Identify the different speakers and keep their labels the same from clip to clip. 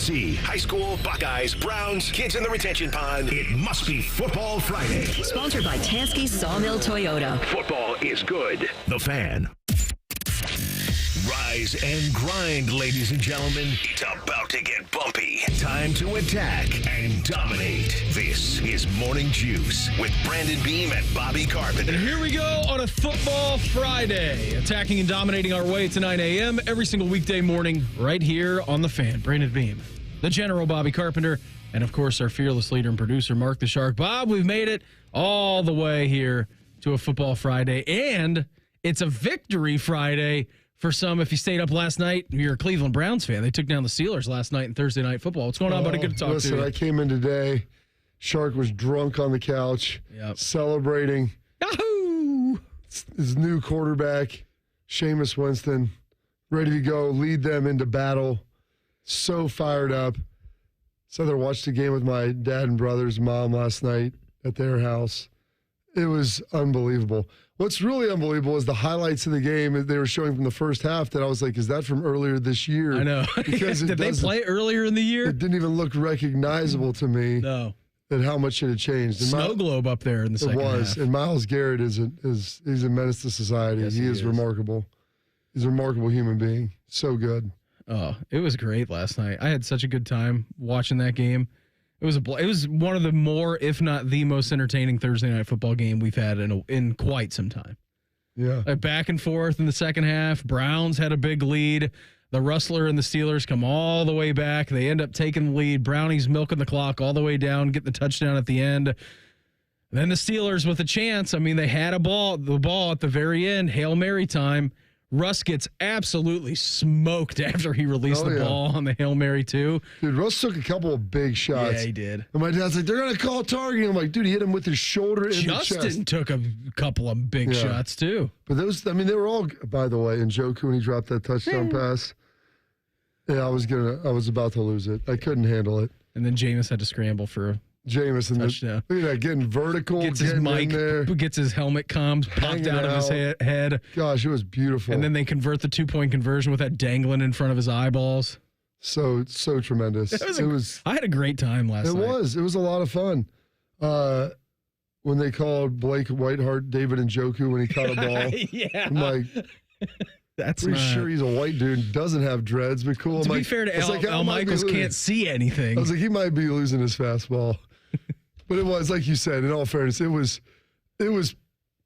Speaker 1: USC, high school, Buckeyes, Browns, kids in the retention pond. It must be Football Friday.
Speaker 2: Sponsored by Tansky Sawmill Toyota.
Speaker 1: Football is good. The Fan. Rise and grind, ladies and gentlemen. It's about to get bumpy. Time to attack and dominate. This is Morning Juice with Brandon Beam and Bobby Carpenter.
Speaker 3: And here we go on a Football Friday. Attacking and dominating our way to 9 a.m. every single weekday morning right here on The Fan. Brandon Beam, the General Bobby Carpenter, and of course our fearless leader and producer, Mark the Shark. Bob, we've made it all the way here to a Football Friday, and it's a Victory Friday for some. If you stayed up last night, you're a Cleveland Browns fan. They took down the Steelers last night in Thursday Night Football. What's going on, buddy? Good to talk to you.
Speaker 4: Listen, I came in today. Shark was drunk on the couch, celebrating
Speaker 3: Yahoo!
Speaker 4: his new quarterback, Jameis Winston, ready to go, lead them into battle. So fired up. So I watched the game with my dad and brother's mom last night at their house. It was unbelievable. What's really unbelievable is the highlights of the game that they were showing from the first half that I was like, is that from earlier this year?
Speaker 3: I know.
Speaker 4: Because
Speaker 3: Did they play earlier in the year?
Speaker 4: It didn't even look recognizable to me.
Speaker 3: No.
Speaker 4: That how much it had changed. And
Speaker 3: Snow globe up there in the second half.
Speaker 4: It was. And Myles Garrett he's a menace to society.
Speaker 3: Yes,
Speaker 4: he is remarkable. He's a remarkable human being. So good.
Speaker 3: Oh, it was great last night. I had such a good time watching that game. It was one of the more, if not the most entertaining Thursday Night Football game we've had in quite some time.
Speaker 4: Yeah.
Speaker 3: Back and forth in the second half. Browns had a big lead. The Rustler and the Steelers come all the way back. They end up taking the lead. Brownies milking the clock all the way down, get the touchdown at the end. Then the Steelers with a chance. I mean, they had the ball at the very end. Hail Mary time. Russ gets absolutely smoked after he released the ball on the Hail Mary, too.
Speaker 4: Dude, Russ took a couple of big shots.
Speaker 3: Yeah, he did.
Speaker 4: And my dad's like, they're going to call targeting. I'm like, dude, he hit him with his shoulder in the chest.
Speaker 3: Justin took a couple of big shots, too.
Speaker 4: But they were all, by the way, and Njoku, when he dropped that touchdown pass, I was about to lose it. I couldn't handle it.
Speaker 3: And then Jameis had to scramble for a
Speaker 4: Jameis
Speaker 3: touchdown.
Speaker 4: Look at that, getting vertical,
Speaker 3: gets his mic, gets his helmet comms popped out of his head.
Speaker 4: Gosh, it was beautiful.
Speaker 3: And then they convert the 2-point conversion with that dangling in front of his eyeballs.
Speaker 4: So tremendous.
Speaker 3: I had a great time last night.
Speaker 4: It was a lot of fun. When they called Blake Whiteheart David Njoku when he caught a ball.
Speaker 3: Yeah.
Speaker 4: I'm like,
Speaker 3: that's
Speaker 4: pretty sure he's a white dude, doesn't have dreads, but cool.
Speaker 3: To be fair to Al Michaels, can't see anything.
Speaker 4: I was like, he might be losing his fastball. But it was, like you said, in all fairness, it was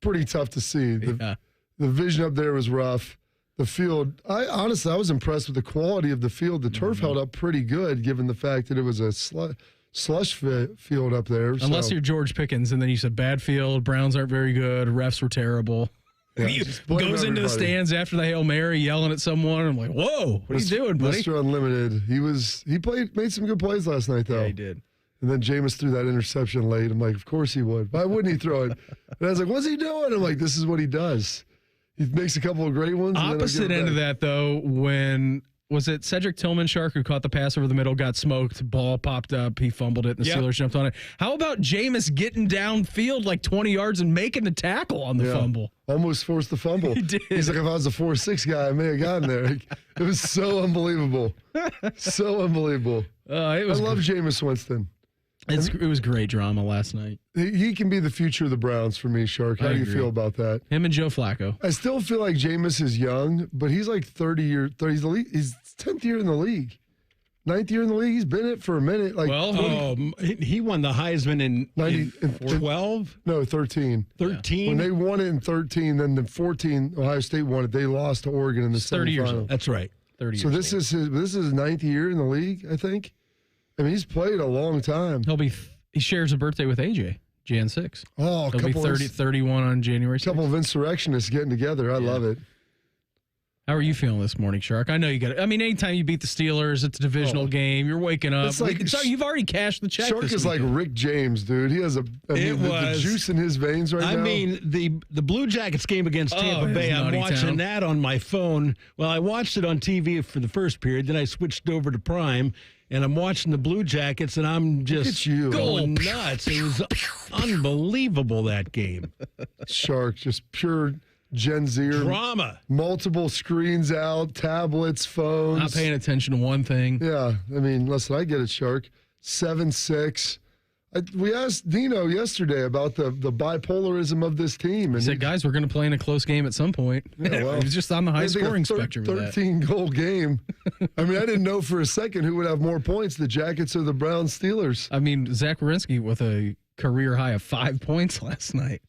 Speaker 4: pretty tough to see. The vision up there was rough. The field, I was impressed with the quality of the field. The turf held up pretty good, given the fact that it was a slush field up there.
Speaker 3: Unless you're George Pickens, and then you said bad field, Browns aren't very good, refs were terrible.
Speaker 4: Yeah,
Speaker 3: he goes into the stands after the Hail Mary yelling at someone. I'm like, whoa, what are you doing, buddy?
Speaker 4: Mr. Unlimited. He made some good plays last night, though.
Speaker 3: Yeah, he did.
Speaker 4: And then Jameis threw that interception late. I'm like, of course he would. Why wouldn't he throw it? And I was like, what's he doing? I'm like, this is what he does. He makes a couple of great ones.
Speaker 3: Opposite end of that, though, when was it Cedric Tillman, Shark, who caught the pass over the middle, got smoked, ball popped up, he fumbled it, and the Steelers jumped on it. How about Jameis getting downfield like 20 yards and making the tackle on the fumble?
Speaker 4: Almost forced the fumble.
Speaker 3: He did.
Speaker 4: He's like, if I was a 4.6 guy, I may have gotten there. It was so unbelievable. So unbelievable. I love Jameis Winston.
Speaker 3: It was great drama last night.
Speaker 4: He can be the future of the Browns for me, Shark. How do you feel about that?
Speaker 3: Him and Joe Flacco.
Speaker 4: I still feel like Jameis is young, but he's like 30 years. He's 10th year in the league. 9th year in the league. He's been in it for a minute.
Speaker 5: He won the Heisman in 12?
Speaker 4: No, 13.
Speaker 5: 13?
Speaker 4: When they won it in 13, then the 14, Ohio State won it. They lost to Oregon in the
Speaker 3: 30 years
Speaker 4: semifinal.
Speaker 3: old.
Speaker 5: That's right.
Speaker 3: 30 years
Speaker 4: So this is his 9th year in the league, I think. I mean, he's played a long time.
Speaker 3: He shares a birthday with AJ, Jan 6.
Speaker 4: Oh,
Speaker 3: he'll be 31 on January 6th.
Speaker 4: A couple of insurrectionists getting together. I love it.
Speaker 3: How are you feeling this morning, Shark? I know you got it. I mean, anytime you beat the Steelers, it's a divisional game. You're waking up.
Speaker 4: It's like,
Speaker 3: you've already cashed the check.
Speaker 4: Shark is like Rick James, dude. He has the juice in his veins right now.
Speaker 5: I mean, the Blue Jackets game against Tampa Bay, I'm watching that on my phone. Well, I watched it on TV for the first period. Then I switched over to Prime, and I'm watching the Blue Jackets, and I'm just going nuts. It was unbelievable, that game.
Speaker 4: Shark, just pure Gen Z
Speaker 5: drama.
Speaker 4: Multiple screens out, tablets, phones.
Speaker 3: Not paying attention to one thing.
Speaker 4: Yeah, I mean, listen, I get it, Shark. 7-6. We asked Dino yesterday about the bipolarism of this team.
Speaker 3: He said, guys, we're going to play in a close game at some point.
Speaker 4: Yeah, well,
Speaker 3: he was just on the high-scoring spectrum of that.
Speaker 4: 13-goal game. I mean, I didn't know for a second who would have more points, the Jackets or the Browns Steelers.
Speaker 3: I mean, Zach Werenski with a career high of 5 points last night.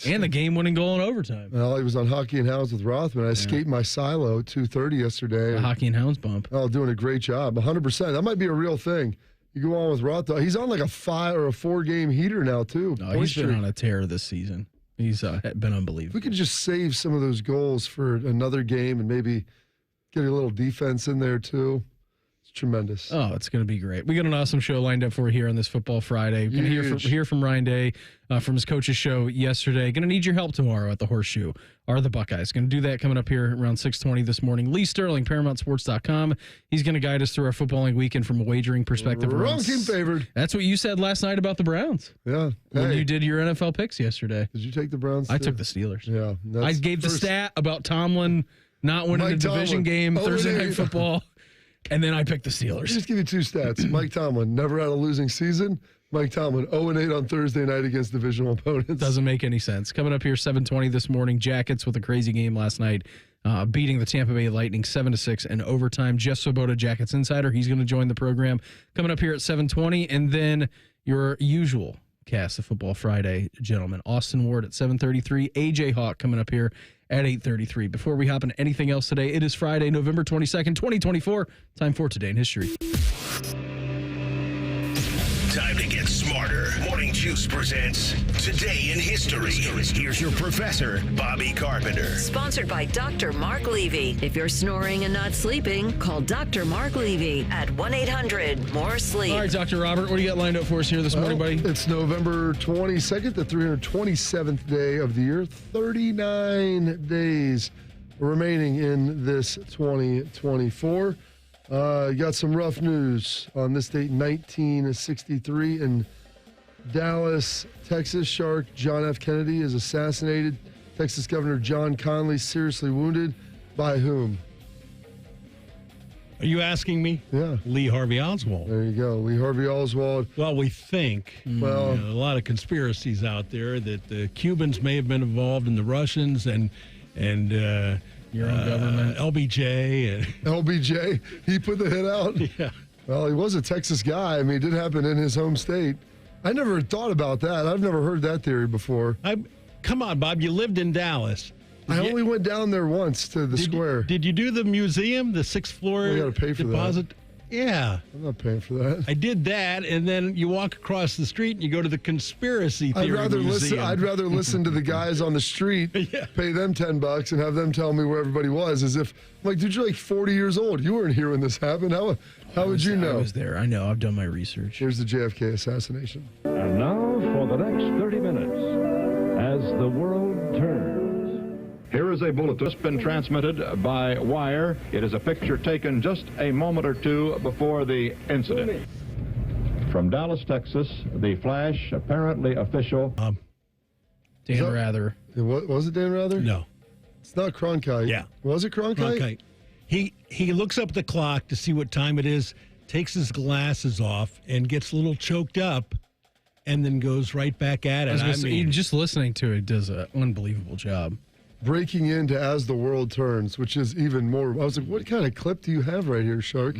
Speaker 3: And the game-winning goal in overtime.
Speaker 4: Well, he was on Hockey and Hounds with Rothman. I escaped my silo at 2:30 yesterday.
Speaker 3: A Hockey and Hounds bump.
Speaker 4: Oh, doing a great job. 100%. That might be a real thing. You go on with Rothman. He's on like a 5 or a 4-game heater now, too.
Speaker 3: No, he's been on a tear this season. He's been unbelievable.
Speaker 4: If we could just save some of those goals for another game and maybe get a little defense in there, too. Tremendous.
Speaker 3: Oh, it's going to be great. We got an awesome show lined up for you here on this Football Friday. We're going to hear from Ryan Day from his coach's show yesterday. Going to need your help tomorrow at the Horseshoe. Are the Buckeyes going to do that coming up here around 6:20 this morning? Lee Sterling, ParamountSports.com. He's going to guide us through our footballing weekend from a wagering perspective.
Speaker 4: Wrong team favored.
Speaker 3: That's what you said last night about the Browns.
Speaker 4: Yeah.
Speaker 3: When you did your NFL picks yesterday.
Speaker 4: Did you take the Browns?
Speaker 3: I took the Steelers.
Speaker 4: Yeah.
Speaker 3: I gave the stat about Tomlin not winning a division game Thursday Night Football. And then I picked the Steelers.
Speaker 4: Just give you two stats. Mike Tomlin never had a losing season. Mike Tomlin 0-8 on Thursday night against divisional opponents.
Speaker 3: Doesn't make any sense. Coming up here 7:20 this morning, Jackets with a crazy game last night, beating the Tampa Bay Lightning 7-6 in overtime. Jeff Svoboda, Jackets Insider, he's going to join the program. Coming up here at 7:20, and then your usual cast of Football Friday, gentlemen. Austin Ward at 7:33, AJ Hawk coming up here at 8:33. Before we hop into anything else today, it is Friday, November 22nd, 2024. Time for Today in History.
Speaker 1: Time to get smarter. Morning Juice presents Today in History. Here's your professor, Bobby Carpenter.
Speaker 2: Sponsored by Dr. Mark Levy. If you're snoring and not sleeping, call Dr. Mark Levy at 1-800-MORE-SLEEP.
Speaker 3: All right, Dr. Robert, what do you got lined up for us here this morning, buddy?
Speaker 4: It's November 22nd, the 327th day of the year. 39 days remaining in this 2024. You got some rough news on this date, 1963, in Dallas, Texas. Shark John F. Kennedy is assassinated. Texas Governor John Connally seriously wounded. By whom?
Speaker 5: Are you asking me?
Speaker 4: Yeah.
Speaker 5: Lee Harvey Oswald.
Speaker 4: There you go. Lee Harvey Oswald.
Speaker 5: Well, we think.
Speaker 4: Well,
Speaker 5: a lot of conspiracies out there that the Cubans may have been involved in the Russians and
Speaker 3: your own government.
Speaker 5: LBJ.
Speaker 4: LBJ, he put the hit out.
Speaker 5: Yeah.
Speaker 4: Well, he was a Texas guy. I mean, it did happen in his home state. I never thought about that. I've never heard that theory before.
Speaker 5: Come on, Bob. You lived in Dallas.
Speaker 4: I only went down there once to the square.
Speaker 5: Did you do the museum, the 6th floor
Speaker 4: We got to pay for
Speaker 5: deposit?
Speaker 4: that.
Speaker 5: Yeah.
Speaker 4: I'm not paying for that.
Speaker 5: I did that, and then you walk across the street and you go to the conspiracy theory museum.
Speaker 4: I'd rather listen to the guys on the street, pay them $10 and have them tell me where everybody was, as if, I'm like, dude, you're like 40 years old. You weren't here when this happened. How would you know?
Speaker 3: I was there. I know. I've done my research.
Speaker 4: Here's the JFK assassination.
Speaker 6: And now for the next 30 minutes, as the world turns. Here is a bulletin just been transmitted by wire. It is a picture taken just a moment or two before the incident. From Dallas, Texas, the flash, apparently official.
Speaker 3: Dan Rather.
Speaker 4: Was it Dan Rather?
Speaker 5: No.
Speaker 4: It's not Cronkite.
Speaker 5: Yeah.
Speaker 4: Was it Cronkite?
Speaker 5: He looks up at the clock to see what time it is, takes his glasses off, and gets a little choked up, and then goes right back at it.
Speaker 3: Just listening to it does an unbelievable job.
Speaker 4: Breaking into As the World Turns, which is even more. I was like, what kind of clip do you have right here, Shark?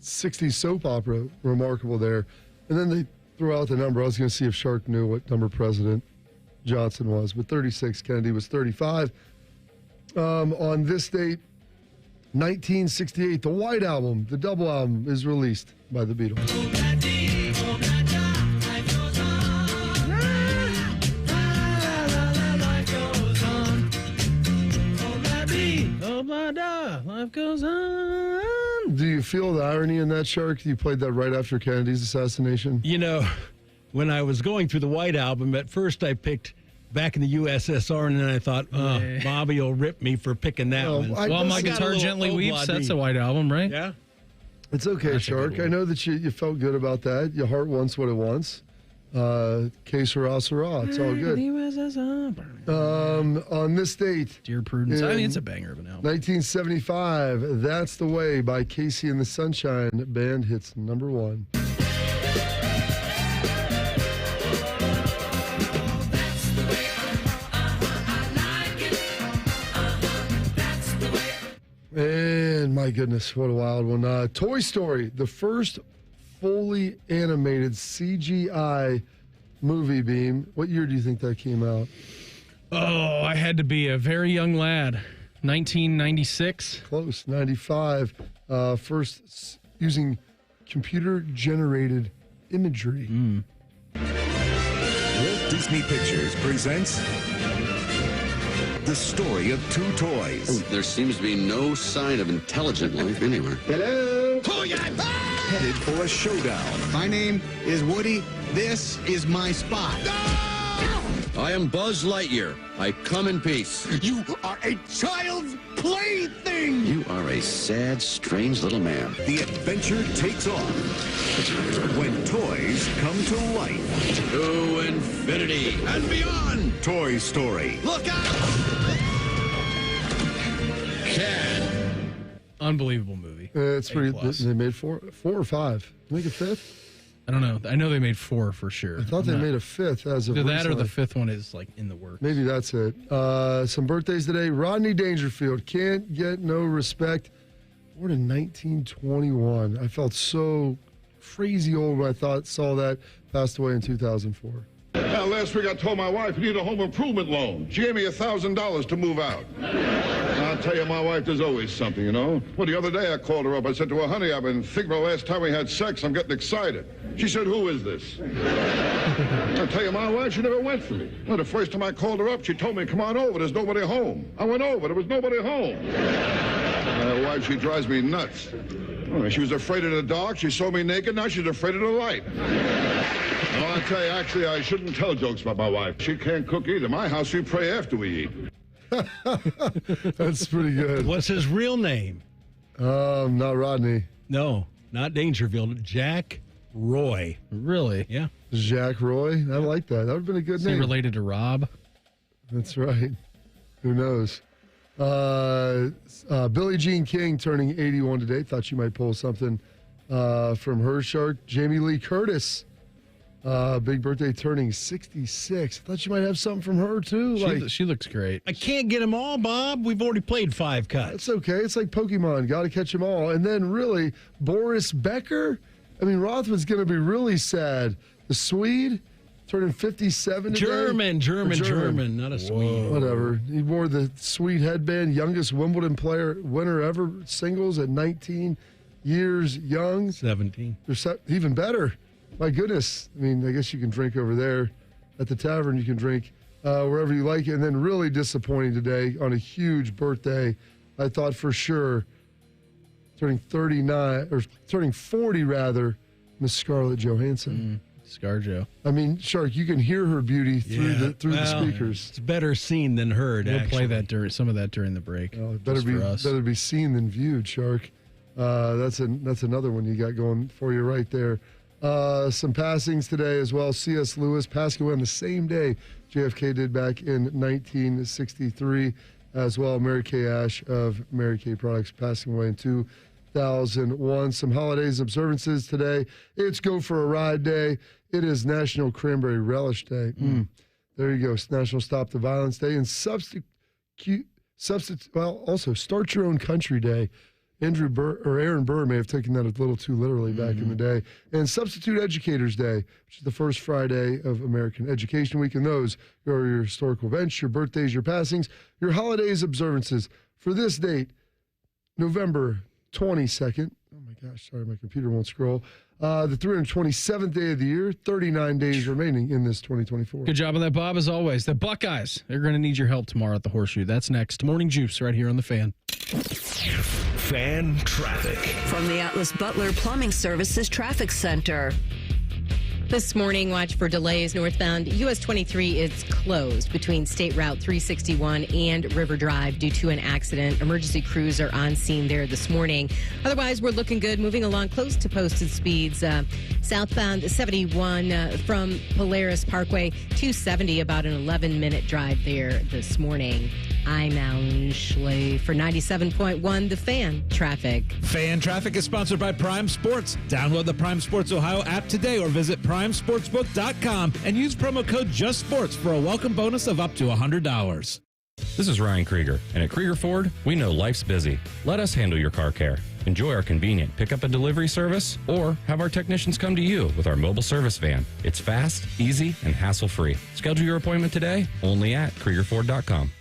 Speaker 4: 60s soap opera, remarkable there. And then they threw out the number. I was going to see if Shark knew what number President Johnson was. But 36, Kennedy was 35. On this date, 1968, the White Album, the double album, is released by the Beatles.
Speaker 3: Life goes on.
Speaker 4: Do you feel the irony in that, Shark? You played that right after Kennedy's assassination?
Speaker 5: You know, when I was going through the White Album, at first I picked Back in the USSR, and then I thought, Bobby will rip me for picking that one.
Speaker 3: Well, My Guitar Gently Weeps, that's a White Album, right?
Speaker 5: Yeah.
Speaker 4: It's okay, Shark. I know that you felt good about that. Your heart wants what it wants. Que sera, sera. It's all good. On this date,
Speaker 3: Dear Prudence. I mean, it's a banger of an album.
Speaker 4: 1975, That's the Way by Casey and the Sunshine Band hits number 1. And my goodness, what a wild one. Toy Story, the first fully animated CGI movie, Beam. What year do you think that came out?
Speaker 3: Oh, I had to be a very young lad. 1996.
Speaker 4: Close, 95. First using computer-generated imagery.
Speaker 1: Walt Disney Pictures presents the story of two toys.
Speaker 7: There seems to be no sign of intelligent life anywhere.
Speaker 1: Hello? Headed for a showdown.
Speaker 8: My name is Woody. This is my spot.
Speaker 7: I am Buzz Lightyear. I come in peace.
Speaker 8: You are a child's plaything.
Speaker 7: You are a sad, strange little man.
Speaker 1: The adventure takes off when toys come to life.
Speaker 7: To infinity and beyond.
Speaker 1: Toy Story.
Speaker 8: Look out!
Speaker 7: Can.
Speaker 3: Unbelievable movie.
Speaker 4: It's pretty.
Speaker 3: A+.
Speaker 4: They made four or five. Make a fifth?
Speaker 3: I don't know. I know they made 4 for sure.
Speaker 4: I thought they made a fifth as of
Speaker 3: Either that or
Speaker 4: recently.
Speaker 3: the 5th one is like in the works.
Speaker 4: Maybe that's it. Some birthdays today. Rodney Dangerfield, can't get no respect. Born in 1921. I felt so crazy old when I saw that. Passed away in 2004.
Speaker 9: Now, last week I told my wife I need a home improvement loan. She gave me $1,000 to move out. I'll tell you, my wife, there's always something, you know. Well, the other day I called her up. I said to her, honey, I've been thinking the last time we had sex. I'm getting excited. She said, who is this? I'll tell you, my wife, she never went for me. Well, the first time I called her up, she told me, come on over. There's nobody home. I went over. There was nobody home. My wife, she drives me nuts. Oh, she was afraid of the dark. She saw me naked. Now she's afraid of the light. Well, I'll tell you, actually, I shouldn't tell jokes about my wife. She can't cook either. My house, we pray after we eat.
Speaker 4: That's pretty good.
Speaker 5: What's his real name?
Speaker 4: Not Rodney.
Speaker 5: No, not Dangerfield. Jack Roy.
Speaker 3: Really?
Speaker 5: Yeah.
Speaker 4: Jack Roy. I like that. That would have been a good
Speaker 3: Is he
Speaker 4: name.
Speaker 3: related to Rob?
Speaker 4: That's right. Who knows? Billie Jean King turning 81 today. Thought you might pull something from her, Shark. Jamie Lee Curtis. Big birthday, turning 66. I thought you might have something from her, too.
Speaker 3: She looks great.
Speaker 5: I can't get them all, Bob. We've already played 5 cuts.
Speaker 4: That's okay. It's like Pokemon. Got to catch them all. And then, really, Boris Becker. I mean, Rothman's going to be really sad. The Swede turning 57 today.
Speaker 5: German, not a Swede.
Speaker 4: Whatever. He wore the Swede headband. Youngest Wimbledon winner ever. Singles at 19 years young.
Speaker 5: 17.
Speaker 4: Even better. My goodness. I mean, I guess you can drink over there at the tavern. You can drink wherever you like. And then really disappointing today on a huge birthday. I thought for sure turning 40 rather, Miss Scarlett Johansson.
Speaker 3: ScarJo.
Speaker 4: I mean, Shark, you can hear her beauty through the speakers.
Speaker 5: It's better seen than heard,
Speaker 3: We'll
Speaker 5: actually.
Speaker 3: play that some of that during the break.
Speaker 4: It
Speaker 3: just
Speaker 4: better be seen than viewed, Shark. That's another one you got going for you right there. Some passings today as well. C.S. Lewis passing away on the same day JFK did back in 1963 as well. Mary Kay Ash of Mary Kay Products passing away in 2001. Some holidays observances today. It's Go for a Ride Day. It is National Cranberry Relish Day. There you go. It's National Stop the Violence Day and also Start Your Own Country Day. Aaron Burr may have taken that a little too literally back in the day. And Substitute Educators Day, which is the first Friday of American Education Week. And those are your historical events, your birthdays, your passings, your holidays, observances. For this date, November 22nd. Oh my gosh, sorry, my computer won't scroll. The 327th day of the year, 39 days remaining in this 2024.
Speaker 3: Good job on that, Bob, as always. The Buckeyes, they're going to need your help tomorrow at the Horseshoe. That's next. Morning Juice right here on The Fan.
Speaker 1: Fan traffic.
Speaker 2: From the Atlas Butler Plumbing Services Traffic Center.
Speaker 10: This morning, watch for delays northbound. US 23 is closed between State Route 361 and River Drive due to an accident. Emergency crews are on scene there this morning. Otherwise, we're looking good, moving along close to posted speeds. Southbound 71 from Polaris Parkway, 270, about an 11-minute drive there this morning. I'm Alan Schley for 97.1 The Fan Traffic.
Speaker 11: Fan Traffic is sponsored by Prime Sports. Download the Prime Sports Ohio app today or visit primesportsbook.com and use promo code JUSTSPORTS for a welcome bonus of up to $100.
Speaker 12: This is Ryan Krieger, and at Krieger Ford, we know life's busy. Let us handle your car care. Enjoy our convenient pickup and delivery service, or have our technicians come to you with our mobile service van. It's fast, easy, and hassle-free. Schedule your appointment today, only at KriegerFord.com.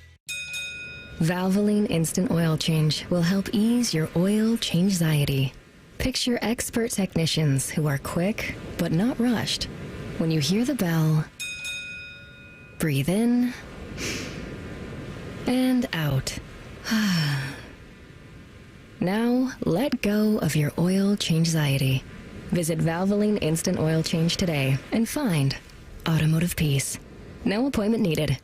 Speaker 13: Valvoline Instant Oil Change will help ease your oil change-anxiety. Picture expert technicians who are quick, but not rushed. When you hear the bell, breathe in and out. Now, let go of your oil change-anxiety. Visit Valvoline Instant Oil Change today and find automotive peace. No appointment needed.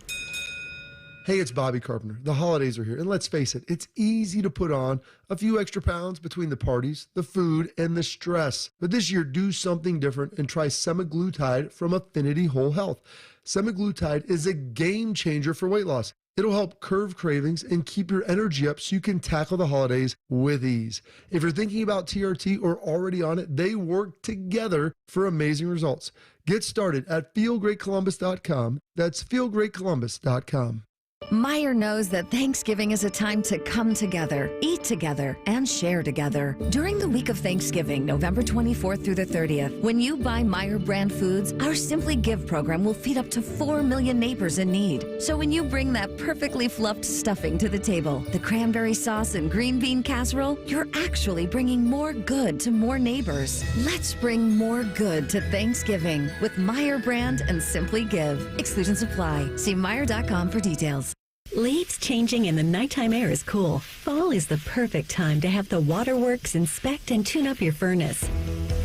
Speaker 4: Hey, it's Bobby Carpenter. The holidays are here, and let's face it, it's easy to put on a few extra pounds between the parties, the food, and the stress. But this year, do something different and try semaglutide from Affinity Whole Health. Semaglutide is a game changer for weight loss. It'll help curb cravings and keep your energy up so you can tackle the holidays with ease. If you're thinking about TRT or already on it, they work together for amazing results. Get started at feelgreatcolumbus.com. That's feelgreatcolumbus.com.
Speaker 14: Meijer knows that Thanksgiving is a time to come together, eat together, and share together. During the week of Thanksgiving, November 24th through the 30th, when you buy Meijer brand foods, our Simply Give program will feed up to 4 million neighbors in need. So when you bring that perfectly fluffed stuffing to the table, the cranberry sauce and green bean casserole, you're actually bringing more good to more neighbors. Let's bring more good to Thanksgiving with Meijer brand and Simply Give. Exclusions apply. See Meijer.com for details.
Speaker 15: Leaves changing in the nighttime air is cool. Fall is the perfect time to have the Waterworks inspect and tune up your furnace.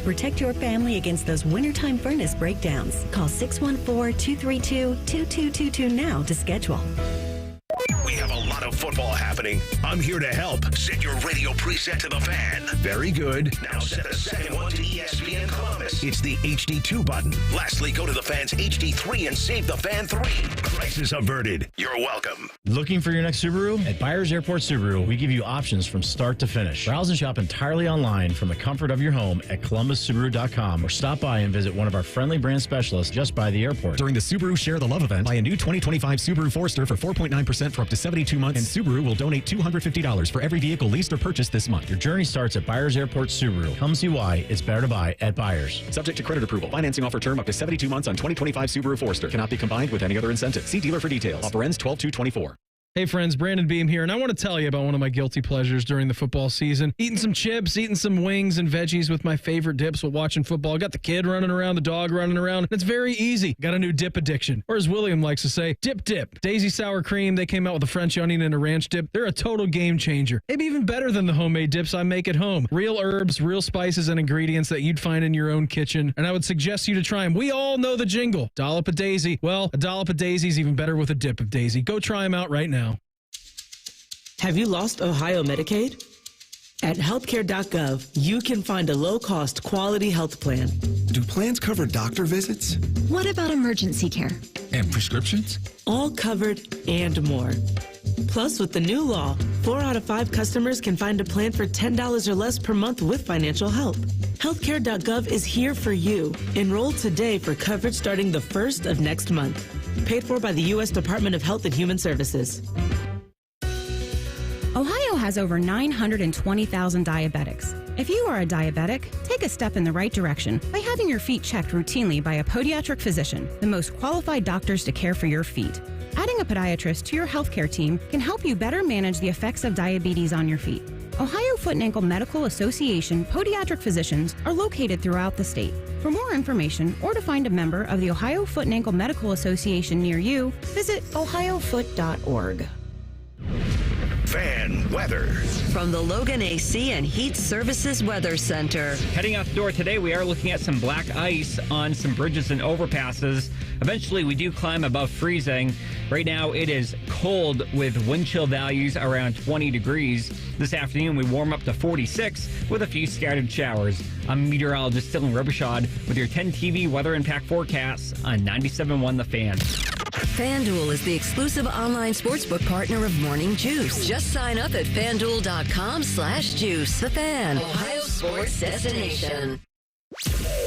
Speaker 15: Protect your family against those wintertime furnace breakdowns. Call 614-232-2222 now to schedule.
Speaker 1: We have a lot of football happening. I'm here to help. Set your radio preset to the Fan. Very good. Now set the second one to ESPN Columbus. It's the HD2 button. Lastly, go to the Fan's HD3 and save the Fan 3. Crisis averted. You're welcome.
Speaker 16: Looking for your next Subaru? At Byers Airport Subaru, we give you options from start to finish. Browse and shop entirely online from the comfort of your home at ColumbusSubaru.com or stop by and visit one of our friendly brand specialists just by the airport.
Speaker 17: During the Subaru Share the Love event, buy a new 2025 Subaru Forester for 4.9% for up to 72 months, and Subaru will donate $250 for every vehicle leased or purchased this month.
Speaker 16: Your journey starts at Byers Airport Subaru. Come see why it's better to buy at Byers.
Speaker 17: Subject to credit approval. Financing offer term up to 72 months on 2025 Subaru Forester. Cannot be combined with any other incentive. See dealer for details. Offer ends 12/2/24.
Speaker 3: Hey friends, Brandon Beam here, and I want to tell you about one of my guilty pleasures during the football season. Eating some chips, eating some wings and veggies with my favorite dips while watching football. Got the kid running around, the dog running around. It's very easy. Got a new dip addiction. Or as William likes to say, dip. Daisy sour cream, they came out with a French onion and a ranch dip. They're a total game changer. Maybe even better than the homemade dips I make at home. Real herbs, real spices and ingredients that you'd find in your own kitchen. And I would suggest you to try them. We all know the jingle. Dollop of Daisy. Well, a dollop of Daisy is even better with a dip of Daisy. Go try them out right now.
Speaker 18: Have you lost Ohio Medicaid? At healthcare.gov, you can find a low-cost, quality health plan.
Speaker 19: Do plans cover doctor visits?
Speaker 20: What about emergency care?
Speaker 19: And prescriptions?
Speaker 18: All covered and more. Plus, with the new law, 4 out of 5 customers can find a plan for $10 or less per month with financial help. Healthcare.gov is here for you. Enroll today for coverage starting the 1st of next month. Paid for by the U.S. Department of Health and Human Services.
Speaker 21: Ohio has over 920,000 diabetics. If you are a diabetic, take a step in the right direction by having your feet checked routinely by a podiatric physician, the most qualified doctors to care for your feet. Adding a podiatrist to your healthcare team can help you better manage the effects of diabetes on your feet. Ohio Foot and Ankle Medical Association podiatric physicians are located throughout the state. For more information or to find a member of the Ohio Foot and Ankle Medical Association near you, visit ohiofoot.org.
Speaker 1: Fan weather.
Speaker 2: From the Logan AC and Heat Services Weather Center.
Speaker 6: Heading out the door today, we are looking at some black ice on some bridges and overpasses. Eventually, we do climb above freezing. Right now, it is cold with wind chill values around 20 degrees. This afternoon, we warm up to 46 with a few scattered showers. I'm meteorologist Sterling of Paramount with your 10 TV weather impact forecasts on 97.1 The Fan.
Speaker 2: FanDuel is the exclusive online sportsbook partner of Morning Juice. Just sign up at FanDuel.com/juice. The Fan, Ohio sports destination.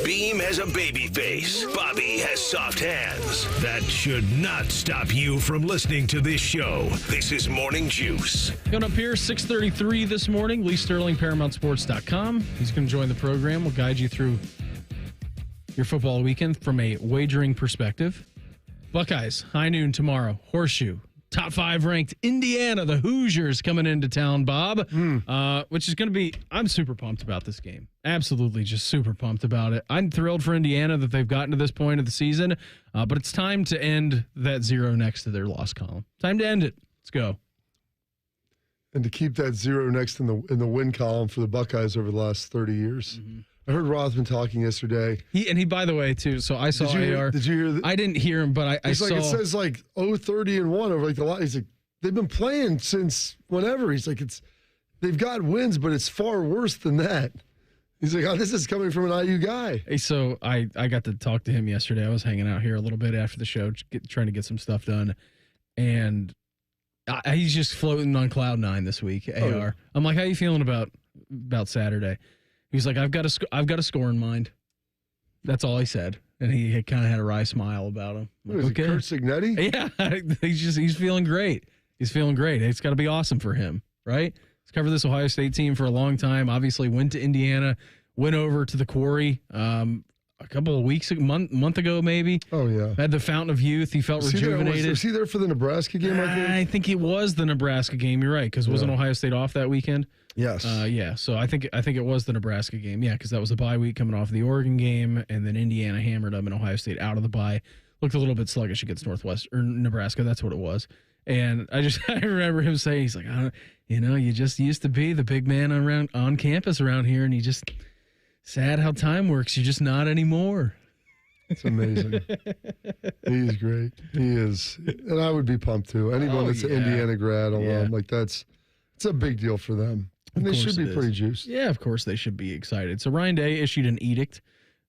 Speaker 1: Beam has a baby face. Bobby has soft hands. That should not stop you from listening to this show. This is Morning Juice.
Speaker 3: Coming up here, 6:33 this morning, Lee Sterling, ParamountSports.com. He's going to join the program. We'll guide you through your football weekend from a wagering perspective. Buckeyes, high noon tomorrow. Horseshoe. Top 5 ranked Indiana, the Hoosiers coming into town, Bob, which is going to be, I'm super pumped about this game. Absolutely just super pumped about it. I'm thrilled for Indiana that they've gotten to this point of the season, but it's time to end that 0 next to their loss column. Time to end it. Let's go.
Speaker 4: And to keep that 0 next in the win column for the Buckeyes over the last 30 years. Mm-hmm. I heard Rothman talking yesterday.
Speaker 3: He, by the way, too, so I saw AR.
Speaker 4: Did you hear that?
Speaker 3: I didn't hear him, but I saw.
Speaker 4: It says 0-30-1 over the lot. He's like, they've been playing since whenever. He's like, they've got wins, but it's far worse than that. He's like, this is coming from an IU guy.
Speaker 3: Hey, so I got to talk to him yesterday. I was hanging out here a little bit after the show, trying to get some stuff done. And he's just floating on cloud 9 this week, AR. Oh. I'm like, how you feeling about Saturday? He's like, I've got a score in mind. That's all he said, and he kind of had a wry smile about him.
Speaker 4: What is it, Kurt Signetti?
Speaker 3: Yeah, he's feeling great. He's feeling great. It's got to be awesome for him, right? He's covered this Ohio State team for a long time. Obviously, went to Indiana, went over to the Quarry a couple of weeks, month ago maybe.
Speaker 4: Oh yeah,
Speaker 3: had the Fountain of Youth. He felt rejuvenated.
Speaker 4: Was he there for the Nebraska game?
Speaker 3: I think it was the Nebraska game. You're right, because wasn't Ohio State off that weekend?
Speaker 4: Yes.
Speaker 3: Yeah. So I think it was the Nebraska game. Yeah, because that was a bye week coming off the Oregon game, and then Indiana hammered them, and Ohio State out of the bye looked a little bit sluggish against Nebraska. That's what it was. And I remember him saying, he's like, you just used to be the big man on campus around here, and you just sad how time works. You're just not anymore.
Speaker 4: It's amazing. He's great. He is, and I would be pumped too. Anyone that's an Indiana grad alum, it's a big deal for them. And they should be pretty juiced.
Speaker 3: Yeah, of course they should be excited. So Ryan Day issued an edict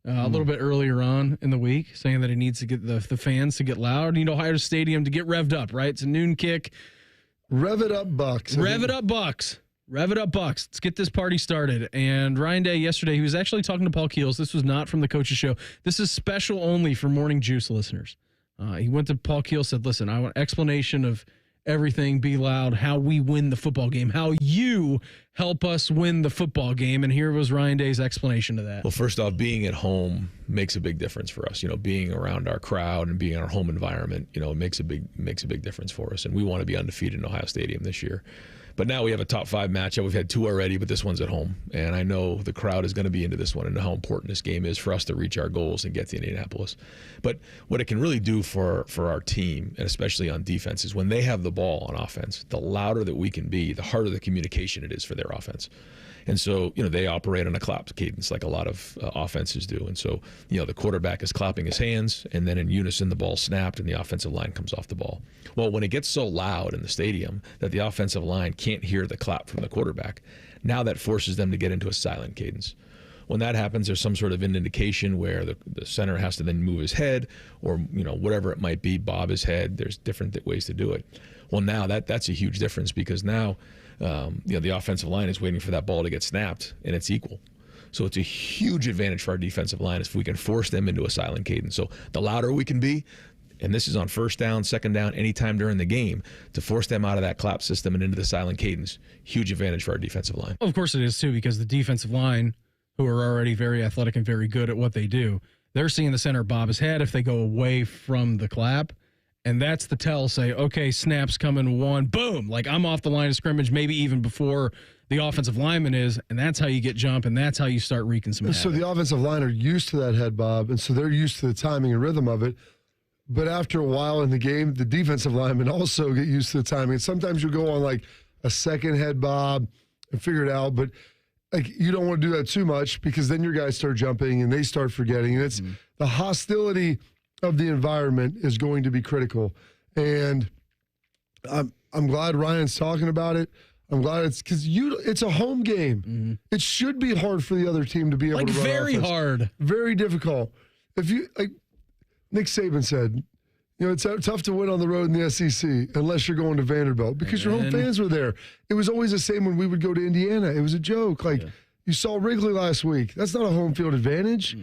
Speaker 3: a little bit earlier on in the week saying that he needs to get the fans to get loud. Ohio Stadium to get revved up, right? It's a noon kick.
Speaker 4: Rev it up, Bucks.
Speaker 3: Rev it up, Bucks. Rev it up, Bucks. Let's get this party started. And Ryan Day yesterday, he was actually talking to Paul Keels. This was not from the Coach's Show. This is special only for Morning Juice listeners. He went to Paul Keels, said, listen, I want explanation of everything, be loud, how we win the football game, how you help us win the football game. And here was Ryan Day's explanation to that.
Speaker 22: Well, first off, being at home makes a big difference for us. Being around our crowd and being in our home environment, it makes a big difference for us. And we want to be undefeated in Ohio Stadium this year. But now we have a top 5 matchup. We've had 2 already, but this one's at home. And I know the crowd is going to be into this one and how important this game is for us to reach our goals and get to Indianapolis. But what it can really do for our team, and especially on defense, is when they have the ball on offense, the louder that we can be, the harder the communication it is for their offense. And so, they operate on a clap cadence like a lot of offenses do. And so, the quarterback is clapping his hands, and then in unison, the ball snapped and the offensive line comes off the ball. Well, when it gets so loud in the stadium that the offensive line can't hear the clap from the quarterback, now that forces them to get into a silent cadence. When that happens, there's some sort of an indication where the center has to then move his head or, whatever it might be, bob his head. There's different ways to do it. Well, now that's a huge difference because now, the offensive line is waiting for that ball to get snapped, and it's equal. So it's a huge advantage for our defensive line if we can force them into a silent cadence. So the louder we can be, and this is on first down, second down, anytime during the game, to force them out of that clap system and into the silent cadence, huge advantage for our defensive line.
Speaker 3: Of course it is, too, because the defensive line, who are already very athletic and very good at what they do, they're seeing the center bob his head if they go away from the clap. And that's the tell, say, okay, snap's coming 1, boom. Like, I'm off the line of scrimmage, maybe even before the offensive lineman is, and that's how you get jump, and that's how you start wreaking some havoc.
Speaker 4: So the offensive line are used to that head bob, and so they're used to the timing and rhythm of it. But after a while in the game, the defensive linemen also get used to the timing. And sometimes you'll go on, like, a second head bob and figure it out. But like, you don't want to do that too much because then your guys start jumping and they start forgetting. And it's the hostility of the environment is going to be critical. And I'm glad Ryan's talking about it. I'm glad it's because it's a home game. It should be hard for the other team to be able to run
Speaker 3: very
Speaker 4: offense.
Speaker 3: hard.
Speaker 4: Very difficult. If you like Nick Saban said, it's tough to win on the road in the SEC unless you're going to Vanderbilt because your home fans were there. It was always the same when we would go to Indiana. It was a joke. Like you saw Wrigley last week. That's not a home field advantage.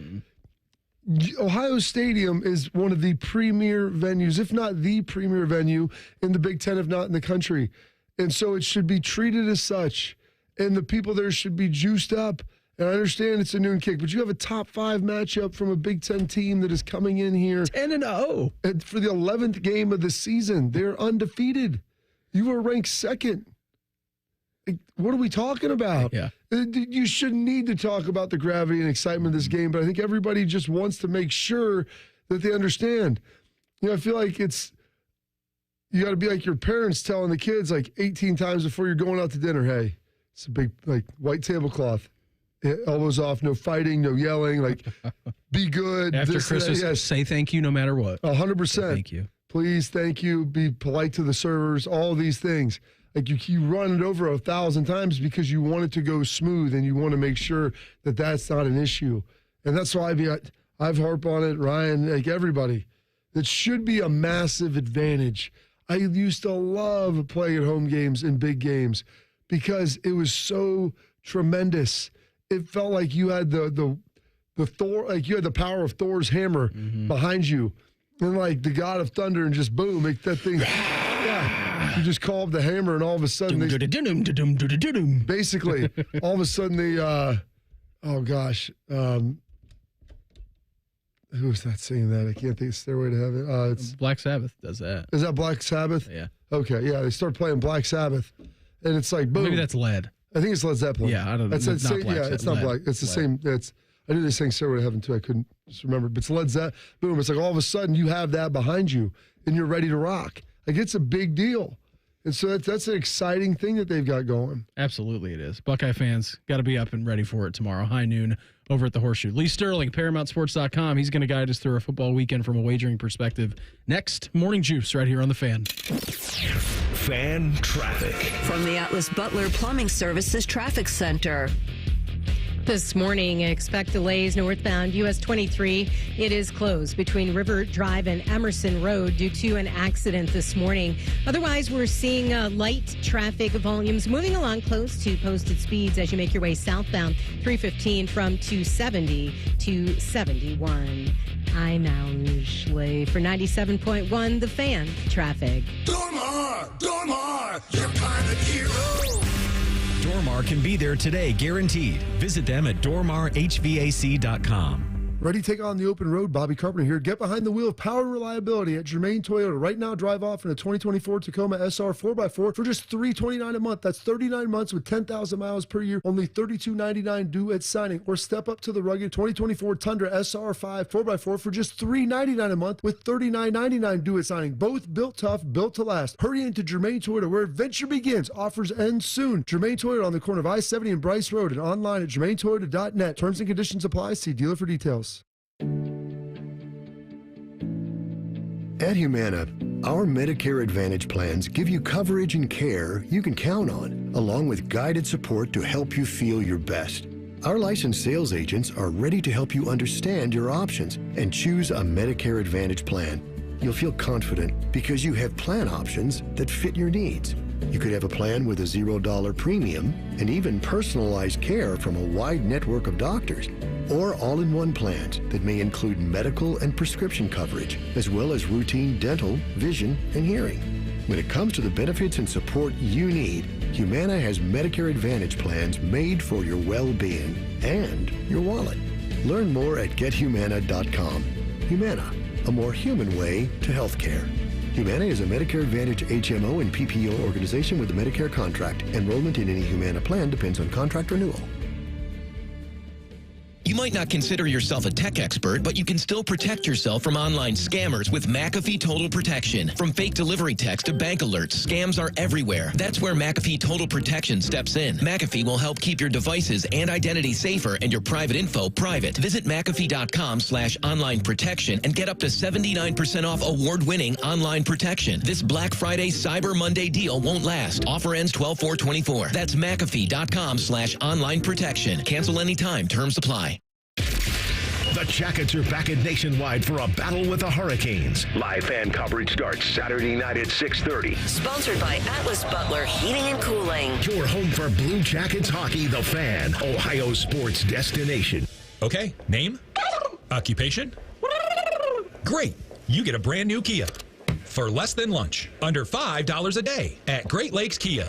Speaker 4: Ohio Stadium is one of the premier venues, if not the premier venue in the Big Ten, if not in the country. And so it should be treated as such. And the people there should be juiced up. And I understand it's a noon kick, but you have a top 5 matchup from a Big Ten team that is coming in here
Speaker 3: 10-0
Speaker 4: for the 11th game of the season. They're undefeated. You were ranked second. What are we talking about?
Speaker 3: Yeah.
Speaker 4: You shouldn't need to talk about the gravity and excitement of this game, but I think everybody just wants to make sure that they understand. I feel like you got to be like your parents telling the kids like 18 times before you're going out to dinner, hey, it's a big like white tablecloth. Elbows off, no fighting, no yelling, like be good.
Speaker 3: After Christmas, say thank you no matter what.
Speaker 4: 100%.
Speaker 3: Thank you.
Speaker 4: Please, thank you. Be polite to the servers, all these things. Like you run it over 1,000 times because you want it to go smooth and you want to make sure that that's not an issue. And that's why I've harped on it, Ryan, like everybody. That should be a massive advantage. I used to love playing at home games and big games because it was so tremendous. It felt like you had the Thor, like you had the power of Thor's hammer behind you, and like the God of Thunder, and just boom, make that thing. You just call up the hammer, and all of a sudden, basically, all of a sudden oh gosh, who was that saying that? I can't think of Stairway to Heaven. It's
Speaker 3: Black Sabbath does that.
Speaker 4: Is that Black Sabbath?
Speaker 3: Yeah.
Speaker 4: Okay, yeah, they start playing Black Sabbath, and it's like boom.
Speaker 3: Maybe that's Led.
Speaker 4: I think it's Led Zeppelin.
Speaker 3: Yeah, I don't know.
Speaker 4: It's not Black. Yeah, it's not
Speaker 3: Led.
Speaker 4: Black. It's the
Speaker 3: Led.
Speaker 4: same. I knew they sang Stairway to Heaven too. I couldn't just remember. But it's Led Zeppelin. Boom. It's like all of a sudden you have that behind you and you're ready to rock. Like it's a big deal. And so that's an exciting thing that they've got going.
Speaker 3: Absolutely it is. Buckeye fans got to be up and ready for it tomorrow, high noon, over at the Horseshoe. Lee Sterling, ParamountSports.com. He's going to guide us through a football weekend from a wagering perspective. Next, Morning Juice right here on The Fan.
Speaker 1: Fan traffic.
Speaker 2: From the Atlas Butler Plumbing Services Traffic Center.
Speaker 10: This morning, expect delays northbound US 23. It is closed between River Drive and Emerson Road due to an accident this morning. Otherwise, we're seeing light traffic volumes moving along close to posted speeds as you make your way southbound 315 from 270 to 71. I'm Ashley for 97.1 The Fan Traffic.
Speaker 7: Dormar, your kind of hero.
Speaker 17: Dormar can be there today, guaranteed. Visit them at dormarhvac.com.
Speaker 4: Ready to take on the open road? Bobby Carpenter here. Get behind the wheel of power and reliability at Germain Toyota. Right now, drive off in a 2024 Tacoma SR 4x4 for just $329 a month. That's 39 months with 10,000 miles per year. Only $32.99 due at signing. Or step up to the rugged 2024 Tundra SR5 4x4 for just $399 a month with $39.99 due at signing. Both built tough, built to last. Hurry into Germain Toyota where adventure begins. Offers end soon. Germain Toyota on the corner of I-70 and Bryce Road and online at germaintoyota.net. Terms and conditions apply. See dealer for details.
Speaker 8: At Humana, our Medicare Advantage plans give you coverage and care you can count on, along with guided support to help you feel your best. Our licensed sales agents are ready to help you understand your options and choose a Medicare Advantage plan. You'll feel confident because you have plan options that fit your needs. You could have a plan with a $0 premium and even personalized care from a wide network of doctors, or all-in-one plans that may include medical and prescription coverage, as well as routine dental, vision, and hearing. When it comes to the benefits and support you need, Humana has Medicare Advantage plans made for your well-being and your wallet. Learn more at gethumana.com. Humana, a more human way to healthcare. Humana is a Medicare Advantage HMO and PPO organization with a Medicare contract. Enrollment in any Humana plan depends on contract renewal.
Speaker 1: You
Speaker 5: might not consider yourself a tech expert, but you can still protect yourself from online scammers with McAfee Total Protection. From fake delivery text to bank alerts, scams are everywhere. That's where McAfee Total Protection steps in. McAfee will help keep your devices and identity safer and your private info private. Visit McAfee.com/online protection and get up to 79% off award-winning online protection. This Black Friday Cyber Monday deal won't last. Offer ends 12/4/24. That's McAfee.com/online protection. Cancel anytime. Terms apply.
Speaker 1: The Jackets are back at Nationwide for a battle with the Hurricanes. Live fan coverage starts Saturday night at 6:30.
Speaker 2: Sponsored by Atlas Butler Heating and Cooling.
Speaker 1: Your home for Blue Jackets hockey, The Fan, Ohio sports destination.
Speaker 9: Okay, name? Occupation? Great. You get a brand new Kia. For less than lunch, under $5 a day at Great Lakes Kia.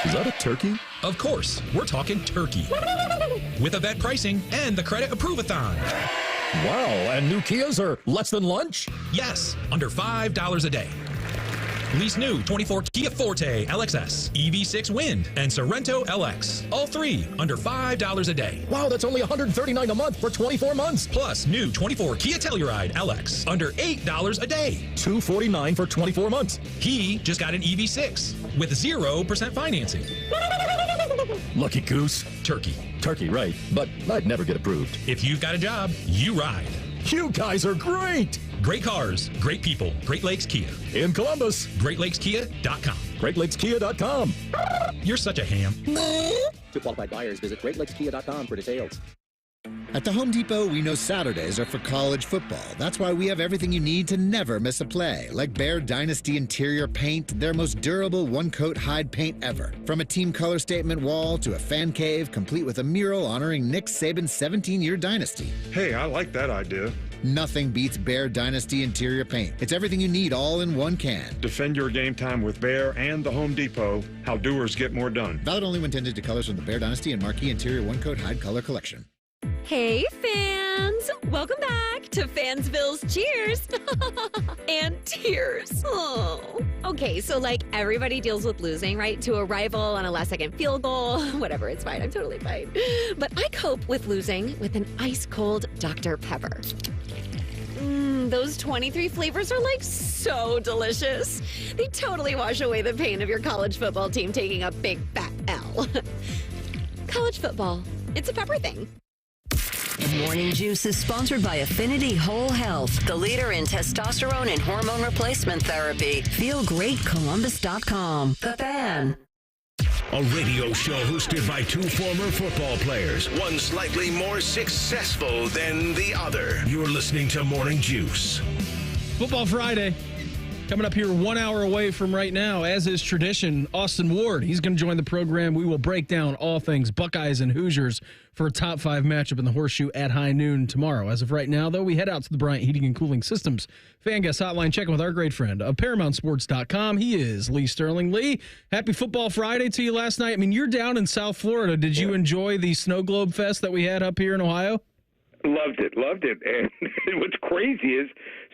Speaker 23: Is that a turkey?
Speaker 9: Of course, we're talking turkey. With event pricing and the credit approve-a-thon.
Speaker 23: Wow, and new Kias are less than lunch?
Speaker 9: Yes, under $5 a day. Lease new 24 Kia Forte LXS, EV6 Wind, and Sorrento LX. All three under $5 a day.
Speaker 23: Wow, that's only $139 a month for 24 months.
Speaker 9: Plus new 24 Kia Telluride LX under $8 a day.
Speaker 23: $249 for 24 months.
Speaker 9: He just got an EV6 with 0% financing.
Speaker 23: Lucky goose.
Speaker 9: Turkey.
Speaker 23: Turkey, right. But I'd never get approved.
Speaker 9: If you've got a job, you ride.
Speaker 23: You guys are great.
Speaker 9: Great cars, great people. Great Lakes Kia.
Speaker 23: In Columbus.
Speaker 9: GreatLakesKia.com.
Speaker 23: GreatLakesKia.com.
Speaker 9: You're such a ham.
Speaker 24: To qualified buyers, visit GreatLakesKia.com for details.
Speaker 25: At the Home Depot, we know Saturdays are for college football. That's why we have everything you need to never miss a play. Like Bear Dynasty interior paint, their most durable one-coat hide paint ever. From a team color statement wall to a fan cave, complete with a mural honoring Nick Saban's 17-year dynasty.
Speaker 26: Hey, I like that idea.
Speaker 25: Nothing beats Bear Dynasty interior paint. It's everything you need all in one can.
Speaker 26: Defend your game time with Bear and the Home Depot. How doers get more done.
Speaker 25: Valid only when tended to colors from the Bear Dynasty and Marquee Interior One-Coat Hide Color Collection.
Speaker 27: Hey, fans! Welcome back to Fansville's Cheers and Tears. Oh. Okay, so like everybody deals with losing, right? To a rival on a last-second field goal. Whatever, it's fine. I'm totally fine. But I cope with losing with an ice-cold Dr. Pepper. Those 23 flavors are like so delicious. They totally wash away the pain of your college football team taking a big fat L. College football, it's a pepper thing.
Speaker 2: Morning Juice is sponsored by Affinity Whole Health, the leader in testosterone and hormone replacement therapy. FeelGreatColumbus.com. The Fan.
Speaker 1: A radio show hosted by two former football players, one slightly more successful than the other. You're listening to Morning Juice.
Speaker 3: Football Friday. Coming up here 1 hour away from right now, as is tradition, Austin Ward. He's going to join the program. We will break down all things Buckeyes and Hoosiers for a top 5 matchup in the Horseshoe at high noon tomorrow. As of right now, though, we head out to the Bryant Heating and Cooling Systems fan guest hotline, checking with our great friend of ParamountSports.com. He is Lee Sterling. Lee, happy Football Friday to you last night. I mean, you're down in South Florida. Did you enjoy the Snow Globe Fest that we had up here in Ohio?
Speaker 28: Loved it. And what's crazy is,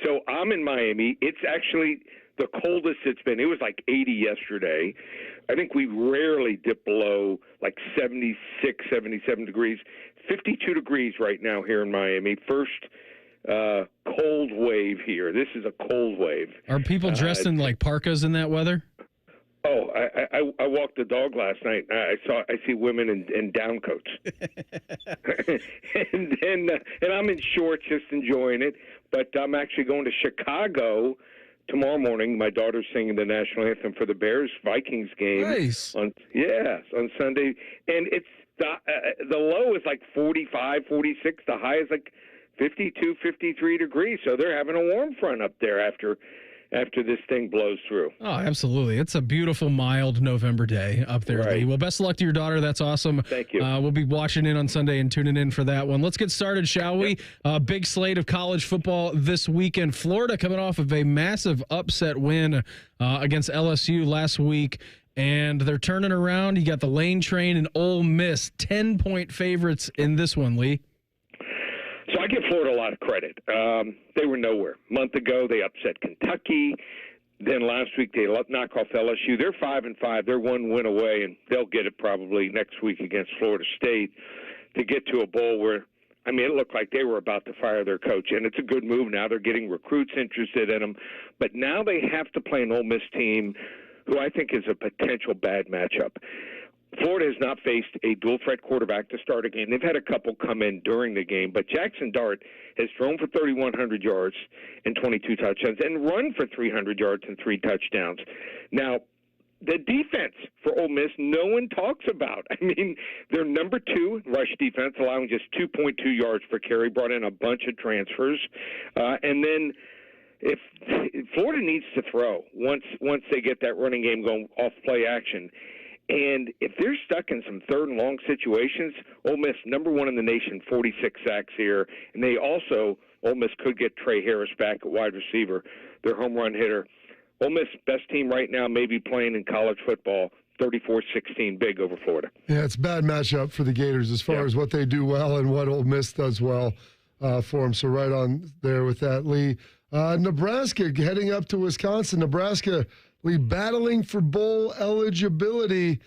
Speaker 28: so I'm in Miami. It's actually the coldest it's been. It was like 80 yesterday. I think we rarely dip below like 76, 77 degrees. 52 degrees right now here in Miami. First cold wave here. This is a cold wave.
Speaker 3: Are people dressed in like parkas in that weather?
Speaker 28: Oh, I walked the dog last night. I see women in down coats, and I'm in shorts, just enjoying it. But I'm actually going to Chicago tomorrow morning. My daughter's singing the national anthem for the Bears-Vikings game.
Speaker 3: Nice.
Speaker 28: On Sunday, and it's the low is like 45, 46. The high is like 52, 53 degrees. So they're having a warm front up there after this thing blows through.
Speaker 3: Oh, absolutely. It's a beautiful, mild November day up there,
Speaker 28: Right.
Speaker 3: Lee. Well, best of luck to your daughter. That's awesome.
Speaker 28: Thank you.
Speaker 3: We'll be watching in on Sunday and tuning in for that one. Let's get started, shall we? Big slate of college football this weekend. Florida coming off of a massive upset win against LSU last week, and they're turning around. You got the Lane Train and Ole Miss, 10-point favorites in this one, Lee.
Speaker 28: So I give Florida a lot of credit. They were nowhere. A month ago, they upset Kentucky. Then last week, they knock off LSU. They're 5-5. They're one win away, and they'll get it probably next week against Florida State. to get to a bowl where, I mean, it looked like they were about to fire their coach, and it's a good move. Now they're getting recruits interested in them. But now they have to play an Ole Miss team who I think is a potential bad matchup. Florida has not faced a dual-threat quarterback to start a game. They've had a couple come in during the game, but Jackson Dart has thrown for 3,100 yards and 22 touchdowns and run for 300 yards and 3 touchdowns. Now, the defense for Ole Miss, no one talks about. I mean, they're number 2 rush defense, allowing just 2.2 yards per carry, brought in a bunch of transfers. And then if Florida needs to throw once they get that running game going off play action, and if they're stuck in some third and long situations, Ole Miss, number 1 in the nation, 46 sacks here. And they also, Ole Miss could get Trey Harris back at wide receiver, their home run hitter. Ole Miss, best team right now, maybe playing in college football, 34-16 big over Florida.
Speaker 4: Yeah, it's a bad matchup for the Gators as far as what they do well and what Ole Miss does well for them. So right on there with that, Lee. Nebraska heading up to Wisconsin. Nebraska, Lee, battling for bowl eligibility.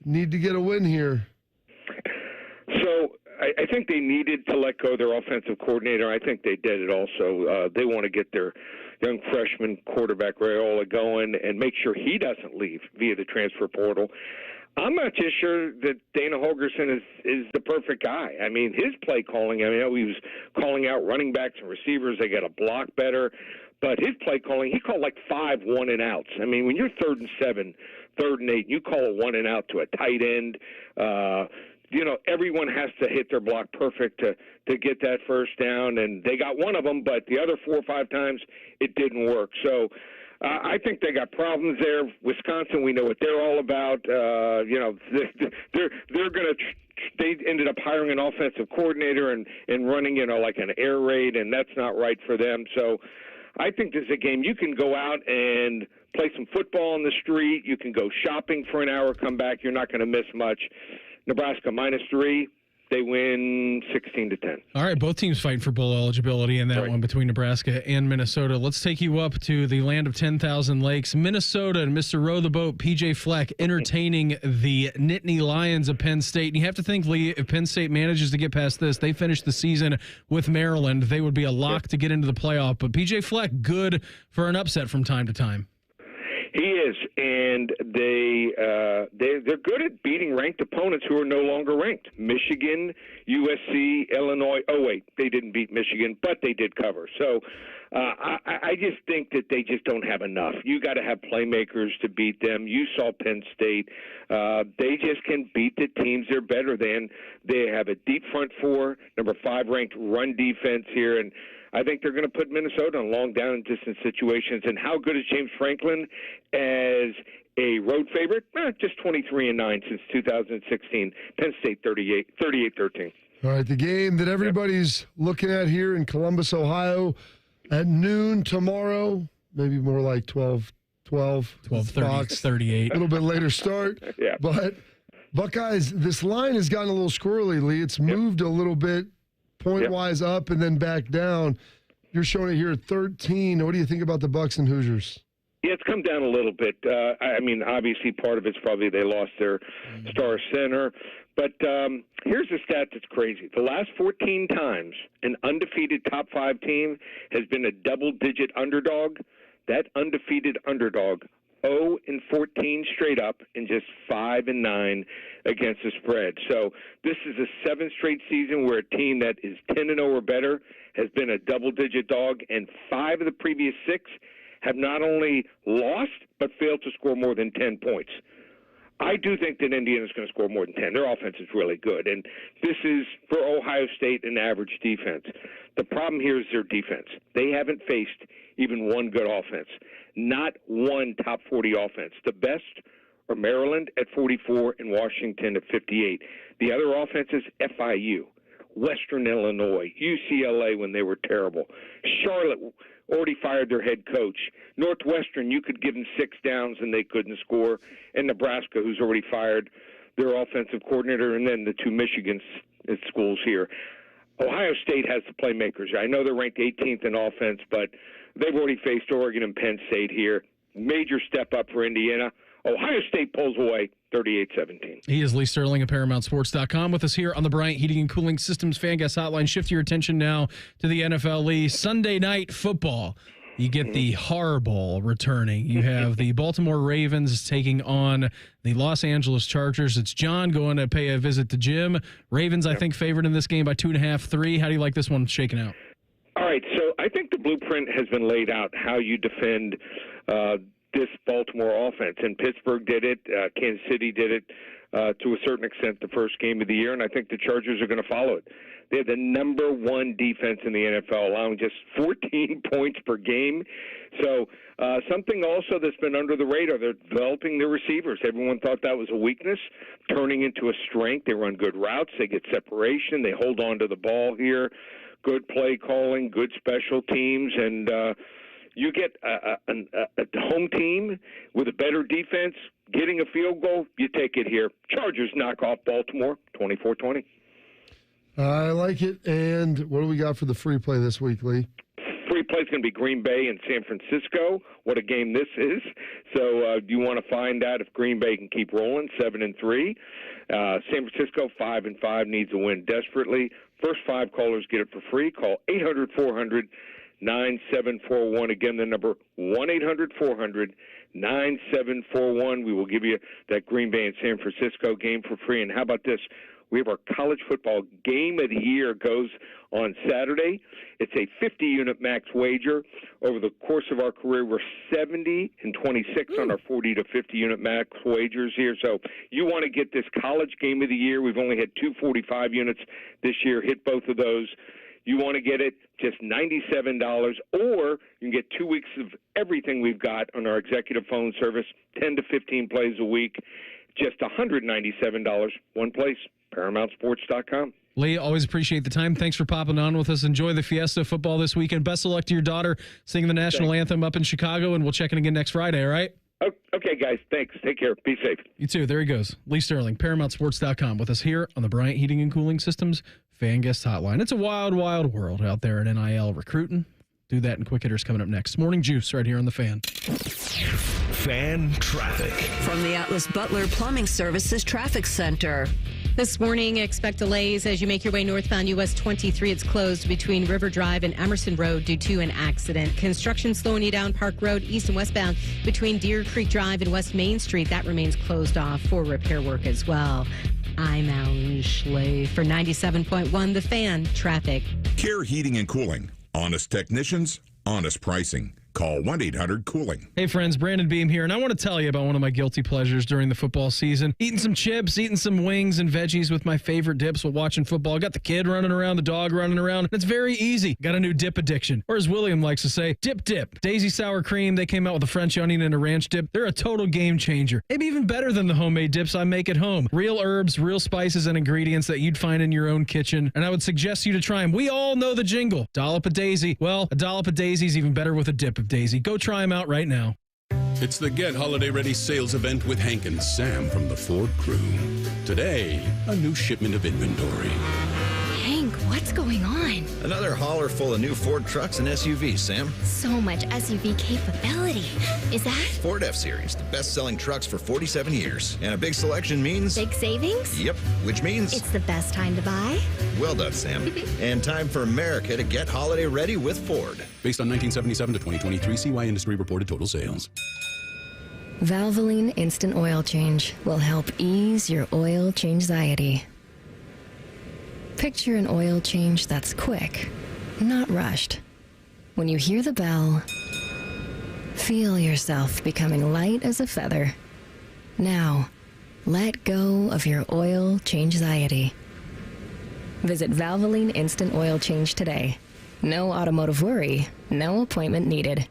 Speaker 4: Need to get a win here.
Speaker 28: So I think they needed to let go of their offensive coordinator. I think they did it also. They want to get their young freshman quarterback Raiola going and make sure he doesn't leave via the transfer portal. I'm not just sure that Dana Holgorsen is the perfect guy. I mean, his play calling, I know he was calling out running backs and receivers. They got to block better. But his play calling, he called like 5 1-and-outs. I mean, when you're 3rd and 7, 3rd and 8, you call a 1-and-out to a tight end. Everyone has to hit their block perfect to get that first down. And they got one of them, but the other 4 or 5 times it didn't work. So I think they got problems there. Wisconsin, we know what they're all about. They're going to they ended up hiring an offensive coordinator and running, like an air raid, and that's not right for them. So I think this is a game you can go out and play some football on the street. You can go shopping for an hour, come back. You're not going to miss much. Nebraska -3. They win 16-10.
Speaker 3: All right, both teams fighting for bowl eligibility in that one between Nebraska and Minnesota. Let's take you up to the land of 10,000 lakes. Minnesota and Mr. Row the Boat, PJ Fleck, entertaining the Nittany Lions of Penn State. And you have to think, Lee, if Penn State manages to get past this, they finish the season with Maryland. They would be a lock to get into the playoff. But PJ Fleck, good for an upset from time to time.
Speaker 28: He is, and they're good at beating ranked opponents who are no longer ranked. Michigan, USC, Illinois. Oh wait, they didn't beat Michigan, but they did cover. So I just think that they just don't have enough. You got to have playmakers to beat them. You saw Penn State; they just can beat the teams they're better than. They have a deep front 4, number 5 ranked run defense here, and I think they're going to put Minnesota in long down and distance situations. And how good is James Franklin as a road favorite? Just 23-9 since 2016. Penn State 38-13.
Speaker 4: All right, the game that everybody's looking at here in Columbus, Ohio, at noon tomorrow, maybe more like 12:30,
Speaker 3: 38.
Speaker 4: A little bit later start.
Speaker 28: Yeah.
Speaker 4: But Buckeyes, this line has gotten a little squirrely, Lee. It's moved a little bit point-wise up and then back down. You're showing it here at 13. What do you think about the Bucks and Hoosiers?
Speaker 28: Yeah, it's come down a little bit. I mean, obviously part of it's probably they lost their star center. But here's a stat that's crazy. The last 14 times an undefeated top 5 team has been a double-digit underdog. That undefeated underdog 0-14 straight up and just 5-9 against the spread. So this is a 7th straight season where a team that is 10-0 or better has been a double-digit dog, and 5 of the previous 6 have not only lost but failed to score more than 10 points. I do think that Indiana's going to score more than 10. Their offense is really good, and this is, for Ohio State, an average defense. The problem here is their defense. They haven't faced even one good offense, not one top 40 offense. The best are Maryland at 44 and Washington at 58. The other offenses, FIU, Western Illinois, UCLA when they were terrible. Charlotte already fired their head coach. Northwestern, you could give them 6 downs and they couldn't score. And Nebraska, who's already fired their offensive coordinator, and then the 2 Michigan schools here. Ohio State has the playmakers. I know they're ranked 18th in offense, but they've already faced Oregon and Penn State here. Major step up for Indiana. Ohio State pulls away 38-17.
Speaker 3: He is Lee Sterling of ParamountSports.com with us here on the Bryant Heating and Cooling Systems Fan Guest Hotline. Shift your attention now to the NFL, Lee. Sunday night football. You get the Harbaugh returning. You have the Baltimore Ravens taking on the Los Angeles Chargers. It's John going to pay a visit to Jim. Ravens, I think, favored in this game by 2.5, 3. How do you like this one shaking out?
Speaker 28: All right, so I think the blueprint has been laid out how you defend this Baltimore offense. And Pittsburgh did it. Kansas City did it to a certain extent the first game of the year, and I think the Chargers are going to follow it. They're the number one defense in the NFL, allowing just 14 points per game. So something also that's been under the radar, they're developing their receivers. Everyone thought that was a weakness, turning into a strength. They run good routes. They get separation. They hold on to the ball here. Good play calling, good special teams, and you get a home team with a better defense, getting a field goal, you take it here. Chargers knock off Baltimore, 24-20.
Speaker 4: I like it. And what do we got for the free play this week, Lee?
Speaker 28: Free play is going to be Green Bay and San Francisco. What a game this is. So you want to find out if Green Bay can keep rolling, 7-3. San Francisco, 5-5, needs a win desperately. First 5 callers get it for free. Call 800-400-9741. Again, the number 1-800-400-9741. We will give you that Green Bay and San Francisco game for free. And how about this? We have our college football game of the year goes on Saturday. It's a 50-unit max wager. Over the course of our career, we're 70-26 on our 40 to 50-unit max wagers here. So you want to get this college game of the year. We've only had 2 45 units this year. Hit both of those. You want to get it, just $97, or you can get 2 weeks of everything we've got on our executive phone service, 10 to 15 plays a week, just $197, one place, ParamountSports.com.
Speaker 3: Lee, always appreciate the time. Thanks for popping on with us. Enjoy the Fiesta football this weekend. Best of luck to your daughter singing the national anthem up in Chicago, and we'll check in again next Friday, all right?
Speaker 28: Okay, guys. Thanks. Take care. Be safe.
Speaker 3: You too. There he goes. Lee Sterling, ParamountSports.com, with us here on the Bryant Heating and Cooling Systems Fan Guest Hotline. It's a wild, wild world out there in NIL recruiting. Do that in Quick Hitters coming up next. Morning Juice right here on the Fan.
Speaker 1: Fan traffic.
Speaker 2: From the Atlas Butler Plumbing Services Traffic Center.
Speaker 10: This morning, expect delays as you make your way northbound US 23. It's closed between River Drive and Emerson Road due to an accident. Construction slowing you down Park Road east and westbound between Deer Creek Drive and West Main Street. That remains closed off for repair work as well. I'm Alan Schley for 97.1 The Fan Traffic.
Speaker 11: Care Heating and Cooling. Honest technicians, honest pricing. Call 1-800-COOLING.
Speaker 3: Hey friends, Brandon Beam here, and I want to tell you about one of my guilty pleasures during the football season. Eating some chips, eating some wings and veggies with my favorite dips while watching football. Got the kid running around, the dog running around. It's very easy. Got a new dip addiction. Or as William likes to say, dip. Daisy sour cream, they came out with a French onion and a ranch dip. They're a total game changer. Maybe even better than the homemade dips I make at home. Real herbs, real spices and ingredients that you'd find in your own kitchen. And I would suggest you to try them. We all know the jingle. Dollop of Daisy. Well, a dollop of Daisy is even better with a dip of Daisy. Go try them out right now.
Speaker 12: It's the Get Holiday Ready sales event with Hank and Sam from the Ford crew. Today, a new shipment of inventory.
Speaker 13: Hank, what's going on?
Speaker 14: Another hauler full of new Ford trucks and SUVs, Sam.
Speaker 13: So much SUV capability. Is that?
Speaker 14: Ford F-Series, the best-selling trucks for 47 years. And a big selection means...
Speaker 13: Big savings?
Speaker 14: Yep, which means...
Speaker 13: It's the best time to buy?
Speaker 14: Well done, Sam. And time for America to get holiday ready with Ford.
Speaker 12: Based on 1977 to 2023 CY Industry reported total sales.
Speaker 15: Valvoline Instant Oil Change will help ease your oil change-anxiety. Picture an oil change that's quick, not rushed. When you hear the bell, feel yourself becoming light as a feather. Now, let go of your oil change-anxiety. Visit Valvoline Instant Oil Change today. No automotive worry, no appointment needed.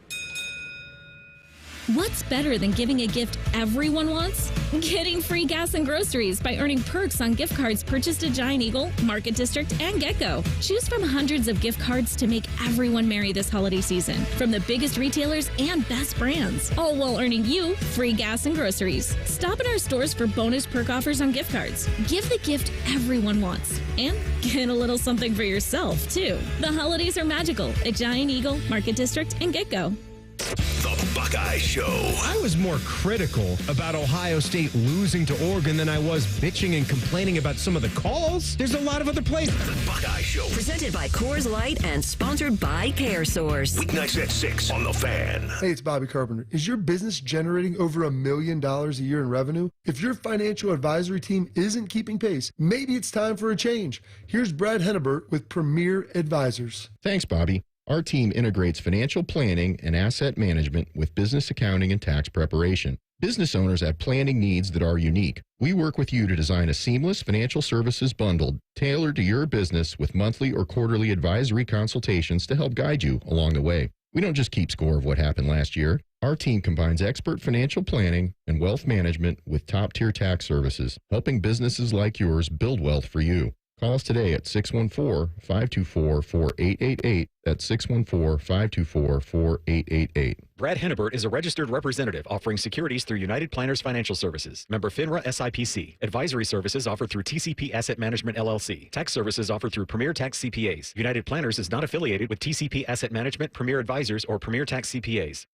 Speaker 16: What's better than giving a gift everyone wants? Getting free gas and groceries by earning perks on gift cards purchased at Giant Eagle, Market District, and Get-Go. Choose from hundreds of gift cards to make everyone merry this holiday season, from the biggest retailers and best brands, all while earning you free gas and groceries. Stop at our stores for bonus perk offers on gift cards. Give the gift everyone wants, and get a little something for yourself, too. The holidays are magical at Giant Eagle, Market District, and Get-Go.
Speaker 1: The Buckeye Show.
Speaker 6: I was more critical about Ohio State losing to Oregon than I was bitching and complaining about some of the calls. There's a lot of other plays.
Speaker 1: The Buckeye Show.
Speaker 2: Presented by Coors Light and sponsored by CareSource.
Speaker 1: Weeknights at 6 on The Fan.
Speaker 4: Hey, it's Bobby Carpenter. Is your business generating over $1 million a year in revenue? If your financial advisory team isn't keeping pace, maybe it's time for a change. Here's Brad Hennebert with Premier Advisors.
Speaker 7: Thanks, Bobby. Our team integrates financial planning and asset management with business accounting and tax preparation. Business owners have planning needs that are unique. We work with you to design a seamless financial services bundle tailored to your business with monthly or quarterly advisory consultations to help guide you along the way. We don't just keep score of what happened last year. Our team combines expert financial planning and wealth management with top-tier tax services, helping businesses like yours build wealth for you. Call us today at 614-524-4888. That's 614-524-4888.
Speaker 23: Brad Hennebert is a registered representative offering securities through United Planners Financial Services. Member FINRA SIPC. Advisory services offered through TCP Asset Management LLC. Tax services offered through Premier Tax CPAs. United Planners is not affiliated with TCP Asset Management, Premier Advisors, or Premier Tax CPAs.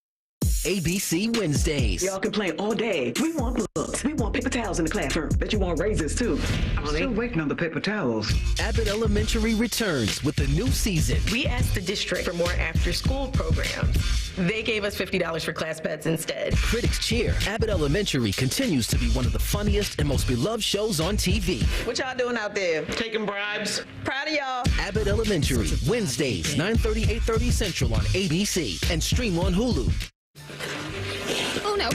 Speaker 17: ABC Wednesdays.
Speaker 18: Y'all complain all day. We want books. We want paper towels in the classroom. Bet you want razors, too. I'm still waiting on the paper towels.
Speaker 17: Abbott Elementary returns with a new season.
Speaker 19: We asked the district for more after-school programs. They gave us $50 for class pets instead.
Speaker 17: Critics cheer. Abbott Elementary continues to be one of the funniest and most beloved shows on TV.
Speaker 19: What y'all doing out there? Taking bribes? Proud of y'all.
Speaker 17: Abbott Elementary, Wednesdays, 9:30, 8:30 Central on ABC and stream on Hulu.
Speaker 20: Oh no,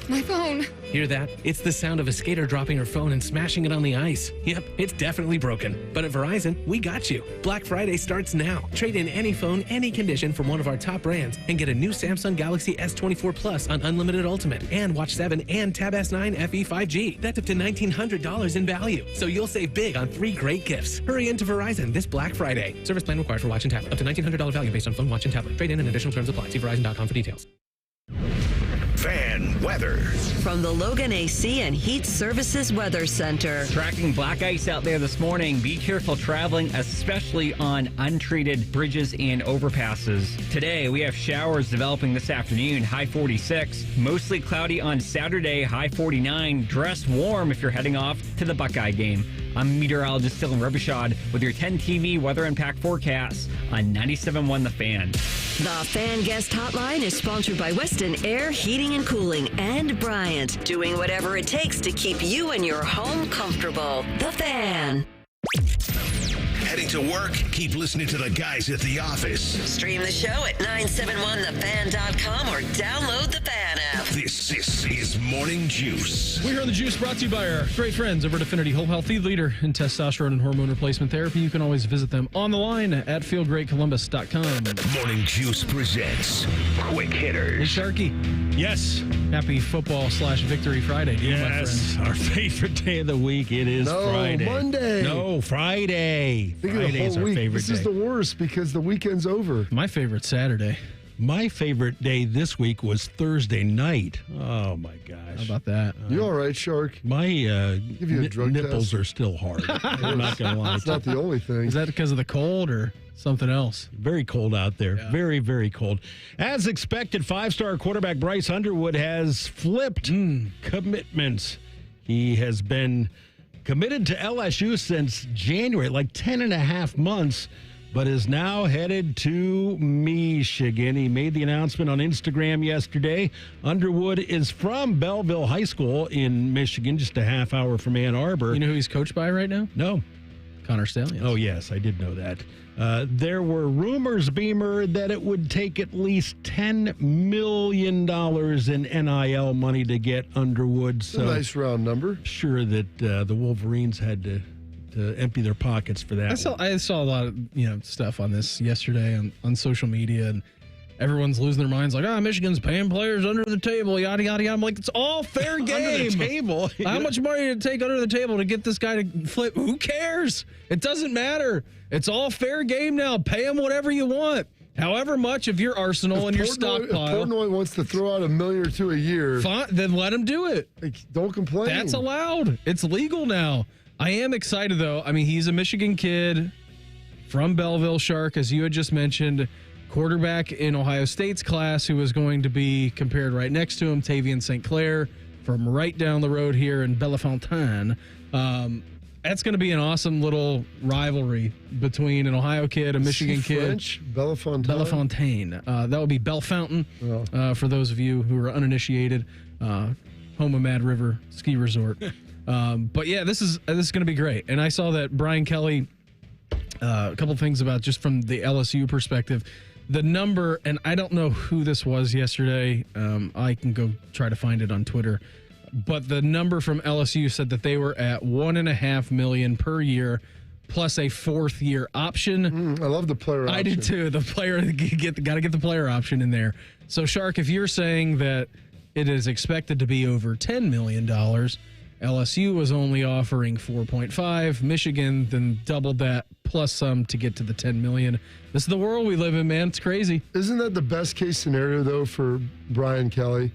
Speaker 20: my phone.
Speaker 21: Hear that? It's the sound of a skater dropping her phone and smashing it on the ice. Yep, it's definitely broken. But at Verizon, we got you. Black Friday starts now. Trade in any phone, any condition from one of our top brands and get a new Samsung Galaxy S24 Plus on Unlimited Ultimate and Watch 7 and Tab S9 FE 5G. That's up to $1,900 in value. So you'll save big on 3 great gifts. Hurry into Verizon this Black Friday. Service plan required for watch and tablet. Up to $1,900 value based on phone, watch, and tablet. Trade in and additional terms apply. See Verizon.com for details.
Speaker 1: Fan weather.
Speaker 2: From the Logan AC and Heat Services Weather Center.
Speaker 22: Tracking black ice out there this morning. Be careful traveling, especially on untreated bridges and overpasses. Today, we have showers developing this afternoon, high 46. Mostly cloudy on Saturday, high 49. Dress warm if you're heading off to the Buckeye game. I'm meteorologist Dylan Robichaud with your 10 TV weather impact forecast on 97.1 The Fan.
Speaker 2: The Fan Guest Hotline is sponsored by Weston Air Heating and Cooling and Bryant, doing whatever it takes to keep you and your home comfortable. The Fan.
Speaker 1: Heading to work? Keep listening to the guys at the office.
Speaker 2: Stream the show at 971thefan.com or download the Fan app.
Speaker 1: This is Morning Juice.
Speaker 3: We heard the Juice brought to you by our great friends over at Affinity Whole Health, the leader in testosterone and hormone replacement therapy. You can always visit them on the line at feelgreatcolumbus.com.
Speaker 1: Morning Juice presents Quick Hitters.
Speaker 3: Hey, Sharky.
Speaker 29: Yes.
Speaker 3: Happy football/Victory Friday to you, my friend.
Speaker 29: Yes, our favorite day of the week. It is Friday.
Speaker 4: Monday.
Speaker 29: No, Friday.
Speaker 4: Think
Speaker 29: Friday's
Speaker 4: of the whole
Speaker 29: our
Speaker 4: week.
Speaker 29: favorite
Speaker 4: This
Speaker 29: day.
Speaker 4: is the worst because the weekend's over.
Speaker 3: My favorite Saturday.
Speaker 29: My favorite day this week was Thursday night. Oh, my gosh.
Speaker 3: How about that?
Speaker 4: You all right, Shark?
Speaker 29: My
Speaker 4: Give you a drug
Speaker 29: nipples
Speaker 4: test?
Speaker 29: are still hard. I'm not going to lie.
Speaker 4: It's not the only thing.
Speaker 3: Is that because of the cold or something else?
Speaker 29: Very cold out there. Yeah. Very, very cold. As expected, 5-star quarterback Bryce Underwood has flipped commitments. He has been committed to LSU since January, like 10 and a half months, but is now headed to Michigan. He made the announcement on Instagram yesterday. Underwood is from Belleville High School in Michigan, just a half hour from Ann Arbor.
Speaker 3: You know who he's coached by right now?
Speaker 29: No.
Speaker 3: Connor Stallions.
Speaker 29: Oh, yes, I did know that. There were rumors, Beamer, that it would take at least $10 million in NIL money to get Underwood. So
Speaker 4: a nice round number.
Speaker 29: Sure that the Wolverines had to empty their pockets for that.
Speaker 3: I saw a lot of stuff on this yesterday on social media, and everyone's losing their minds like, Michigan's paying players under the table, yada, yada, yada. I'm like, it's all fair game.
Speaker 29: Under the table?
Speaker 3: How much money did it take under the table to get this guy to flip? Who cares? It doesn't matter. It's all fair game now. Pay him whatever you want. However much of your arsenal and your stockpile.
Speaker 4: If Portnoy wants to throw out $1 million or $2 a year,
Speaker 3: fine, then let him do it.
Speaker 4: Don't complain.
Speaker 3: That's allowed. It's legal now. I am excited, though. I mean, he's a Michigan kid from Belleville, Shark, as you had just mentioned, quarterback in Ohio State's class who was going to be compared right next to him, Tavian St. Clair, from right down the road here in Bellefontaine. That's going to be an awesome little rivalry between an Ohio kid, a Michigan kid.
Speaker 4: French? Bellefontaine?
Speaker 3: Bellefontaine. That would be Bellefontaine, for those of you who are uninitiated. Home of Mad River Ski Resort. But yeah, this is going to be great. And I saw that Brian Kelly, a couple things about just from the LSU perspective, the number, and I don't know who this was yesterday. I can go try to find it on Twitter. But the number from LSU said that they were at $1.5 million per year plus a fourth year option.
Speaker 4: I love the player option.
Speaker 3: I do too. The player, got to get the player option in there. So Shark, if you're saying that it is expected to be over $10 million, LSU was only offering 4.5. Michigan then doubled that plus some to get to the 10 million. This is the world we live in, man. It's crazy.
Speaker 4: Isn't that the best case scenario though for Brian Kelly?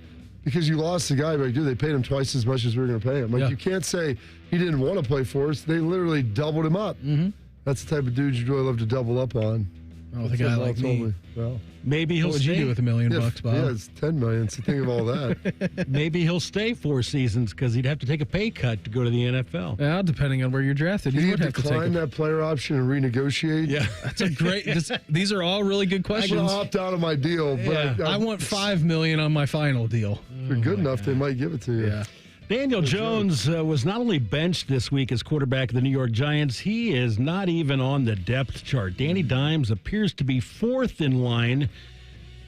Speaker 4: Because you lost the guy, but they paid him twice as much as we were going to pay him. You can't say he didn't want to play for us. They literally doubled him up. Mm-hmm. That's the type of dude you'd really love to double up on.
Speaker 3: Oh, the guy like me.
Speaker 4: Well,
Speaker 29: maybe he'll
Speaker 3: what would
Speaker 29: stay.
Speaker 3: you do with $1 million, Bob?
Speaker 4: Yeah, it's $10 million. So think of all that.
Speaker 29: Maybe he'll stay 4 seasons because he'd have to take a pay cut to go to the NFL.
Speaker 3: Yeah, depending on where you're drafted.
Speaker 4: Can you decline that player option and renegotiate?
Speaker 29: Yeah,
Speaker 3: that's a great. These are all really good questions.
Speaker 4: I'm gonna opt out of my deal, but
Speaker 3: I want $5 million on my final deal.
Speaker 4: If you're good enough, they might give it to you.
Speaker 3: Yeah.
Speaker 29: Daniel Jones was not only benched this week as quarterback of the New York Giants, he is not even on the depth chart. Danny Dimes appears to be fourth in line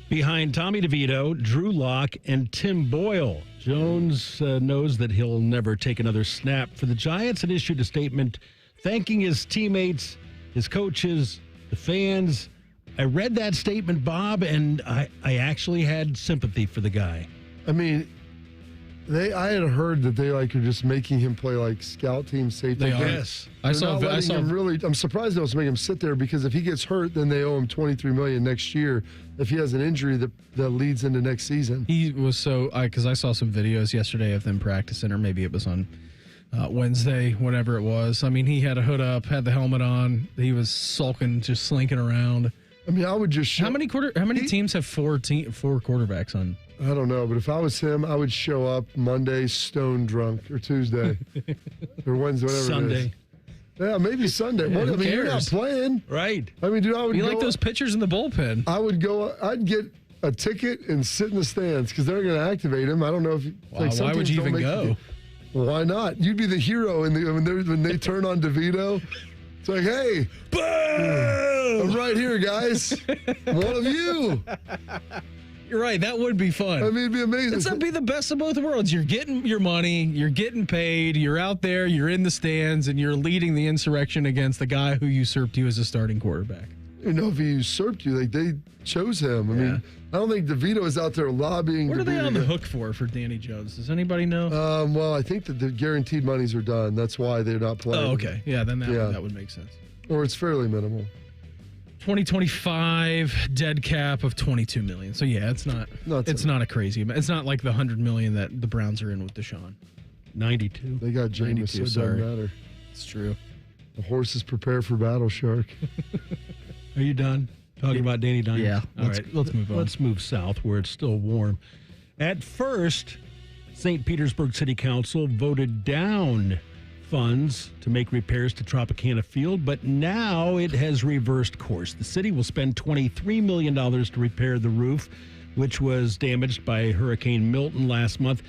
Speaker 29: behind Tommy DeVito, Drew Lock, and Tim Boyle. Jones knows that he'll never take another snap for the Giants and issued a statement thanking his teammates, his coaches, the fans. I read that statement, Bob, and I actually had sympathy for the guy.
Speaker 4: I mean, I had heard that they are just making him play like scout team safety.
Speaker 3: They are.
Speaker 29: Yes.
Speaker 3: I saw
Speaker 4: him really. I'm surprised they also make him sit there because if he gets hurt, then they owe him $23 million next year. If he has an injury that leads into next season,
Speaker 3: he was because I saw some videos yesterday of them practicing, or maybe it was on Wednesday, whatever it was. I mean, he had a hood up, had the helmet on. He was sulking, just slinking around.
Speaker 4: I mean, I would just show.
Speaker 3: How many teams have four quarterbacks on?
Speaker 4: I don't know, but if I was him, I would show up Monday stone drunk, or Tuesday, or Wednesday, whatever
Speaker 29: Sunday.
Speaker 4: it is. Yeah, maybe Sunday.
Speaker 3: Yeah,
Speaker 4: I mean, you're not playing.
Speaker 29: Right.
Speaker 4: I mean, dude, I would
Speaker 3: You
Speaker 4: go,
Speaker 3: like those pitchers in the bullpen?
Speaker 4: I'd get a ticket and sit in the stands because they're going to activate him. I don't know if.
Speaker 3: Why would you even go?
Speaker 4: Well, why not? You'd be the hero when they turn on DeVito. It's like, hey, boom! I'm right here, guys. One of you.
Speaker 3: You're right. That would be fun.
Speaker 4: I mean, it'd be amazing.
Speaker 3: It'd be the best of both worlds. You're getting your money. You're getting paid. You're out there. You're in the stands, and you're leading the insurrection against the guy who usurped you as a starting quarterback.
Speaker 4: You know, if he usurped you, they chose him. I mean, I don't think DeVito is out there lobbying.
Speaker 3: What are they on the hook for Danny Jones? Does anybody know?
Speaker 4: Well, I think that the guaranteed monies are done. That's why they're not playing.
Speaker 3: Oh, okay. Yeah, then that would make sense.
Speaker 4: Or it's fairly minimal.
Speaker 3: 2025 dead cap of $22 million. So yeah, it's not a crazy amount. It's not like the $100 million that the Browns are in with Deshaun.
Speaker 29: 92.
Speaker 4: They got Jameis, so it doesn't matter.
Speaker 3: It's true.
Speaker 4: The horses prepare for battle, Shark.
Speaker 29: Are you done talking about Danny Dimes?
Speaker 3: Yeah.
Speaker 29: All right,
Speaker 3: let's move on.
Speaker 29: Let's move south where it's still warm. At first, St. Petersburg City Council voted down funds to make repairs to Tropicana Field, but now it has reversed course. The city will spend $23 million to repair the roof, which was damaged by Hurricane Milton last month.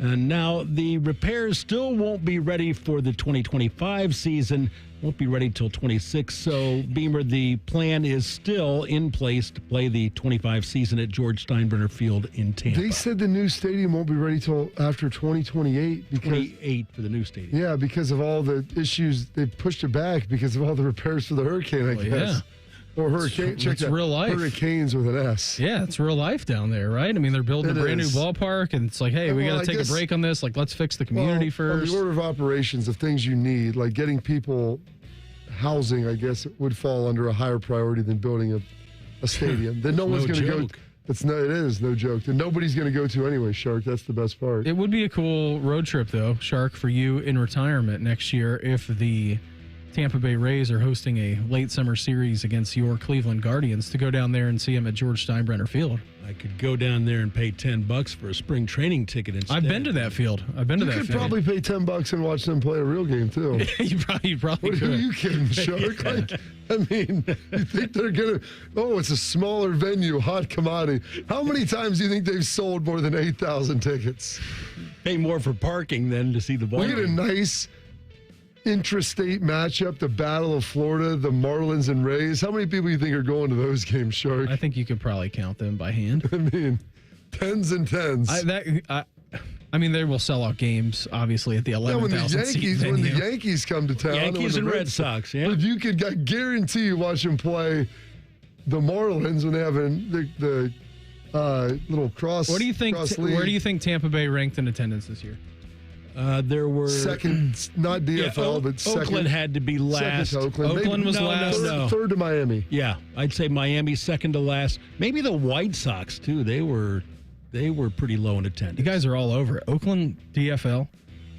Speaker 29: And now the repairs still won't be ready for the 2025 season, won't be ready till 26. So, Beamer, the plan is still in place to play the 25 season at George Steinbrenner Field in Tampa.
Speaker 4: They said the new stadium won't be ready till after 2028.
Speaker 29: 28 for the new stadium.
Speaker 4: Yeah, because of all the issues. They pushed it back because of all the repairs for the hurricane, I guess.
Speaker 3: Yeah.
Speaker 4: Or hurricane.
Speaker 3: It's real life.
Speaker 4: Hurricanes with an S.
Speaker 3: Yeah, it's real life down there, right? I mean, they're building a brand new ballpark, and it's like, hey, we got to take a break on this. Like, let's fix the community first.
Speaker 4: On the order of operations of things you need, like getting people housing, I guess, it would fall under a higher priority than building a stadium. That no one's going to go. It is no joke. That nobody's going to go to anyway, Shark. That's the best part.
Speaker 3: It would be a cool road trip, though, Shark, for you in retirement next year if the Tampa Bay Rays are hosting a late summer series against your Cleveland Guardians, to go down there and see them at George Steinbrenner Field.
Speaker 29: I could go down there and pay $10 for a spring training ticket instead.
Speaker 3: I've been to that field. You
Speaker 4: could probably pay $10 and watch them play a real game too.
Speaker 3: you probably could.
Speaker 4: Who are you kidding, Shark?
Speaker 3: Yeah.
Speaker 4: Like, I mean, you think they're gonna? Oh, it's a smaller venue, hot commodity. How many times do you think they've sold more than 8,000 tickets?
Speaker 29: Pay more for parking than to see the ball.
Speaker 4: We get a nice intrastate matchup, the Battle of Florida, the Marlins and Rays. How many people do you think are going to those games, Shark?
Speaker 3: I think you could probably count them by hand.
Speaker 4: I mean, tens and tens.
Speaker 3: I mean, they will sell out games, obviously, at the 11,000 seat venue.
Speaker 4: When the Yankees come to town.
Speaker 29: Yankees and Red Sox, yeah.
Speaker 4: But you could, I guarantee you, watch them play the Marlins when they have the little cross.
Speaker 3: What do you think? Where do you think Tampa Bay ranked in attendance this year?
Speaker 29: There were
Speaker 4: second, not DFL, but second.
Speaker 29: Oakland had to be last.
Speaker 3: Oakland was last.
Speaker 4: Third to Miami.
Speaker 29: Yeah, I'd say Miami second to last. Maybe the White Sox too. They were pretty low in attendance.
Speaker 3: You guys are all over it. Oakland DFL,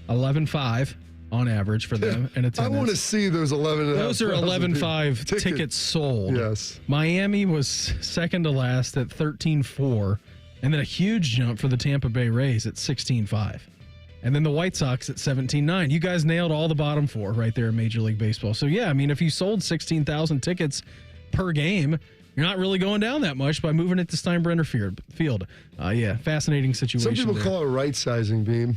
Speaker 3: 11.5 on average for them in attendance.
Speaker 4: I want to see those 11.
Speaker 3: Those are 11.5 tickets sold.
Speaker 4: Yes.
Speaker 3: Miami was second to last at 13.4, and then a huge jump for the Tampa Bay Rays at 16.5. And then the White Sox at 17.9. You guys nailed all the bottom four right there in Major League Baseball. So, yeah, I mean, if you sold 16,000 tickets per game, you're not really going down that much by moving it to Steinbrenner Field. Yeah, fascinating situation.
Speaker 4: Some people call it right-sizing, Beam.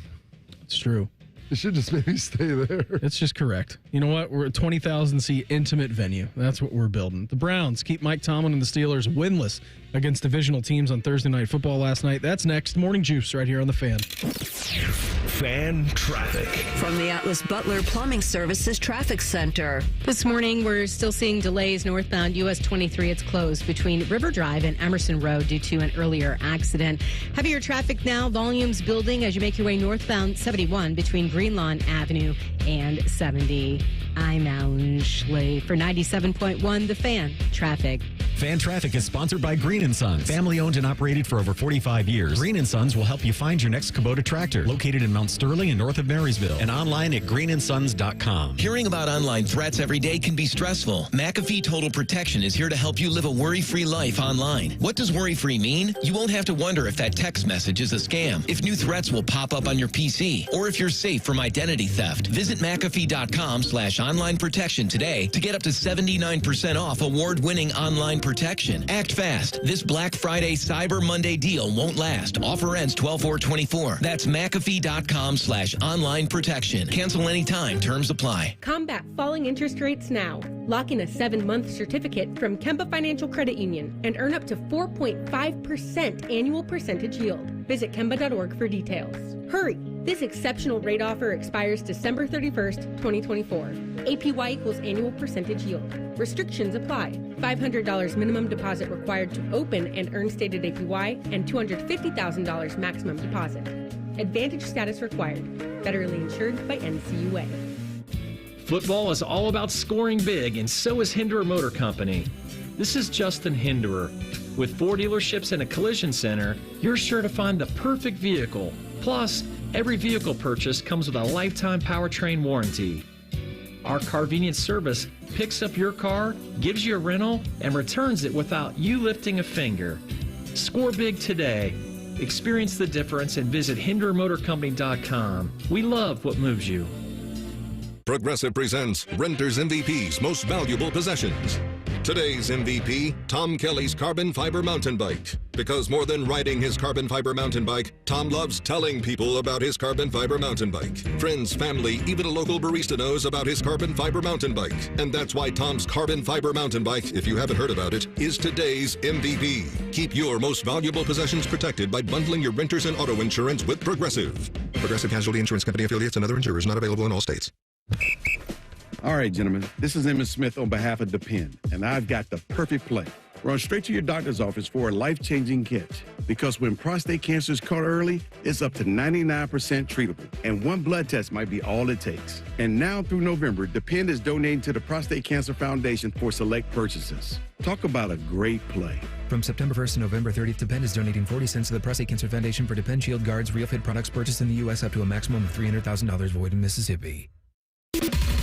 Speaker 3: It's true.
Speaker 4: It should just maybe stay there.
Speaker 3: It's just correct. You know what? We're a 20,000-seat intimate venue. That's what we're building. The Browns keep Mike Tomlin and the Steelers winless against divisional teams on Thursday Night Football last night. That's next. Morning Juice right here on The Fan.
Speaker 1: Fan traffic.
Speaker 2: From the Atlas Butler Plumbing Services Traffic Center.
Speaker 5: This morning, we're still seeing delays northbound US 23. It's closed between River Drive and Emerson Road due to an earlier accident. Heavier traffic now, volumes building as you make your way northbound 71 between Greenlawn Avenue and 70. I'm Alan Schley for 97.1 The Fan Traffic.
Speaker 23: Fan Traffic is sponsored by Green & Sons. Family owned and operated for over 45 years. Green & Sons will help you find your next Kubota tractor. Located in Mount Sterling and north of Marysville. And online at greenandsons.com.
Speaker 8: Hearing about online threats every day can be stressful. McAfee Total Protection is here to help you live a worry-free life online. What does worry-free mean? You won't have to wonder if that text message is a scam, if new threats will pop up on your PC, or if you're safe from identity theft. Visit McAfee.com/online protection today to get up to 79% off award-winning online protection. Act fast. This Black Friday Cyber Monday deal won't last. Offer ends 12/4/24. That's McAfee.com/online protection. Cancel anytime. Terms apply.
Speaker 5: Combat falling interest rates now. Lock in a 7-month certificate from Kemba Financial Credit Union and earn up to 4.5% annual percentage yield. Visit Kemba.org for details. Hurry! This exceptional rate offer expires December 31st, 2024. APY equals annual percentage yield. Restrictions apply. $500 minimum deposit required to open and earn stated APY and $250,000 maximum deposit. Advantage status required. Federally insured by NCUA.
Speaker 9: Football is all about scoring big, and so is Hinderer Motor Company. This is Justin Hinderer. With 4 dealerships and a collision center, you're sure to find the perfect vehicle. Plus, every vehicle purchase comes with a lifetime powertrain warranty. Our Carvenience service picks up your car, gives you a rental, and returns it without you lifting a finger. Score big today. Experience the difference and visit HindererMotorCompany.com. We love what moves you.
Speaker 10: Progressive presents Renter's MVP's Most Valuable Possessions. Today's MVP, Tom Kelly's carbon fiber mountain bike. Because more than riding his carbon fiber mountain bike, Tom loves telling people about his carbon fiber mountain bike. Friends, family, even a local barista knows about his carbon fiber mountain bike. And that's why Tom's carbon fiber mountain bike, if you haven't heard about it, is today's MVP. Keep your most valuable possessions protected by bundling your renters and auto insurance with Progressive. Progressive Casualty Insurance Company affiliates and other insurers not available in all states.
Speaker 24: All right, gentlemen, this is Emmett Smith on behalf of Depend, and I've got the perfect play. Run straight to your doctor's office for a life-changing kit. Because when prostate cancer is caught early, it's up to 99% treatable, and one blood test might be all it takes. And now through November, Depend is donating to the Prostate Cancer Foundation for select purchases. Talk about a great play.
Speaker 25: From September 1st to November 30th, Depend is donating 40 cents to the Prostate Cancer Foundation for Depend Shield Guards Real Fit products purchased in the U.S. up to a maximum of $300,000 void in Mississippi.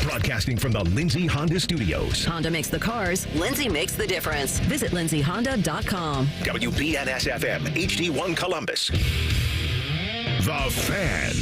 Speaker 1: Broadcasting from the Lindsay Honda Studios.
Speaker 2: Honda makes the cars. Lindsay makes the difference. Visit lindsayhonda.com.
Speaker 1: WBNS-FM, HD1 Columbus. The Fan.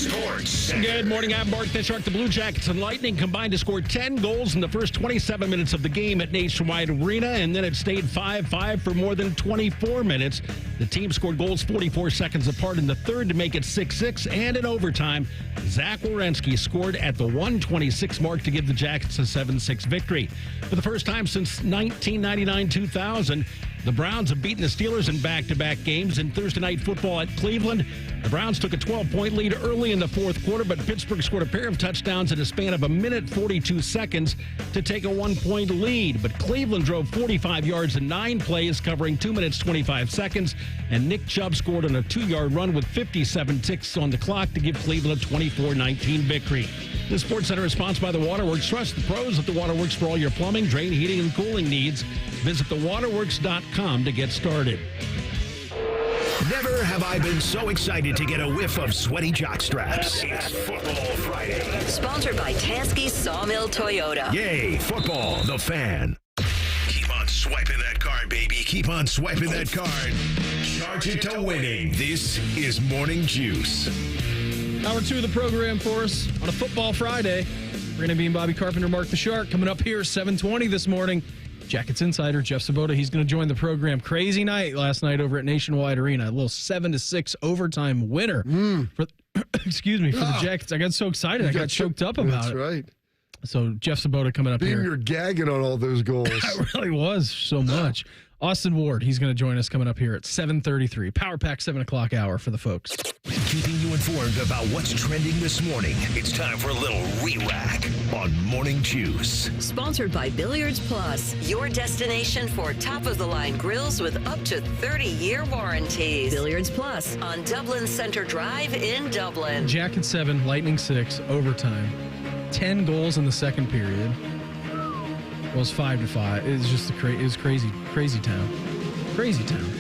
Speaker 1: Sports Center.
Speaker 29: Good morning. I'm Mark Bishark. The Blue Jackets and Lightning combined to score 10 goals in the first 27 minutes of the game at Nationwide Arena, and then it stayed 5-5 for more than 24 minutes. The team scored goals 44 seconds apart in the third to make it 6-6, and in overtime, Zach Werenski scored at the 1:26 mark to give the Jackets a 7-6 victory. For the first time since 1999-2000, the Browns have beaten the Steelers in back-to-back games. In Thursday Night Football at Cleveland, the Browns took a 12-point lead early in the fourth quarter, but Pittsburgh scored a pair of touchdowns in a span of a minute 42 seconds to take a 1-point lead. But Cleveland drove 45 yards in 9 plays, covering 2 minutes 25 seconds, and Nick Chubb scored on a 2-yard run with 57 ticks on the clock to give Cleveland a 24-19 victory. The Sports Center is sponsored by The Waterworks. Trust the pros at The Waterworks for all your plumbing, drain, heating, and cooling needs. Visit thewaterworks.com to get started.
Speaker 1: Never have I been so excited to get a whiff of sweaty jock straps. It's Football Friday.
Speaker 2: Sponsored by Tansky Sawmill Toyota.
Speaker 1: Yay, football, the fan. Keep on swiping that card, baby. Keep on swiping that card. Charge it to winning. This is Morning Juice.
Speaker 3: Hour 2 of the program for us on a Football Friday. Brandon Beam, Bobby Carpenter, Mark the Shark. Coming up here, 7:20 this morning. Jackets Insider Jeff Svoboda. He's going to join the program. Crazy night last night over at Nationwide Arena. A little 7-6 overtime winner for excuse me, for the Jackets. I got so excited. I got choked up about it.
Speaker 4: That's right.
Speaker 3: So Jeff Svoboda coming up here.
Speaker 4: You're gagging on all those goals.
Speaker 3: I really was so much. Austin Ward, he's going to join us coming up here at 7:33. Power Pack 7 o'clock hour for the folks.
Speaker 1: Keeping you informed about what's trending this morning. It's time for a little re-rack on Morning Juice.
Speaker 2: Sponsored by Billiards Plus, your destination for top-of-the-line grills with up to 30-year warranties. Billiards Plus on Dublin Center Drive in Dublin.
Speaker 3: Jacket 7, Lightning 6, overtime. 10 goals in the second period. It was 5-5. It was just it was crazy town. Crazy town.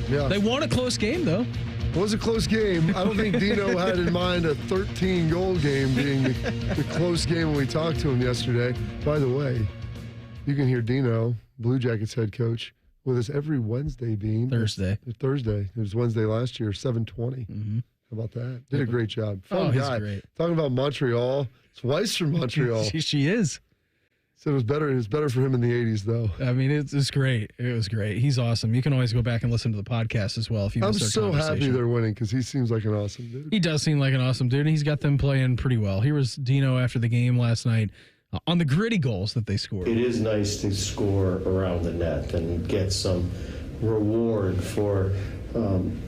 Speaker 4: Yeah.
Speaker 3: They won a close game, though.
Speaker 4: It was a close game. I don't think Dino had in mind a 13-goal game being the close game when we talked to him yesterday. By the way, you can hear Dino, Blue Jackets head coach, with us every Wednesday, Bean.
Speaker 3: Thursday.
Speaker 4: It was Wednesday last year, 7:20.
Speaker 3: Mm-hmm.
Speaker 4: How about that? Did a great job. Fun
Speaker 3: he's
Speaker 4: guy.
Speaker 3: Great.
Speaker 4: Talking about Montreal. His wife's from Montreal.
Speaker 3: She is.
Speaker 4: Said it was better for him in the 80s, though.
Speaker 3: I mean, it's great. It was great. He's awesome. You can always go back and listen to the podcast as well if you
Speaker 4: I'm
Speaker 3: missed our
Speaker 4: so
Speaker 3: conversation.
Speaker 4: happy they're winning because he seems like an awesome dude.
Speaker 3: He does seem like an awesome dude, and he's got them playing pretty well. Here was Dino after the game last night on the gritty goals that they scored.
Speaker 11: It is nice to score around the net and get some reward for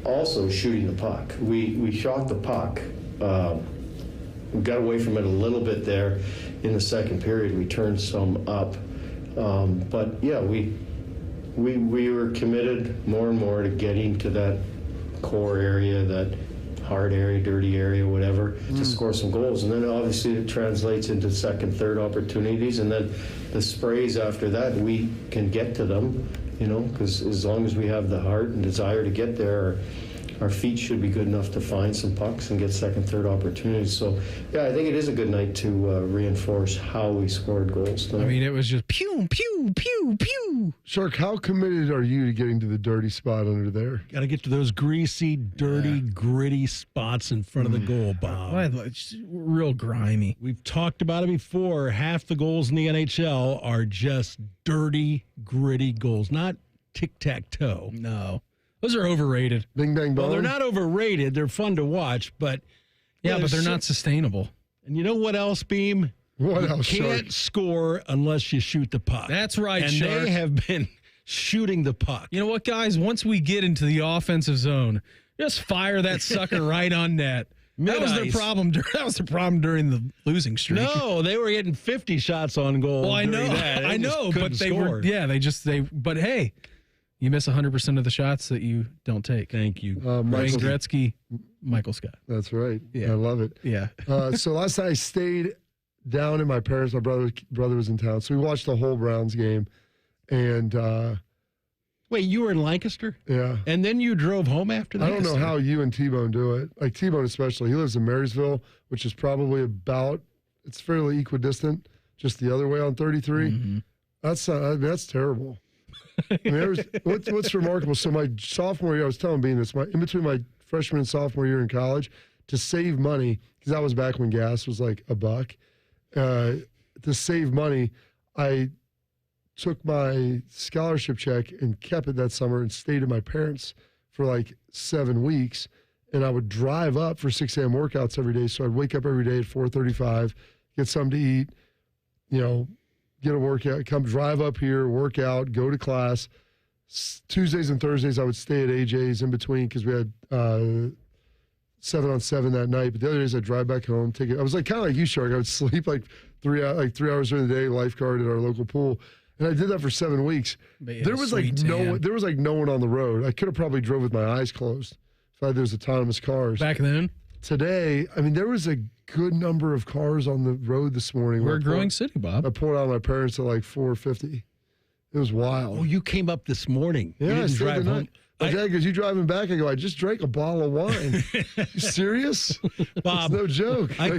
Speaker 11: also shooting the puck. We shot the puck. We got away from it a little bit there in the second period. We turned some up, but yeah, we were committed more and more to getting to that core area, that hard area, dirty area, whatever, to score some goals. And then obviously it translates into second, third opportunities, and then the sprays after that, we can get to them, because as long as we have the heart and desire to get there, our feet should be good enough to find some pucks and get second, third opportunities. So, yeah, I think it is a good night to reinforce how we scored goals tonight.
Speaker 3: I mean, it was just pew, pew, pew, pew.
Speaker 4: Shark, how committed are you to getting to the dirty spot under there?
Speaker 29: Got to get to those greasy, dirty, gritty spots in front of the goal, Bob.
Speaker 3: It's real grimy.
Speaker 29: We've talked about it before. Half the goals in the NHL are just dirty, gritty goals, not tic-tac-toe.
Speaker 3: No. Those are overrated.
Speaker 4: Bing, bang, bong.
Speaker 29: Well, they're not overrated. They're fun to watch, but...
Speaker 3: Yeah, but they're not sustainable.
Speaker 29: And you know what else, Beam?
Speaker 4: What else,
Speaker 29: You can't score unless you shoot the puck.
Speaker 3: That's right,
Speaker 29: and
Speaker 3: Shark.
Speaker 29: they have been shooting the puck.
Speaker 3: You know what, guys? Once we get into the offensive zone, just fire that sucker right on net. That was their problem. That was the problem during the losing streak.
Speaker 29: No, they were getting 50 shots on goal.
Speaker 3: Well, I know,
Speaker 29: I
Speaker 3: know, but they were. Yeah, but hey, you miss 100% of the shots that you don't take.
Speaker 29: Thank you,
Speaker 3: Wayne Gretzky, Michael Scott.
Speaker 4: That's right.
Speaker 3: Yeah.
Speaker 4: I love it.
Speaker 3: Yeah.
Speaker 4: So last night I stayed down at my parents. My brother was in town, so we watched the whole Browns game. And
Speaker 29: wait, you were in Lancaster?
Speaker 4: Yeah.
Speaker 29: And then you drove home after that?
Speaker 4: I don't know how you and T-Bone do it. Like T-Bone especially. He lives in Marysville, which is probably it's fairly equidistant, just the other way on 33.
Speaker 3: Mm-hmm.
Speaker 4: That's terrible. I mean, what's remarkable? So my sophomore year, I was telling Bean this. In between my freshman and sophomore year in college, to save money, because that was back when gas was like $1. To save money, I took my scholarship check and kept it that summer and stayed at my parents' for like 7 weeks. And I would drive up for 6 a.m. workouts every day. So I'd wake up every day at 4:35, get something to eat, get a workout, come drive up here, work out, go to class. Tuesdays and Thursdays, I would stay at AJ's in between because we had 7-on-7 that night. But the other days, I'd drive back home, take it. I was like kind of like you, Shark. I would sleep like 3 hours during the day, lifeguard at our local pool. And I did that for 7 weeks. There was like no one on the road. I could have probably drove with my eyes closed if there was autonomous cars.
Speaker 3: Back then?
Speaker 4: Today, I mean, there was a good number of cars on the road this morning.
Speaker 3: We're a growing city, Bob.
Speaker 4: I pulled out my parents at like 4:50. It was wild.
Speaker 29: Oh, you came up this morning.
Speaker 4: Yeah,
Speaker 29: you didn't
Speaker 4: I stayed
Speaker 29: drive
Speaker 4: the
Speaker 29: home.
Speaker 4: night. My dad goes, "You driving back?" I go, "I just drank a bottle of wine." You serious?
Speaker 29: Bob,
Speaker 4: it's no joke. I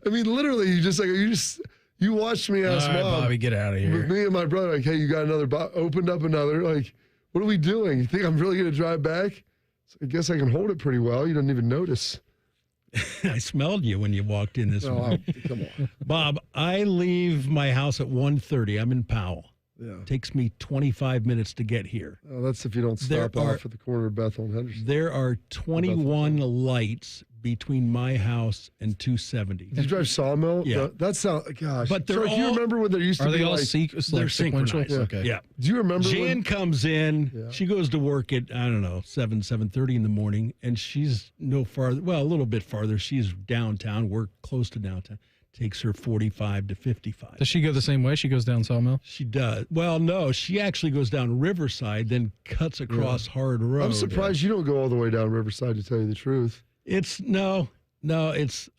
Speaker 4: mean, literally, you watched me ask
Speaker 3: All right,
Speaker 4: Mom.
Speaker 3: Bobby, get out of here.
Speaker 4: With me and my brother, like, "Hey, you got another bottle?" Opened up another. Like, what are we doing? You think I'm really going to drive back? So I guess I can hold it pretty well. You didn't even notice.
Speaker 29: I smelled you when you walked in this morning.
Speaker 4: Come on.
Speaker 29: Bob, I leave my house at 1:30. I'm in Powell.
Speaker 4: Yeah.
Speaker 29: Takes me 25 minutes to get here.
Speaker 4: Oh, that's if you don't stop off at the corner of Bethel and Henderson.
Speaker 29: There are 21 lights between my house and 270.
Speaker 4: Did you drive Sawmill?
Speaker 29: Yeah.
Speaker 4: That sounds, gosh.
Speaker 29: But they're
Speaker 4: do you
Speaker 29: all-
Speaker 4: remember when there used to
Speaker 3: Are
Speaker 4: be
Speaker 3: they all
Speaker 4: like,
Speaker 29: They're synchronized.
Speaker 4: Yeah.
Speaker 3: Okay.
Speaker 29: Yeah.
Speaker 4: Do you remember
Speaker 29: Jan
Speaker 4: when,
Speaker 29: comes in. She goes to work at, 7:30 in the morning, and she's no farther, well, a little bit farther. She's downtown, work close to downtown. Takes her 45 to 55.
Speaker 3: Does she go the same way? She goes down Sawmill?
Speaker 29: She does. Well, no, she actually goes down Riverside, then cuts across Hard Road.
Speaker 4: I'm surprised you don't go all the way down Riverside, to tell you the truth.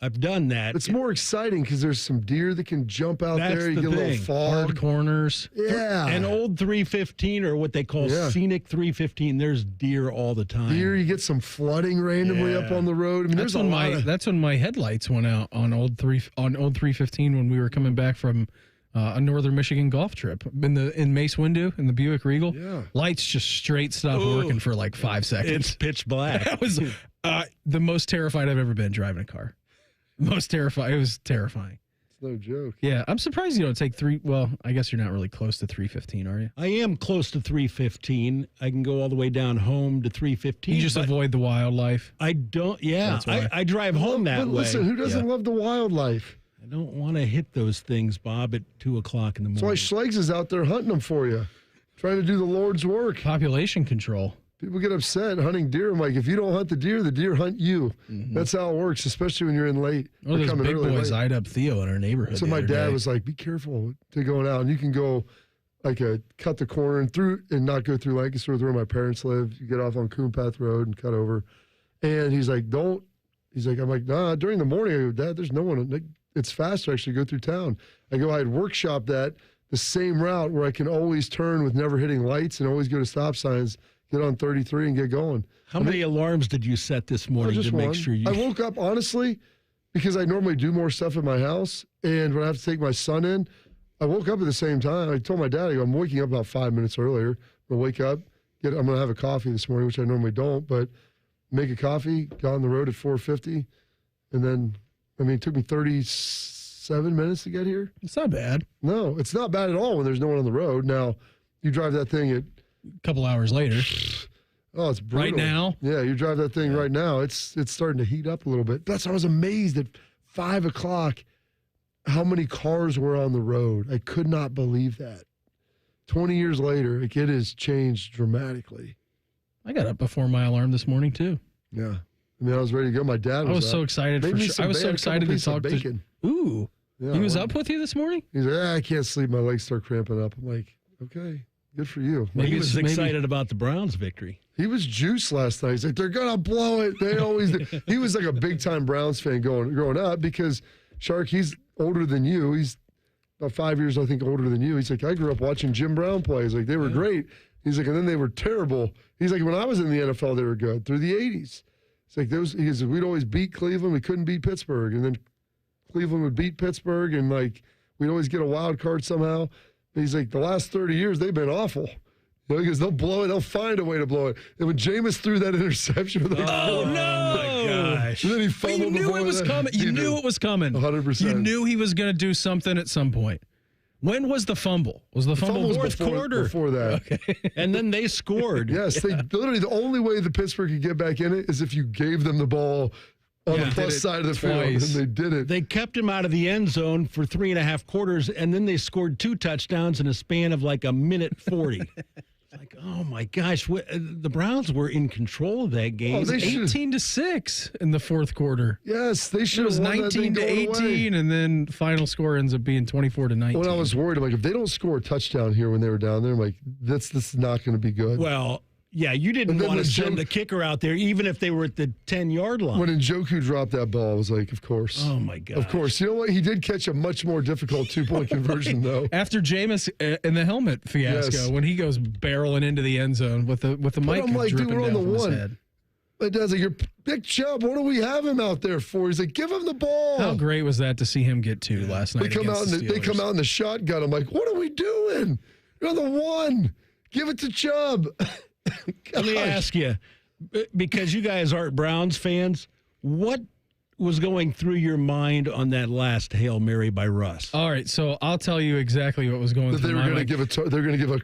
Speaker 29: I've done that.
Speaker 4: It's more exciting because there's some deer that can jump out
Speaker 29: That's
Speaker 4: there. You
Speaker 29: the
Speaker 4: get a little
Speaker 29: thing.
Speaker 4: fog.
Speaker 3: Hard corners.
Speaker 4: Yeah.
Speaker 29: An old 315, or what they call scenic 315, there's deer all the time.
Speaker 4: Deer, you get some flooding randomly up on the road. I mean,
Speaker 3: That's
Speaker 4: there's
Speaker 3: that's when my headlights went out on old 315 when we were coming back from a northern Michigan golf trip in Mace Windu in the Buick Regal.
Speaker 4: Yeah.
Speaker 3: Lights just straight stopped working for like 5 seconds.
Speaker 29: It's pitch black.
Speaker 3: That was the most terrified I've ever been driving a car. Most terrified. It was terrifying.
Speaker 4: It's no joke.
Speaker 3: Yeah, I'm surprised you don't take well, I guess you're not really close to 315, are you?
Speaker 29: I am close to 315. I can go all the way down home to 315.
Speaker 3: You just avoid the wildlife.
Speaker 29: I don't. Yeah,
Speaker 3: That's why.
Speaker 29: I drive home that
Speaker 4: But
Speaker 29: way.
Speaker 4: listen, who doesn't love the wildlife?
Speaker 29: I don't want to hit those things, Bob, at 2 o'clock in the morning.
Speaker 4: That's why Schlegs is out there hunting them for you, trying to do the Lord's work.
Speaker 3: Population control.
Speaker 4: People get upset hunting deer. I'm like, if you don't hunt the deer hunt you.
Speaker 3: Mm-hmm.
Speaker 4: That's how it works, especially when you're in late.
Speaker 3: Oh, those
Speaker 4: coming
Speaker 3: big
Speaker 4: early
Speaker 3: boys
Speaker 4: late.
Speaker 3: eyed up Theo in our neighborhood.
Speaker 4: So
Speaker 3: the
Speaker 4: my
Speaker 3: other
Speaker 4: dad
Speaker 3: day.
Speaker 4: was like, be careful to going out. And you can go cut the corner and not go through Lancaster where my parents live. You get off on Coon Path Road and cut over. And he's like, I'm like, nah, during the morning. I go, Dad, there's no one. It's faster actually to go through town. I go, I had workshopped that the same route where I can always turn with never hitting lights and always go to stop signs, get on 33 and get going.
Speaker 29: How many alarms did you set this morning
Speaker 4: just
Speaker 29: to make
Speaker 4: one.
Speaker 29: sure you...
Speaker 4: I woke up, honestly, because I normally do more stuff at my house. And when I have to take my son in, I woke up at the same time. I told my dad, I go, I'm waking up about 5 minutes earlier. I'm going to wake up, I'm going to have a coffee this morning, which I normally don't, but make a coffee, got on the road at 4:50. And then, it took me 37 minutes to get here.
Speaker 3: It's not bad.
Speaker 4: No, it's not bad at all when there's no one on the road. Now, you drive that thing at...
Speaker 3: A couple hours later.
Speaker 4: Oh, it's brutal.
Speaker 3: Right now?
Speaker 4: Yeah, you drive that thing right now. It's starting to heat up a little bit. That's why I was amazed at 5 o'clock how many cars were on the road. I could not believe that. 20 years later, it has changed dramatically.
Speaker 3: I got up before my alarm this morning, too.
Speaker 4: Yeah. I was ready to go. My dad was
Speaker 3: I was
Speaker 4: up.
Speaker 3: so excited
Speaker 4: Made
Speaker 3: for
Speaker 4: me
Speaker 3: sure.
Speaker 4: some
Speaker 3: I was so
Speaker 4: bacon,
Speaker 3: excited to talk to...
Speaker 4: bacon.
Speaker 3: Ooh.
Speaker 4: Yeah,
Speaker 3: he was
Speaker 4: I
Speaker 3: up with you this morning?
Speaker 4: He's like, I can't sleep. My legs start cramping up. I'm like, okay, good for you.
Speaker 29: He was excited about the Browns' victory.
Speaker 4: He was juiced last night. He's like, they're going to blow it. They always do. He was like a big-time Browns fan growing up because, Shark, he's older than you. He's about 5 years, I think, older than you. He's like, I grew up watching Jim Brown play. He's like, they were great. He's like, and then they were terrible. He's like, when I was in the NFL, they were good through the 80s. It's like, he goes, we'd always beat Cleveland. We couldn't beat Pittsburgh. And then Cleveland would beat Pittsburgh, and like we'd always get a wild card somehow. But he's like, the last 30 years they've been awful. You know, because they'll blow it, they'll find a way to blow it. And when Jameis threw that interception, with
Speaker 3: oh my gosh!
Speaker 4: And then he fumbled.
Speaker 3: You knew it was coming. You knew it was coming.
Speaker 4: 100%.
Speaker 3: You knew he was going to do something at some point. When was the fumble? Was the fumble fourth quarter?
Speaker 4: Before that.
Speaker 3: Okay.
Speaker 29: And then they scored.
Speaker 4: Yes, they literally, the only way the Pittsburgh could get back in it is if you gave them the ball on the plus side of the field, and they did it.
Speaker 29: They kept him out of the end zone for 3.5 quarters, and then they scored 2 touchdowns in a span of like a minute 40. Like, oh my gosh, the Browns were in control of that game.
Speaker 3: It was 18-6 in the fourth quarter.
Speaker 4: Yes, they should have won.
Speaker 3: It was 19-18, and then final score ends up being 24-19.
Speaker 4: When I was worried, I'm like, if they don't score a touchdown here when they were down there, I'm like, this is not going to be good.
Speaker 29: Well, yeah, you didn't want to send the kicker out there, even if they were at the 10-yard line.
Speaker 4: When Njoku dropped that ball, I was like, of course.
Speaker 29: Oh, my God.
Speaker 4: Of course. You know what? He did catch a much more difficult 2-point conversion, though.
Speaker 3: After Jameis in the helmet fiasco, when he goes barreling into the end zone with the mic
Speaker 4: I'm like,
Speaker 3: dripping
Speaker 4: dude, we're on
Speaker 3: down
Speaker 4: the
Speaker 3: from his
Speaker 4: one.
Speaker 3: head.
Speaker 4: My dad's like, you're Big Chubb. What do we have him out there for? He's like, give him the ball.
Speaker 3: How great was that to see him get 2 last night?
Speaker 4: They come out in the shotgun. I'm like, what are we doing? You're on the one. Give it to Chubb.
Speaker 29: Let me ask you, because you guys aren't Browns fans, what was going through your mind on that last Hail Mary by Russ?
Speaker 3: All right, so I'll tell you exactly what was going through my mind.
Speaker 4: They're going to give a.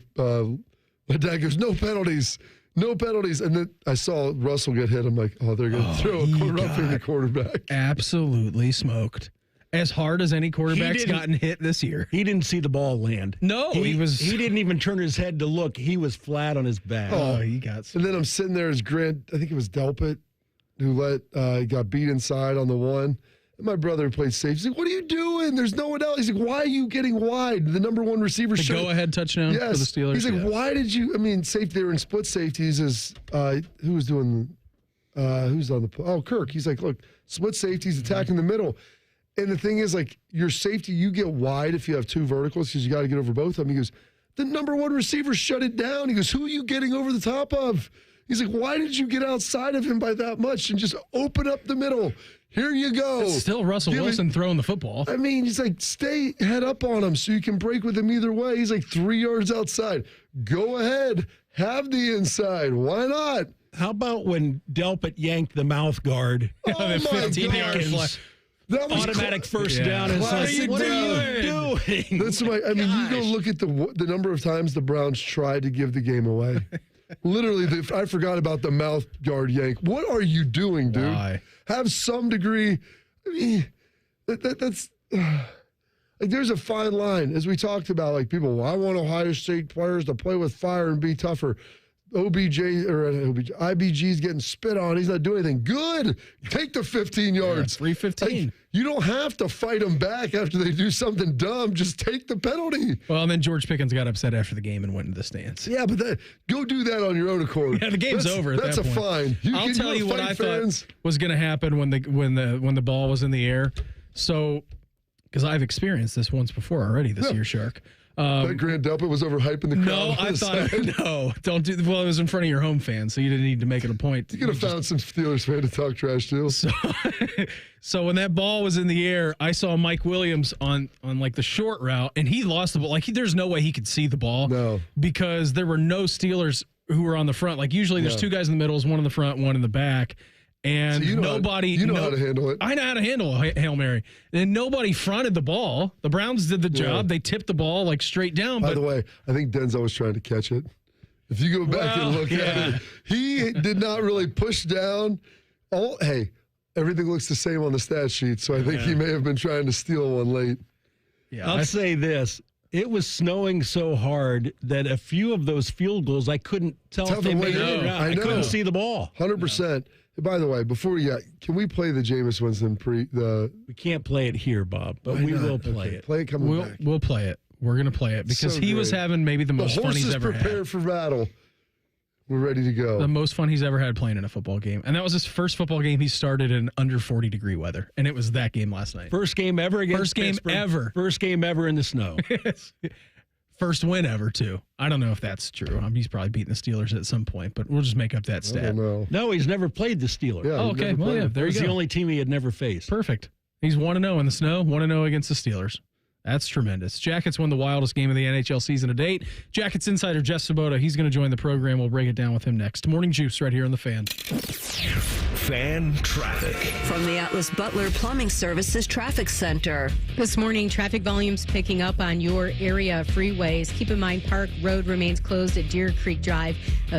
Speaker 4: My dad goes, no penalties. No penalties. And then I saw Russell get hit. I'm like, oh, they're going to throw a roughing the quarterback.
Speaker 3: Absolutely smoked. As hard as any quarterback's gotten hit this year.
Speaker 29: He didn't see the ball land.
Speaker 3: No,
Speaker 29: he didn't even turn his head to look. He was flat on his back.
Speaker 3: Oh, he got some.
Speaker 4: And then I'm sitting there as Grant, I think it was Delpit, who got beat inside on the one. And my brother played safe. He's like, what are you doing? There's no one else. He's like, why are you getting wide? The number one receiver.
Speaker 3: The go-ahead touchdown for the Steelers.
Speaker 4: He's like, why did you? I mean, safety. They were in split safeties. Who was doing? Who's on the? Oh, Kirk. He's like, look, split safeties attacking the middle. And the thing is, like, your safety, you get wide if you have 2 verticals because you got to get over both of them. He goes, the number one receiver shut it down. He goes, who are you getting over the top of? He's like, why did you get outside of him by that much and just open up the middle? Here you go.
Speaker 3: It's still Russell Wilson throwing the football.
Speaker 4: I mean, he's like, stay head up on him so you can break with him either way. He's like 3 yards outside. Go ahead. Have the inside. Why not?
Speaker 29: How about when Delpit yanked the mouth guard?
Speaker 4: Oh, my
Speaker 29: 15-yard fly. That was automatic first down. And what are you doing?
Speaker 4: That's why. I mean, you go look at the number of times the Browns tried to give the game away. Literally, I forgot about the mouth guard yank. What are you doing, dude?
Speaker 3: Why?
Speaker 4: Have some degree. I mean, that's like there's a fine line, as we talked about. Like people, I want Ohio State players to play with fire and be tougher. IBG's getting spit on. He's not doing anything. Good. Take the 15 yards.
Speaker 3: 3:15.
Speaker 4: Like, you don't have to fight them back after they do something dumb. Just take the penalty.
Speaker 3: Well, and then George Pickens got upset after the game and went into the stands.
Speaker 4: Yeah, but go do that on your own accord.
Speaker 3: Yeah, the game's over at
Speaker 4: that's
Speaker 3: that point.
Speaker 4: That's a fine.
Speaker 3: I'll tell you what I thought was going to happen when the ball was in the air. So, because I've experienced this once before already this year, Shark.
Speaker 4: That Grant Delpit was overhyping the crowd.
Speaker 3: No, I thought, no, don't do. Well, it was in front of your home fans, so you didn't need to make it a point.
Speaker 4: You could have found some Steelers fan to talk trash to.
Speaker 3: So when that ball was in the air, I saw Mike Williams on like the short route, and he lost the ball. Like there's no way he could see the ball.
Speaker 4: No,
Speaker 3: because there were no Steelers who were on the front. Like usually, there's 2 guys in the middle, one in the front, one in the back. And
Speaker 4: so
Speaker 3: nobody.
Speaker 4: You know how to handle it.
Speaker 3: I know how to handle a Hail Mary. And nobody fronted the ball. The Browns did the job.
Speaker 4: Yeah.
Speaker 3: They tipped the ball like straight down.
Speaker 4: By the way, I think Denzel was trying to catch it. If you go back and look at it, he did not really push down. Hey, everything looks the same on the stat sheet, so I think he may have been trying to steal one late.
Speaker 29: Yeah, I'll say this. It was snowing so hard that a few of those field goals, I couldn't tell if they made it or not. I couldn't see the ball.
Speaker 4: 100%. By the way, before we can we play the Jameis Winston
Speaker 29: We can't play it here, Bob, but we will play it.
Speaker 4: Play it coming back.
Speaker 3: We'll play it. We're going to play it because he was having maybe the most fun he's ever had.
Speaker 4: The horse is prepared for battle. We're ready to go.
Speaker 3: The most fun he's ever had playing in a football game. And that was his first football game he started in under 40-degree weather. And it was that game last night.
Speaker 29: First game ever against Pittsburgh. First game ever in the snow.
Speaker 3: First win ever, too. I don't know if that's true. He's probably beating the Steelers at some point, but we'll just make up that stat.
Speaker 4: I don't know.
Speaker 29: No, he's never played the Steelers.
Speaker 4: Yeah,
Speaker 3: okay. Well, yeah, there you go.
Speaker 29: It's the only team he had never faced.
Speaker 3: Perfect. He's 1-0 in the snow, 1-0 against the Steelers. That's tremendous. Jackets won the wildest game of the NHL season to date. Jackets insider Jeff Svoboda, he's going to join the program. We'll break it down with him next. Morning Juice right here on The Fan.
Speaker 1: Fan traffic.
Speaker 2: From the Atlas Butler Plumbing Services Traffic Center.
Speaker 5: This morning, traffic volumes picking up on your area freeways. Keep in mind, Park Road remains closed at Deer Creek Drive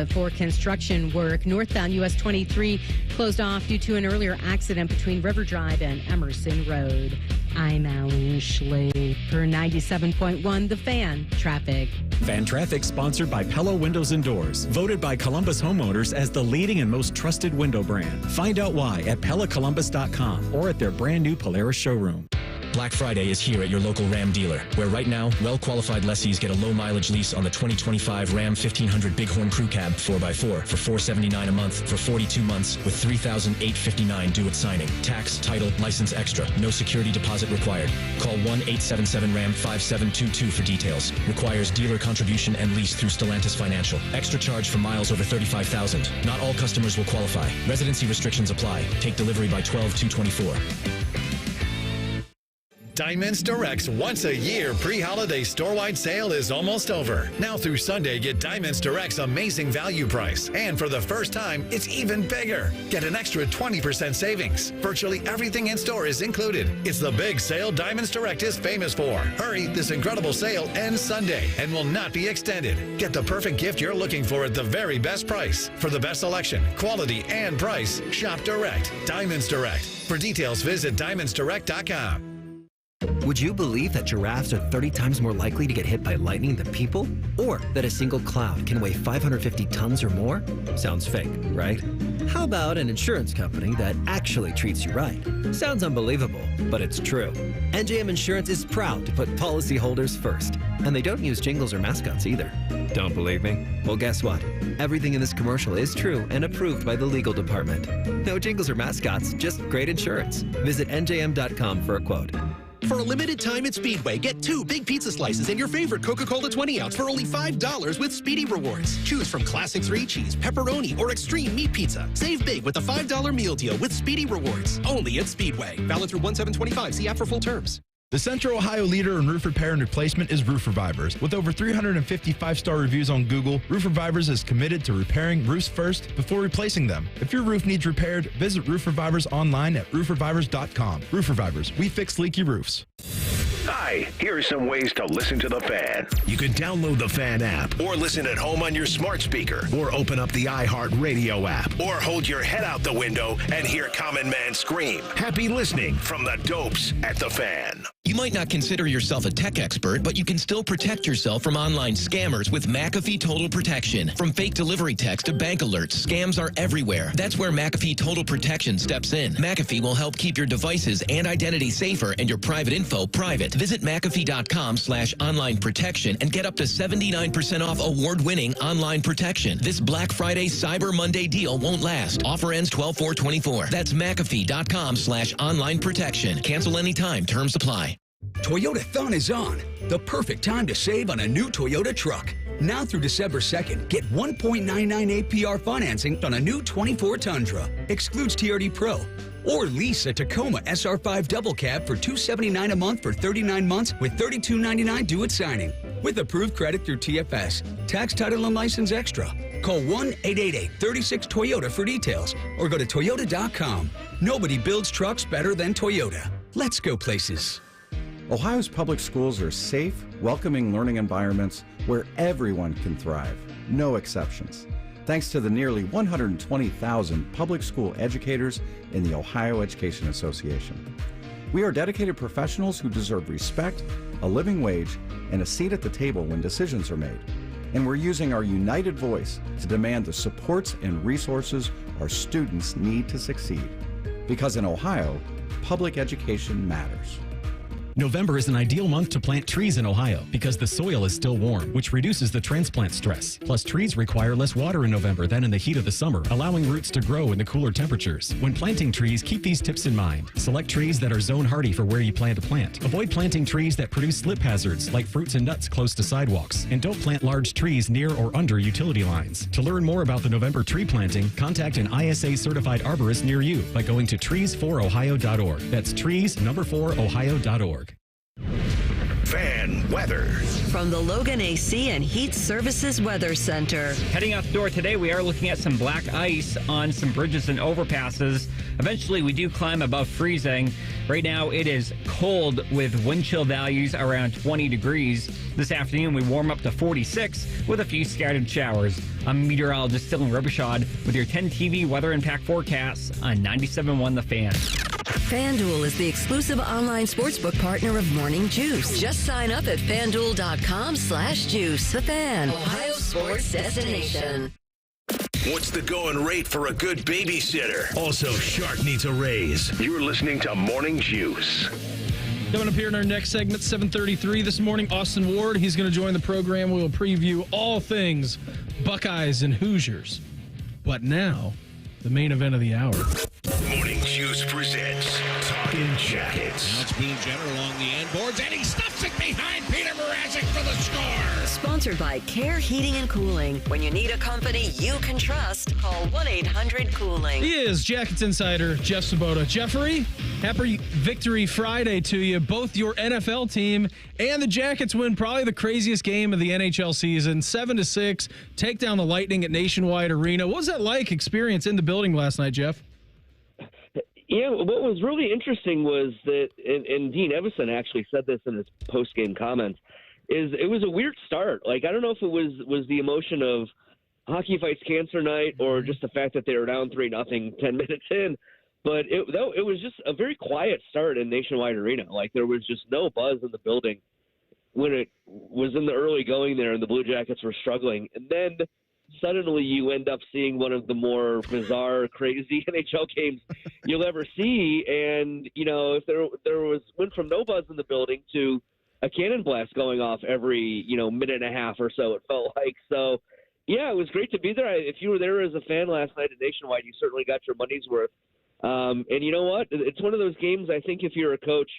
Speaker 5: for construction work. Northbound US 23 closed off due to an earlier accident between River Drive and Emerson Road. I'm Alan Schley for 97.1 The Fan Traffic.
Speaker 6: Fan Traffic sponsored by Pella Windows and Doors, voted by Columbus homeowners as the leading and most trusted window brand. Find out why at PellaColumbus.com or at their brand new Polaris showroom.
Speaker 12: Black Friday is here at your local Ram dealer, where right now, well-qualified lessees get a low-mileage lease on the 2025 Ram 1500 Bighorn Crew Cab 4x4 for $479 a month for 42 months with $3,859 due at signing. Tax, title, license extra. No security deposit required. Call 1-877-RAM-5722 for details. Requires dealer contribution and lease through Stellantis Financial. Extra charge for miles over 35,000. Not all customers will qualify. Residency restrictions apply. Take delivery by 12/2/24.
Speaker 13: Diamonds Direct's once-a-year pre-holiday store-wide sale is almost over. Now through Sunday, get Diamonds Direct's amazing value price. And for the first time, it's even bigger. Get an extra 20% savings. Virtually everything in store is included. It's the big sale Diamonds Direct is famous for. Hurry, this incredible sale ends Sunday and will not be extended. Get the perfect gift you're looking for at the very best price. For the best selection, quality, and price, shop direct. Diamonds Direct. For details, visit diamondsdirect.com.
Speaker 14: Would you believe that giraffes are 30 times more likely to get hit by lightning than people? Or that a single cloud can weigh 550 tons or more? Sounds fake, right? How about an insurance company that actually treats you right? Sounds unbelievable, but it's true. NJM Insurance is proud to put policyholders first. And they don't use jingles or mascots either. Don't believe me? Well, guess what? Everything in this commercial is true and approved by the legal department. No jingles or mascots, just great insurance. Visit njm.com for a quote.
Speaker 15: For a limited time at Speedway, get 2 big pizza slices and your favorite Coca-Cola 20-ounce for only $5 with Speedy Rewards. Choose from Classic 3-Cheese, Pepperoni, or Extreme Meat Pizza. Save big with a $5 meal deal with Speedy Rewards. Only at Speedway. Valid through 1/7/25. See app for full terms.
Speaker 16: The Central Ohio leader in roof repair and replacement is Roof Revivers. With over 350 5-star reviews on Google, Roof Revivers is committed to repairing roofs first before replacing them. If your roof needs repaired, visit Roof Revivers online at roofrevivers.com. Roof Revivers, we fix leaky roofs.
Speaker 1: Hi, here are some ways to listen to The Fan. You can download the Fan app or listen at home on your smart speaker or open up the iHeartRadio app or hold your head out the window and hear Common Man scream. Happy listening from the dopes at The Fan.
Speaker 8: You might not consider yourself a tech expert, but you can still protect yourself from online scammers with McAfee Total Protection. From fake delivery text to bank alerts, scams are everywhere. That's where McAfee Total Protection steps in. McAfee will help keep your devices and identity safer and your private info private. Visit McAfee.com/online protection and get up to 79% off award-winning online protection. This Black Friday Cyber Monday deal won't last. Offer ends 12/4/24. That's McAfee.com/online protection. Cancel anytime. Terms apply.
Speaker 26: Toyota-thon is on. The perfect time to save on a new Toyota truck. Now through December 2nd, get 1.99 APR financing on a new 24 Tundra. Excludes TRD Pro. Or lease a Tacoma SR5 double cab for $279 a month for 39 months with $32.99 due at signing. With approved credit through TFS. Tax, title, and license extra. Call 1-888-36-TOYOTA for details or go to Toyota.com. Nobody builds trucks better than Toyota. Let's go places.
Speaker 27: Ohio's public schools are safe, welcoming learning environments where everyone can thrive, no exceptions. Thanks to the nearly 120,000 public school educators in the Ohio Education Association. We are dedicated professionals who deserve respect, a living wage, and a seat at the table when decisions are made. And we're using our united voice to demand the supports and resources our students need to succeed. Because in Ohio, public education matters.
Speaker 6: November is an ideal month to plant trees in Ohio because the soil is still warm, which reduces the transplant stress. Plus, trees require less water in November than in the heat of the summer, allowing roots to grow in the cooler temperatures. When planting trees, keep these tips in mind. Select trees that are zone hardy for where you plan to plant. Avoid planting trees that produce slip hazards like fruits and nuts close to sidewalks. And don't plant large trees near or under utility lines. To learn more about the November tree planting, contact an ISA certified arborist near you by going to trees4ohio.org. That's trees4ohio.org.
Speaker 1: Fan weather.
Speaker 2: From the Logan AC and Heat Services Weather Center.
Speaker 7: Heading out the door today, we are looking at some black ice on some bridges and overpasses. Eventually, we do climb above freezing. Right now, it is cold with wind chill values around 20 degrees. This afternoon, we warm up to 46 with a few scattered showers. I'm meteorologist Sterling of Paramount with your 10 TV weather impact forecasts on 97.1 The Fan.
Speaker 2: FanDuel is the exclusive online sportsbook partner of Morning Juice. Just sign up at FanDuel.com/juice. The Fan, Ohio sports destination.
Speaker 1: What's the going rate for a good babysitter? Also, Shark needs a raise. You're listening to Morning Juice.
Speaker 3: Coming up here in our next segment, 7:33 this morning, Austin Ward. He's going to join the program. We'll preview all things Buckeyes and Hoosiers. But now, the main event of the hour.
Speaker 1: Morning Juice presents Talking Jackets.
Speaker 17: Now it's Boone Jenner along the end boards, and he stuffs it behind Peter Mrazek for the score.
Speaker 2: Sponsored by Care Heating and Cooling. When you need a company you can trust, call 1-800-COOLING.
Speaker 3: He is Jackets Insider Jeff Svoboda. Jeffrey, happy Victory Friday to you. Both your NFL team and the Jackets win probably the craziest game of the NHL season. 7-6, take down the Lightning at Nationwide Arena. What was that like experience in the building last night, Jeff?
Speaker 18: Yeah, what was really interesting was that, and Dean Evison actually said this in his post-game comments, is it was a weird start. Like, I don't know if it was the emotion of hockey fights cancer night or just the fact that they were down 3-0 10 minutes in, but it was just a very quiet start in Nationwide Arena. Like, there was just no buzz in the building when it was in the early going there and the Blue Jackets were struggling. And then suddenly you end up seeing one of the more bizarre, crazy NHL games you'll ever see. And, you know, if there went from no buzz in the building to a cannon blast going off every, minute and a half or so, it felt like. So, yeah, it was great to be there. If you were there as a fan last night at Nationwide, you certainly got your money's worth. And you know what? It's one of those games, I think if you're a coach,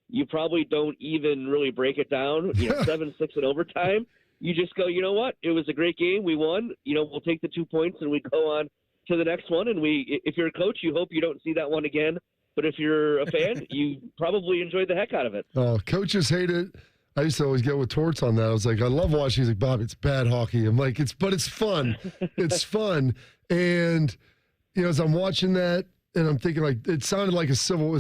Speaker 18: you probably don't even really break it down, 7-6 in overtime. You just go, you know what? It was a great game. We won. We'll take the 2 points and we go on to the next one. And if you're a coach, you hope you don't see that one again. But if you're a fan, you probably enjoyed the heck out of it. Oh,
Speaker 4: coaches hate it. I used to always get with Torts on that. I was like, I love watching. He's like, Bob, it's bad hockey. I'm like, it's fun. It's fun. And, as I'm watching that, and I'm thinking it sounded like the Civil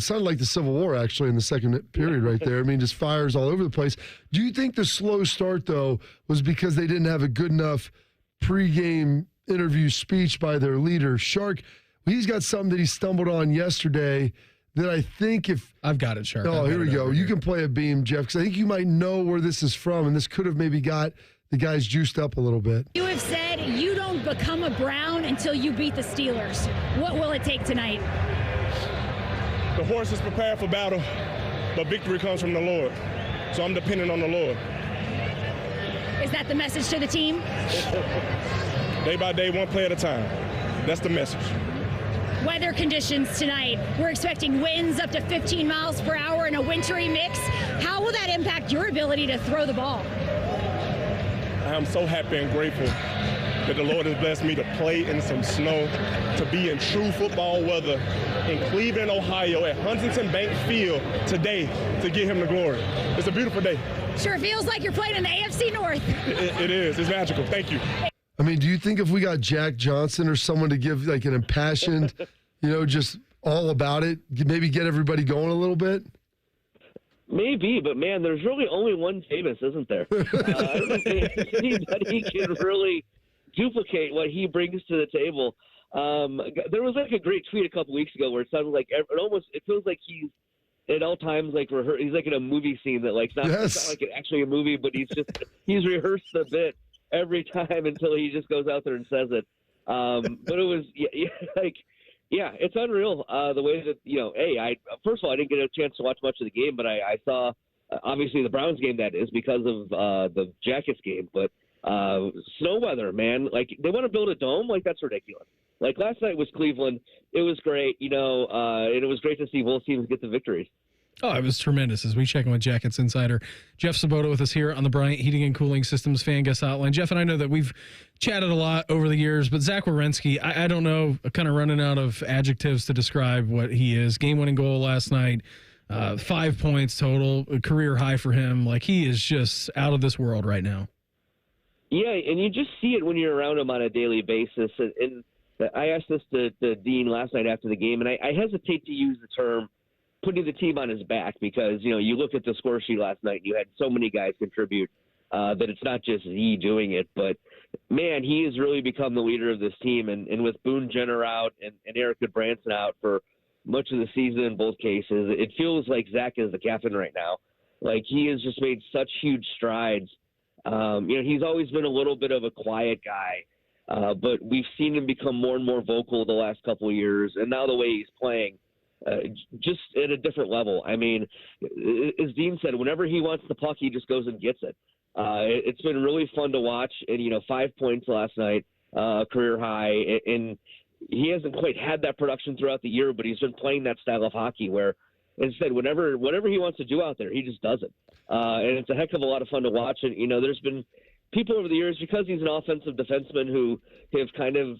Speaker 4: War actually in the second period right there. I mean, just fires all over the place. Do you think the slow start though was because they didn't have a good enough pregame interview speech by their leader, Shark? He's got something that he stumbled on yesterday that I think
Speaker 3: I've got it, Shark.
Speaker 4: Oh, here we go. You can play a beam, Jeff, because I think you might know where this is from, and this could have maybe got the guys juiced up a little bit.
Speaker 19: You have said you don't become a Brown until you beat the Steelers. What will it take tonight?
Speaker 20: The horse is prepared for battle, but victory comes from the Lord. So I'm dependent on the Lord.
Speaker 19: Is that the message to the team?
Speaker 20: Day by day, one play at a time. That's the message.
Speaker 19: Weather conditions tonight. We're expecting winds up to 15 miles per hour in a wintry mix. How will that impact your ability to throw the ball?
Speaker 20: I am so happy and grateful that the Lord has blessed me to play in some snow, to be in true football weather in Cleveland, Ohio at Huntington Bank Field today to give him the glory. It's a beautiful day.
Speaker 19: Sure feels like you're playing in the AFC North.
Speaker 20: It is. It's magical. Thank you.
Speaker 4: I mean, do you think if we got Jack Johnson or someone to give like an impassioned, just all about it, maybe get everybody going a little bit?
Speaker 18: Maybe, but man, there's really only one famous, isn't there? I don't think anybody can really duplicate what he brings to the table. There was like a great tweet a couple weeks ago where it sounded like it feels like he's at all times like he's like in a movie scene that like it's not like actually a movie, but he's rehearsed the bit every time until he just goes out there and says it. But it was it's unreal the way that first of all, I didn't get a chance to watch much of the game, but I saw obviously the Browns game, that is, because of the Jackets game. But snow weather, man, like they want to build a dome? Like, that's ridiculous. Like last night was Cleveland. It was great, and it was great to see both teams get the victories.
Speaker 3: Oh, it was tremendous. As we check in with Jackets Insider Jeff Svoboda with us here on the Bryant Heating and Cooling Systems Fan Guest Hotline. Jeff and I know that we've chatted a lot over the years, but Zach Werenski, I don't know, kind of running out of adjectives to describe what he is. Game-winning goal last night, 5 points total, a career high for him. Like, he is just out of this world right now.
Speaker 18: Yeah, and you just see it when you're around him on a daily basis. And I asked this to Dean last night after the game, and I hesitate to use the term putting the team on his back because, you look at the score sheet last night and you had so many guys contribute that it's not just he doing it. But, man, he has really become the leader of this team. And with Boone Jenner out and Eric Goodbranson out for much of the season in both cases, it feels like Zach is the captain right now. Like, he has just made such huge strides. He's always been a little bit of a quiet guy, but we've seen him become more and more vocal the last couple of years. And now the way he's playing, just at a different level. I mean, as Dean said, whenever he wants the puck, he just goes and gets it. It's been really fun to watch. And, 5 points last night, career high. And he hasn't quite had that production throughout the year, but he's been playing that style of hockey where instead, whatever he wants to do out there, he just does it. And it's a heck of a lot of fun to watch. And, there's been people over the years, because he's an offensive defenseman, who have kind of,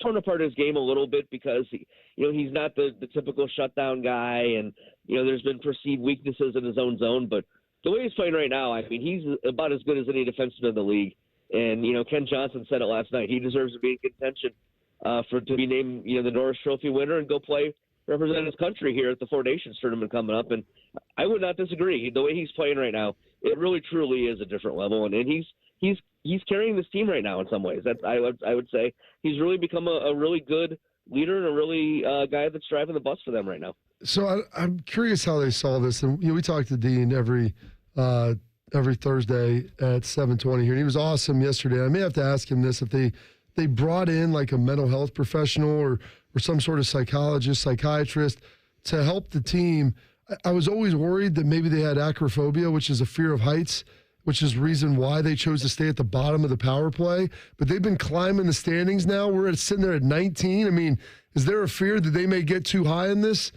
Speaker 18: torn apart his game a little bit because, he's not the typical shutdown guy. And, there's been perceived weaknesses in his own zone. But the way he's playing right now, I mean, he's about as good as any defenseman in the league. And, Ken Johnson said it last night. He deserves to be in contention to be named, the Norris Trophy winner and go represent his country here at the Four Nations tournament coming up. And I would not disagree. The way he's playing right now, it really truly is a different level. And he's carrying this team right now in some ways. I would say he's really become a really good leader and a really guy that's driving the bus for them right now.
Speaker 4: So I'm curious how they saw this. And we talk to Dean every Thursday at 7:20 here. And he was awesome yesterday. I may have to ask him this, if they brought in like a mental health professional or some sort of psychiatrist to help the team. I was always worried that maybe they had acrophobia, which is a fear of heights, which is the reason why they chose to stay at the bottom of the power play. But they've been climbing the standings now. We're sitting there at 19. I mean, is there a fear that they may get too high in this,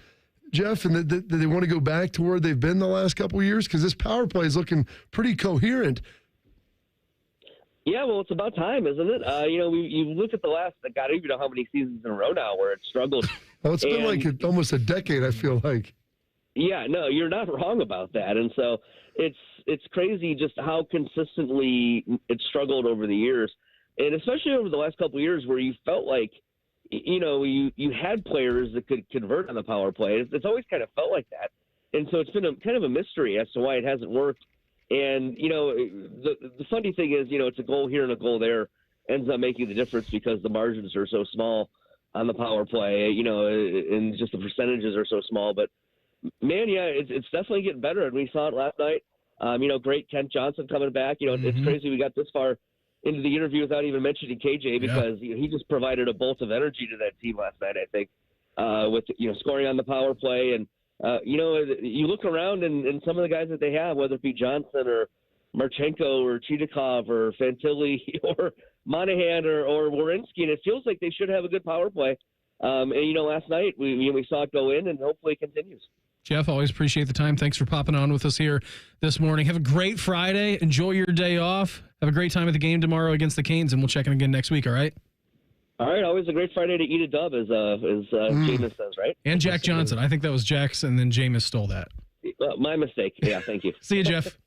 Speaker 4: Jeff, and that they want to go back to where they've been the last couple of years? Because this power play is looking pretty coherent.
Speaker 18: Yeah, well, it's about time, isn't it? You look at the last, God, I don't even know how many seasons in a row now where it struggled.
Speaker 4: Well, it's been like almost a decade, I feel like.
Speaker 18: Yeah, no, you're not wrong about that. And so it's crazy just how consistently it struggled over the years. And especially over the last couple of years where you felt like, you had players that could convert on the power play. It's always kind of felt like that. And so it's been kind of a mystery as to why it hasn't worked. And, the funny thing is, it's a goal here and a goal there ends up making the difference because the margins are so small on the power play, and just the percentages are so small. But, man, yeah, it's definitely getting better. And we saw it last night. Great Kent Johnson coming back. It's crazy we got this far into the interview without even mentioning KJ because he just provided a bolt of energy to that team last night, I think, with, scoring on the power play. And, you look around and some of the guys that they have, whether it be Johnson or Marchenko or Chidakov or Fantilli or Monahan or Werenski, and it feels like they should have a good power play. And, last night we saw it go in, and hopefully it continues.
Speaker 3: Jeff, always appreciate the time. Thanks for popping on with us here this morning. Have a great Friday. Enjoy your day off. Have a great time at the game tomorrow against the Canes, and we'll check in again next week, all right?
Speaker 18: All right, always a great Friday to eat a dub, as Jameis says, right?
Speaker 3: And Jack Johnson. I think that was Jack's, and then Jameis stole that.
Speaker 18: My mistake. Yeah, thank you.
Speaker 3: See you, Jeff.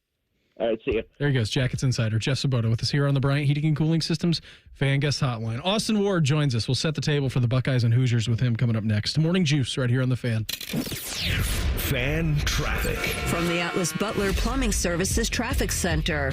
Speaker 18: All right, see you.
Speaker 3: There he goes, Jackets Insider Jeff Svoboda with us here on the Bryant Heating and Cooling Systems Fan Guest Hotline. Austin Ward joins us. We'll set the table for the Buckeyes and Hoosiers with him coming up next. Morning Juice right here on the Fan.
Speaker 1: Fan traffic.
Speaker 2: From the Atlas Butler Plumbing Services Traffic Center.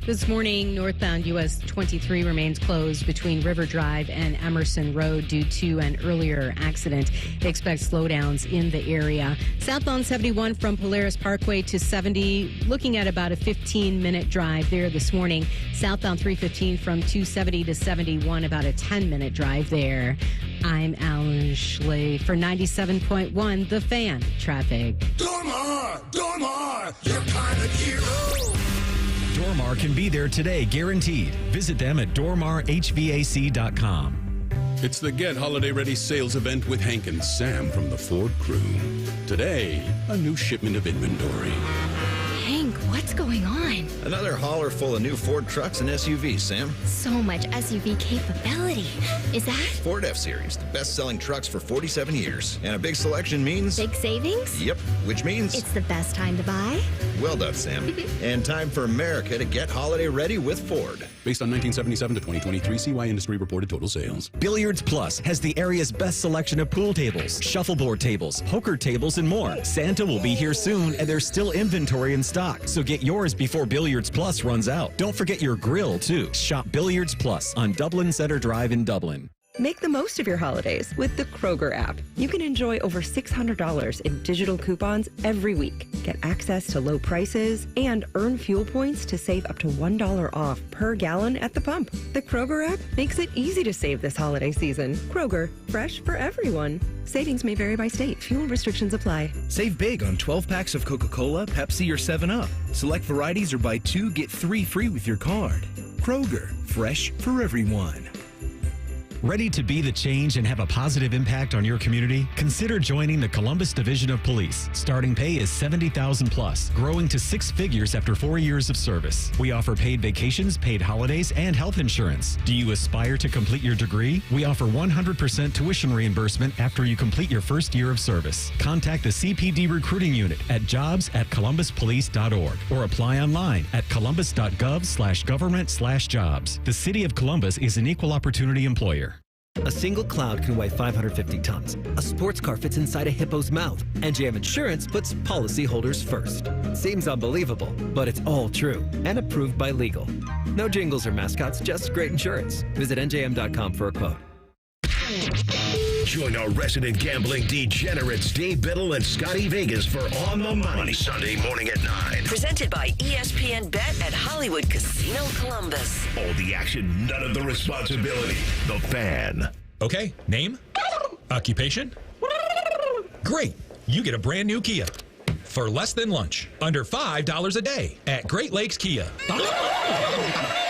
Speaker 5: This morning, northbound US 23 remains closed between River Drive and Emerson Road due to an earlier accident. Expect slowdowns in the area. Southbound 71 from Polaris Parkway to 70, looking at about a 15-minute drive there this morning. Southbound 315 from 270 to 71, about a 10-minute drive there.
Speaker 9: I'm Alan Schley for 97.1 The Fan Traffic.
Speaker 17: Dormar, you're kind of hero.
Speaker 6: Dormar can be there today, guaranteed. Visit them at dormarhvac.com.
Speaker 10: It's the Get Holiday Ready sales event with Hank and Sam from the Ford crew. Today, a new shipment of inventory.
Speaker 11: Hank, what's going on?
Speaker 21: Another hauler full of new Ford trucks and SUVs, Sam.
Speaker 11: So much SUV capability. Is that?
Speaker 21: Ford F-Series, the best-selling trucks for 47 years. And a big selection means...
Speaker 11: Big savings?
Speaker 21: Yep, which means...
Speaker 11: It's the best time to buy?
Speaker 21: Well done, Sam. And time for America to get holiday ready with Ford.
Speaker 10: Based on 1977 to 2023 CY Industry reported total sales.
Speaker 6: Billiards Plus has the area's best selection of pool tables, shuffleboard tables, poker tables, and more. Santa will be here soon, and there's still inventory in stock. So get yours before Billiards Plus runs out. Don't forget your grill, too. Shop Billiards Plus on Dublin Center Drive in Dublin.
Speaker 22: Make the most of your holidays with the Kroger app. You can enjoy over $600 in digital coupons every week. Get access to low prices and earn fuel points to save up to $1 off per gallon at the pump. The Kroger app makes it easy to save this holiday season. Kroger, fresh for everyone. Savings may vary by state. Fuel restrictions apply.
Speaker 23: Save big on 12 packs of Coca-Cola, Pepsi, or 7-Up. Select varieties or buy 2, get 3 free with your card. Kroger, fresh for everyone.
Speaker 6: Ready to be the change and have a positive impact on your community? Consider joining the Columbus Division of Police. Starting pay is $70,000 plus, growing to 6 figures after 4 years of service. We offer paid vacations, paid holidays, and health insurance. Do you aspire to complete your degree? We offer 100% tuition reimbursement after you complete your first year of service. Contact the CPD recruiting unit at jobs@columbuspolice.org or apply online at columbus.gov/government/jobs. The City of Columbus is an equal opportunity employer.
Speaker 14: A single cloud can weigh 550 tons. A sports car fits inside a hippo's mouth. NJM Insurance puts policyholders first. Seems unbelievable, but it's all true and approved by legal. No jingles or mascots, just great insurance. Visit njm.com for a quote.
Speaker 1: Join our resident gambling degenerates Dave Biddle and Scotty Vegas for On the Money Sunday morning at 9.
Speaker 2: Presented by ESPN Bet at Hollywood Casino Columbus.
Speaker 1: All the action, none of the responsibility. The Fan.
Speaker 24: Okay, name? Occupation? Great. You get a brand new Kia. For less than lunch. Under $5 a day at Great Lakes Kia.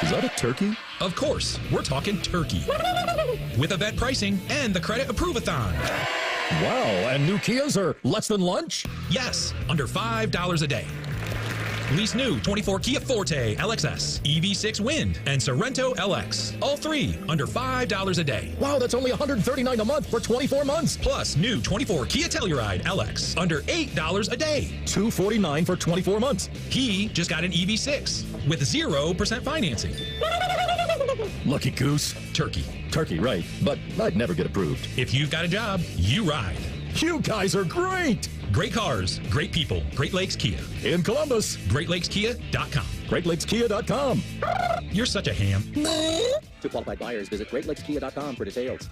Speaker 25: Is that a turkey?
Speaker 24: Of course. We're talking turkey. With event pricing and the credit approve-a-thon.
Speaker 25: Wow, and new Kias are less than lunch?
Speaker 24: Yes, under $5 a day. Lease new 24 Kia Forte LXS, EV6 Wind, and Sorrento LX. All 3 under $5 a day.
Speaker 25: Wow, that's only $139 a month for 24 months.
Speaker 24: Plus new 24 Kia Telluride LX under $8 a day.
Speaker 25: $249 for 24 months.
Speaker 24: He just got an EV6 with 0% financing.
Speaker 25: Lucky goose.
Speaker 24: Turkey.
Speaker 25: Turkey, right. But I'd never get approved.
Speaker 24: If you've got a job, you ride.
Speaker 25: You guys are great.
Speaker 24: Great cars, great people. Great Lakes Kia.
Speaker 25: In Columbus.
Speaker 24: GreatLakesKia.com.
Speaker 25: GreatLakesKia.com.
Speaker 24: You're such a ham.
Speaker 28: To qualified buyers, visit GreatLakesKia.com for details.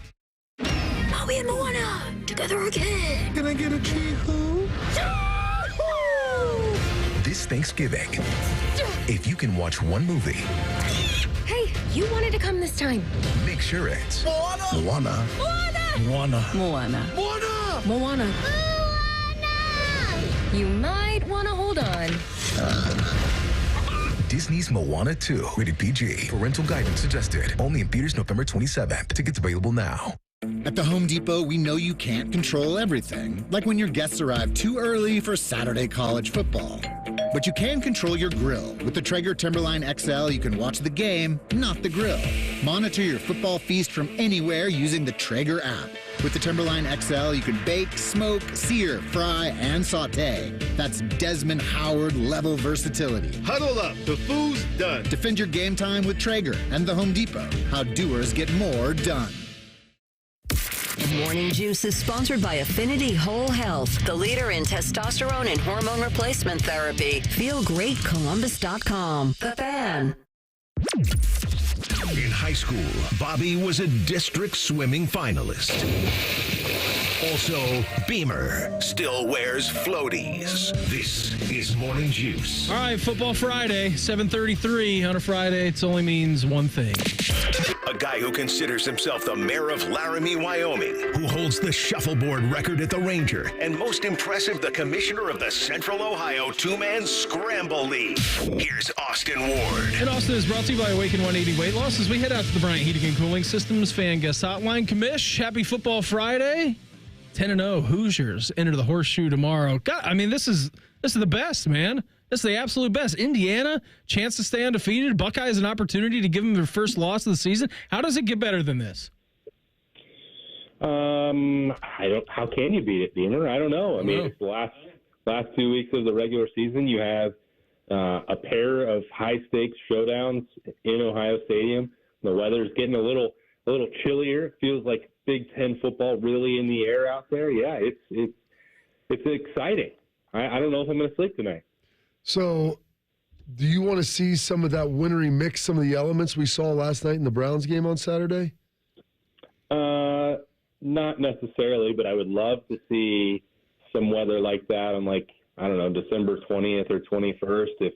Speaker 11: Maui and Moana, together again.
Speaker 17: Can I get a chee-hoo?
Speaker 30: This Thanksgiving, if you can watch one movie,
Speaker 11: Hey, you wanted to come this time.
Speaker 30: make sure it's
Speaker 17: Moana!
Speaker 30: Moana.
Speaker 17: Moana!
Speaker 11: Moana.
Speaker 17: Moana!
Speaker 11: Moana. You might want to hold on.
Speaker 30: Disney's Moana 2, rated PG. Parental guidance suggested. Only in theaters November 27th. Tickets available now.
Speaker 31: At the Home Depot, we know you can't control everything, like when your guests arrive too early for Saturday college football. But you can control your grill. With the Traeger Timberline XL, you can watch the game, not the grill. Monitor your football feast from anywhere using the Traeger app. With the Timberline XL, you can bake, smoke, sear, fry, and saute. That's Desmond Howard level versatility.
Speaker 32: Huddle up, the food's done.
Speaker 31: Defend your game time with Traeger and the Home Depot. How doers get more done.
Speaker 2: Morning Juice is sponsored by Affinity Whole Health, the leader in testosterone and hormone replacement therapy. FeelGreatColumbus.com. The Fan.
Speaker 1: In high school, Bobby was a district swimming finalist. Also, Beamer still wears floaties. This is Morning Juice.
Speaker 3: All right, Football Friday, 7:33 on a Friday. It only means one thing.
Speaker 1: A guy who considers himself the mayor of Laramie, Wyoming, who holds the shuffleboard record at the Ranger, and most impressive, the commissioner of the Central Ohio Two-Man Scramble League. Here's Austin Ward.
Speaker 3: And Austin is brought to you by Awaken 180 Weight Loss as we head out to the Bryant Heating and Cooling Systems Fan Guest Hotline. Commish, happy Football Friday. 10-0 Hoosiers enter the Horseshoe tomorrow. God, I mean, this is the best, man. This is the absolute best. Indiana, chance to stay undefeated. Buckeyes, an opportunity to give them their first loss of the season. How does it get better than this?
Speaker 4: How can you beat it, Beamer? I don't know. I mean, it's the last 2 weeks of the regular season. You have a pair of high-stakes showdowns in Ohio Stadium. The weather's getting a little chillier. It feels like Big Ten football really in the air out there. Yeah, it's exciting. I don't know if I'm going to sleep tonight. So, do you want to see some of that wintry mix, some of the elements we saw last night in the Browns game on Saturday? Not necessarily, but I would love to see some weather like that on, December 20th or 21st. If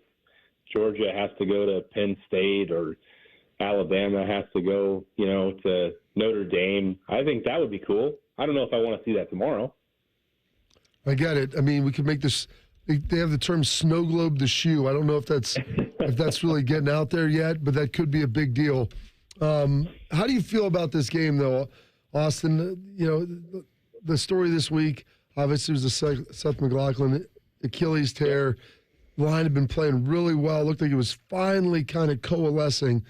Speaker 4: Georgia has to go to Penn State or Alabama has to go, to Notre Dame, I think that would be cool. I don't know if I want to see that tomorrow. I get it. I mean, we could make this. They have the term "snow globe the shoe." I don't know if that's really getting out there yet, but that could be a big deal. How do you feel about this game, though, Austin? The story this week obviously was the Seth McLaughlin Achilles tear. The line had been playing really well. It looked like it was finally kind of coalescing.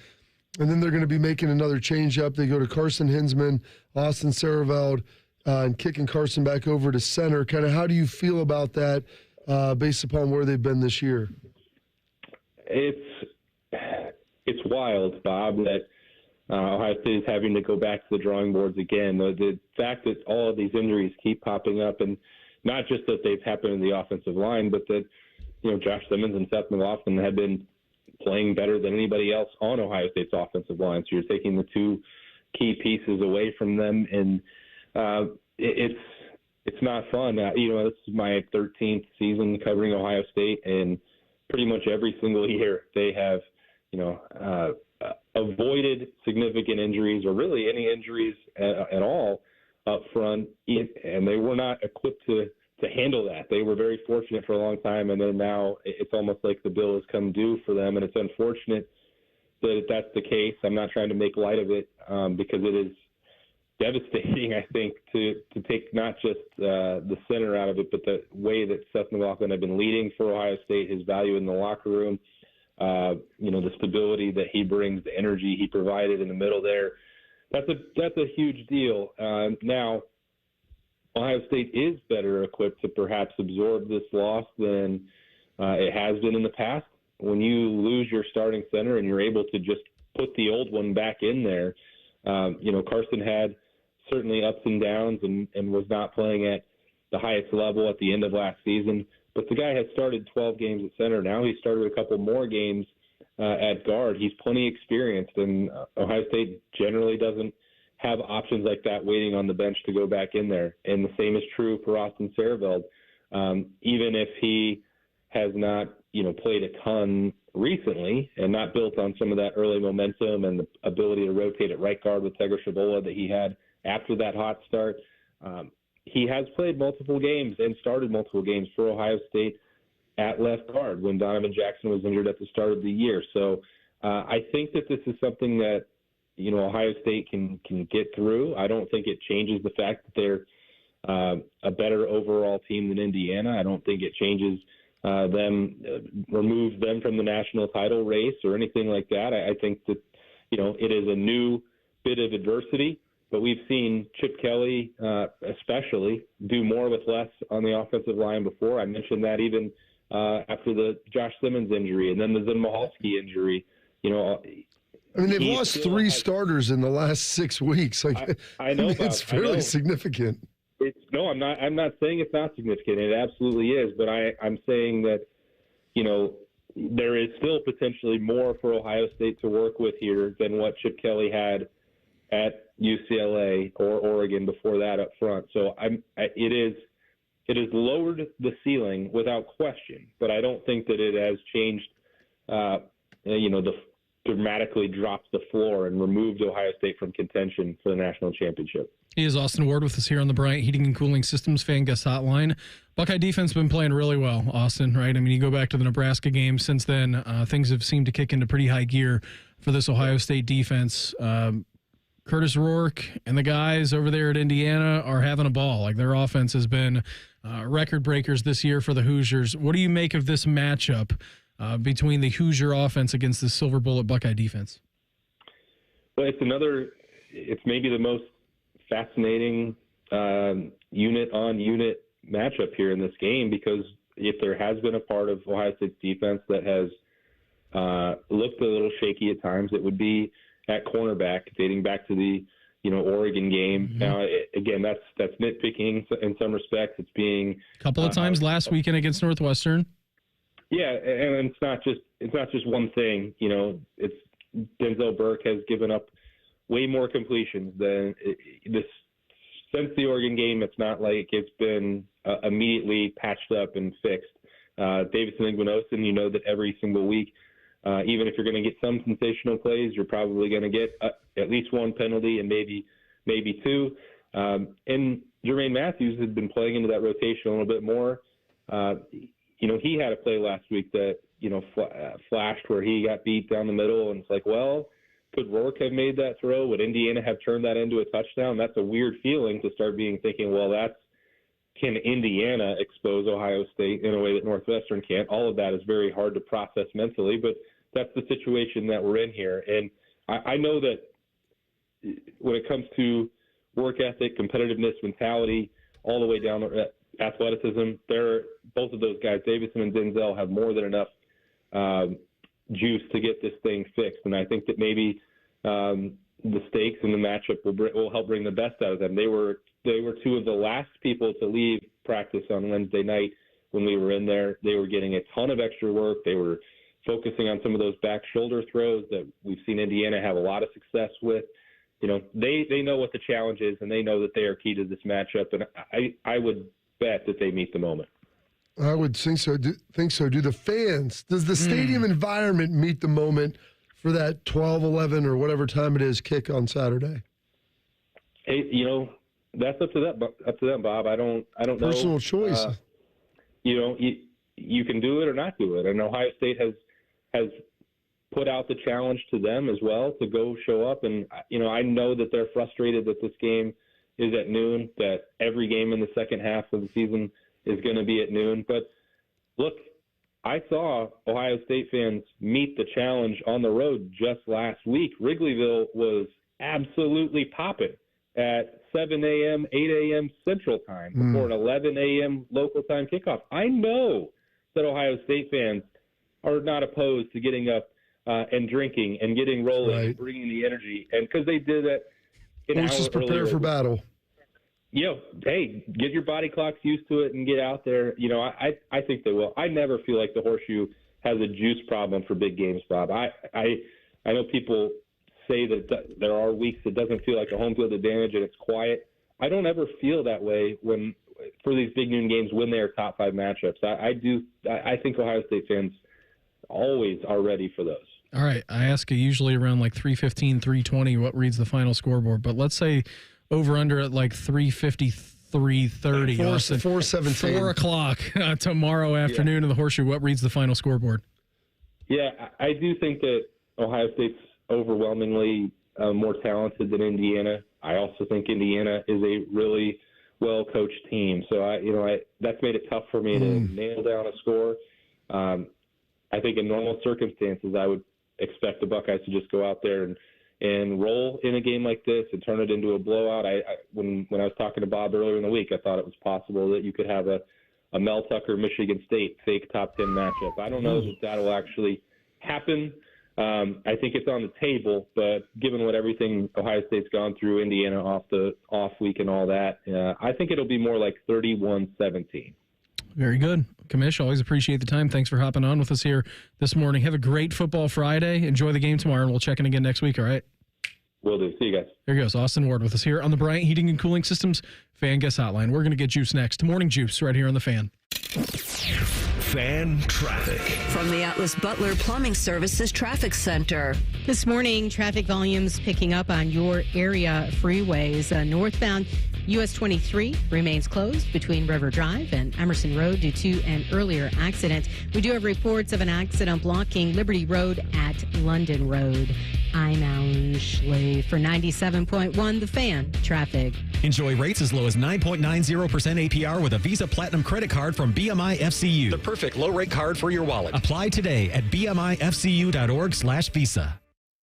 Speaker 4: And then they're going to be making another change up. They go to Carson Hinsman, Austin Sareveld, and kicking Carson back over to center. Kind of how do you feel about that based upon where they've been this year? It's wild, Bob, that Ohio State is having to go back to the drawing boards again. The fact that all of these injuries keep popping up, and not just that they've happened in the offensive line, but that Josh Simmons and Seth McLaughlin have been playing better than anybody else on Ohio State's offensive line. So you're taking the two key pieces away from them, and it's not fun. This is my 13th season covering Ohio State, and pretty much every single year they have, avoided significant injuries or really any injuries at all up front, and they were not equipped to handle that. They were very fortunate for a long time, and then now it's almost like the bill has come due for them, and it's unfortunate that that's the case. I'm not trying to make light of it because it is devastating, I think, to take not just the center out of it, but the way that Seth McLaughlin had been leading for Ohio State, his value in the locker room, the stability that he brings, the energy he provided in the middle there. That's a huge deal. Now, Ohio State is better equipped to perhaps absorb this loss than it has been in the past. When you lose your starting center and you're able to just put the old one back in there, Carson had certainly ups and downs and was not playing at the highest level at the end of last season. But the guy has started 12 games at center. Now he's started a couple more games at guard. He's plenty experienced, and Ohio State generally doesn't have options like that waiting on the bench to go back in there. And the same is true for Austin Sareveld. Even if he has not, played a ton recently and not built on some of that early momentum and the ability to rotate at right guard with Tegra Shabola that he had after that hot start, he has played multiple games and started multiple games for Ohio State at left guard when Donovan Jackson was injured at the start of the year. So I think that this is something that, Ohio State can get through. I don't think it changes the fact that they're a better overall team than Indiana. I don't think it changes removes them from the national title race or anything like that. I think that, it is a new bit of adversity, but we've seen Chip Kelly especially do more with less on the offensive line before. I mentioned that even after the Josh Simmons injury and then the Zin Mahalski injury. They've lost three starters in the last 6 weeks. I know it's fairly significant. I'm not saying it's not significant. It absolutely is. But I'm saying that, there is still potentially more for Ohio State to work with here than what Chip Kelly had at UCLA or Oregon before that up front. So it has lowered the ceiling without question. But I don't think that it has changed, dramatically dropped the floor and removed Ohio State from contention for the national championship.
Speaker 3: He is Austin Ward with us here on the Bryant Heating and Cooling Systems Fan Guest Hotline. Buckeye defense been playing really well, Austin, right? I mean, you go back to the Nebraska game. Since then, things have seemed to kick into pretty high gear for this Ohio State defense. Curtis Rourke and the guys over there at Indiana are having a ball. Like, their offense has been record breakers this year for the Hoosiers. What do you make of this matchup between the Hoosier offense against the Silver Bullet Buckeye defense?
Speaker 4: Well, it's maybe the most fascinating unit-on-unit matchup here in this game, because if there has been a part of Ohio State's defense that has looked a little shaky at times, it would be at cornerback, dating back to the Oregon game. Mm-hmm. Now, again, that's nitpicking in some respects. It's being
Speaker 3: a couple of times last weekend against Northwestern. Yeah,
Speaker 4: and it's not just one thing. It's Denzel Burke has given up way more completions than this since the Oregon game. It's not like it's been immediately patched up and fixed. Davison Igbinosun, that every single week, even if you're going to get some sensational plays, you're probably going to get at least one penalty and maybe two. And Jermaine Matthews has been playing into that rotation a little bit more. He had a play last week that, flashed where he got beat down the middle, and it's like, well, could Rourke have made that throw? Would Indiana have turned that into a touchdown? That's a weird feeling to start thinking, well, can Indiana expose Ohio State in a way that Northwestern can't? All of that is very hard to process mentally, but that's the situation that we're in here. And I know that when it comes to work ethic, competitiveness, mentality, all the way down to athleticism, both of those guys, Davison and Denzel, have more than enough juice to get this thing fixed. And I think that maybe the stakes in the matchup will help bring the best out of them. They were two of the last people to leave practice on Wednesday night when we were in there. They were getting a ton of extra work. They were focusing on some of those back shoulder throws that we've seen Indiana have a lot of success with. They know what the challenge is, and they know that they are key to this matchup. And I would bet that they meet the moment.
Speaker 7: I would think so. Do the fans, does the stadium environment meet the moment for that 12, 11, or whatever time it is kick on Saturday?
Speaker 4: Hey, that's up to them, Bob. I don't know.
Speaker 7: Personal choice.
Speaker 4: You can do it or not do it. And Ohio State has put out the challenge to them as well to go show up. And, I know that they're frustrated that this game is at noon, that every game in the second half of the season is going to be at noon. But look, I saw Ohio State fans meet the challenge on the road just last week. Wrigleyville was absolutely popping at 7 a.m., 8 a.m. Central Time before an 11 a.m. local time kickoff. I know that Ohio State fans are not opposed to getting up and drinking and getting rolling and bringing the energy. And because they did that an hour
Speaker 7: Horses prepare
Speaker 4: earlier,
Speaker 7: for battle.
Speaker 4: Hey, get your body clocks used to it and get out there. I think they will. I never feel like the Horseshoe has a juice problem for big games, Bob. I know people say that there are weeks it doesn't feel like a home field advantage and it's quiet. I don't ever feel that way for these big noon games when they are top 5 matchups. I think Ohio State fans always are ready for those.
Speaker 3: All right. I ask you usually around like 3:15, 3:20, what reads the final scoreboard. But let's say over under at like 3:50, 3:30.
Speaker 7: 4:17.
Speaker 3: 4 o'clock tomorrow afternoon in the Horseshoe. What reads the final scoreboard?
Speaker 4: Yeah, I do think that Ohio State's overwhelmingly more talented than Indiana. I also think Indiana is a really well-coached team. So that's made it tough for me to nail down a score. I think in normal circumstances, I would expect the Buckeyes to just go out there and roll in a game like this and turn it into a blowout. When I was talking to Bob earlier in the week, I thought it was possible that you could have a Mel Tucker Michigan State fake top 10 matchup. I don't know that will actually happen. I think it's on the table, but given everything Ohio State's gone through, Indiana off the off week and all that, I think it'll be more like 31-17.
Speaker 3: Very good. Commish, always appreciate the time. Thanks for hopping on with us here this morning. Have a great football Friday. Enjoy the game tomorrow, and we'll check in again next week, all right?
Speaker 4: Will do. See you guys.
Speaker 3: There goes Austin Ward with us here on the Bryant Heating and Cooling Systems Fan Guest Hotline. We're going to get Juice next. Morning Juice right here on the Fan.
Speaker 1: Fan traffic.
Speaker 2: From the Atlas Butler Plumbing Services Traffic Center.
Speaker 9: This morning, traffic volumes picking up on your area freeways. Northbound US 23 remains closed between River Drive and Emerson Road due to an earlier accident. We do have reports of an accident blocking Liberty Road at London Road. I'm Alan Schley for 97.1 The Fan Traffic.
Speaker 6: Enjoy rates as low as 9.90% APR with a Visa Platinum credit card from BMI FCU. The perfect low-rate card for your wallet. Apply today at bmifcu.org/visa.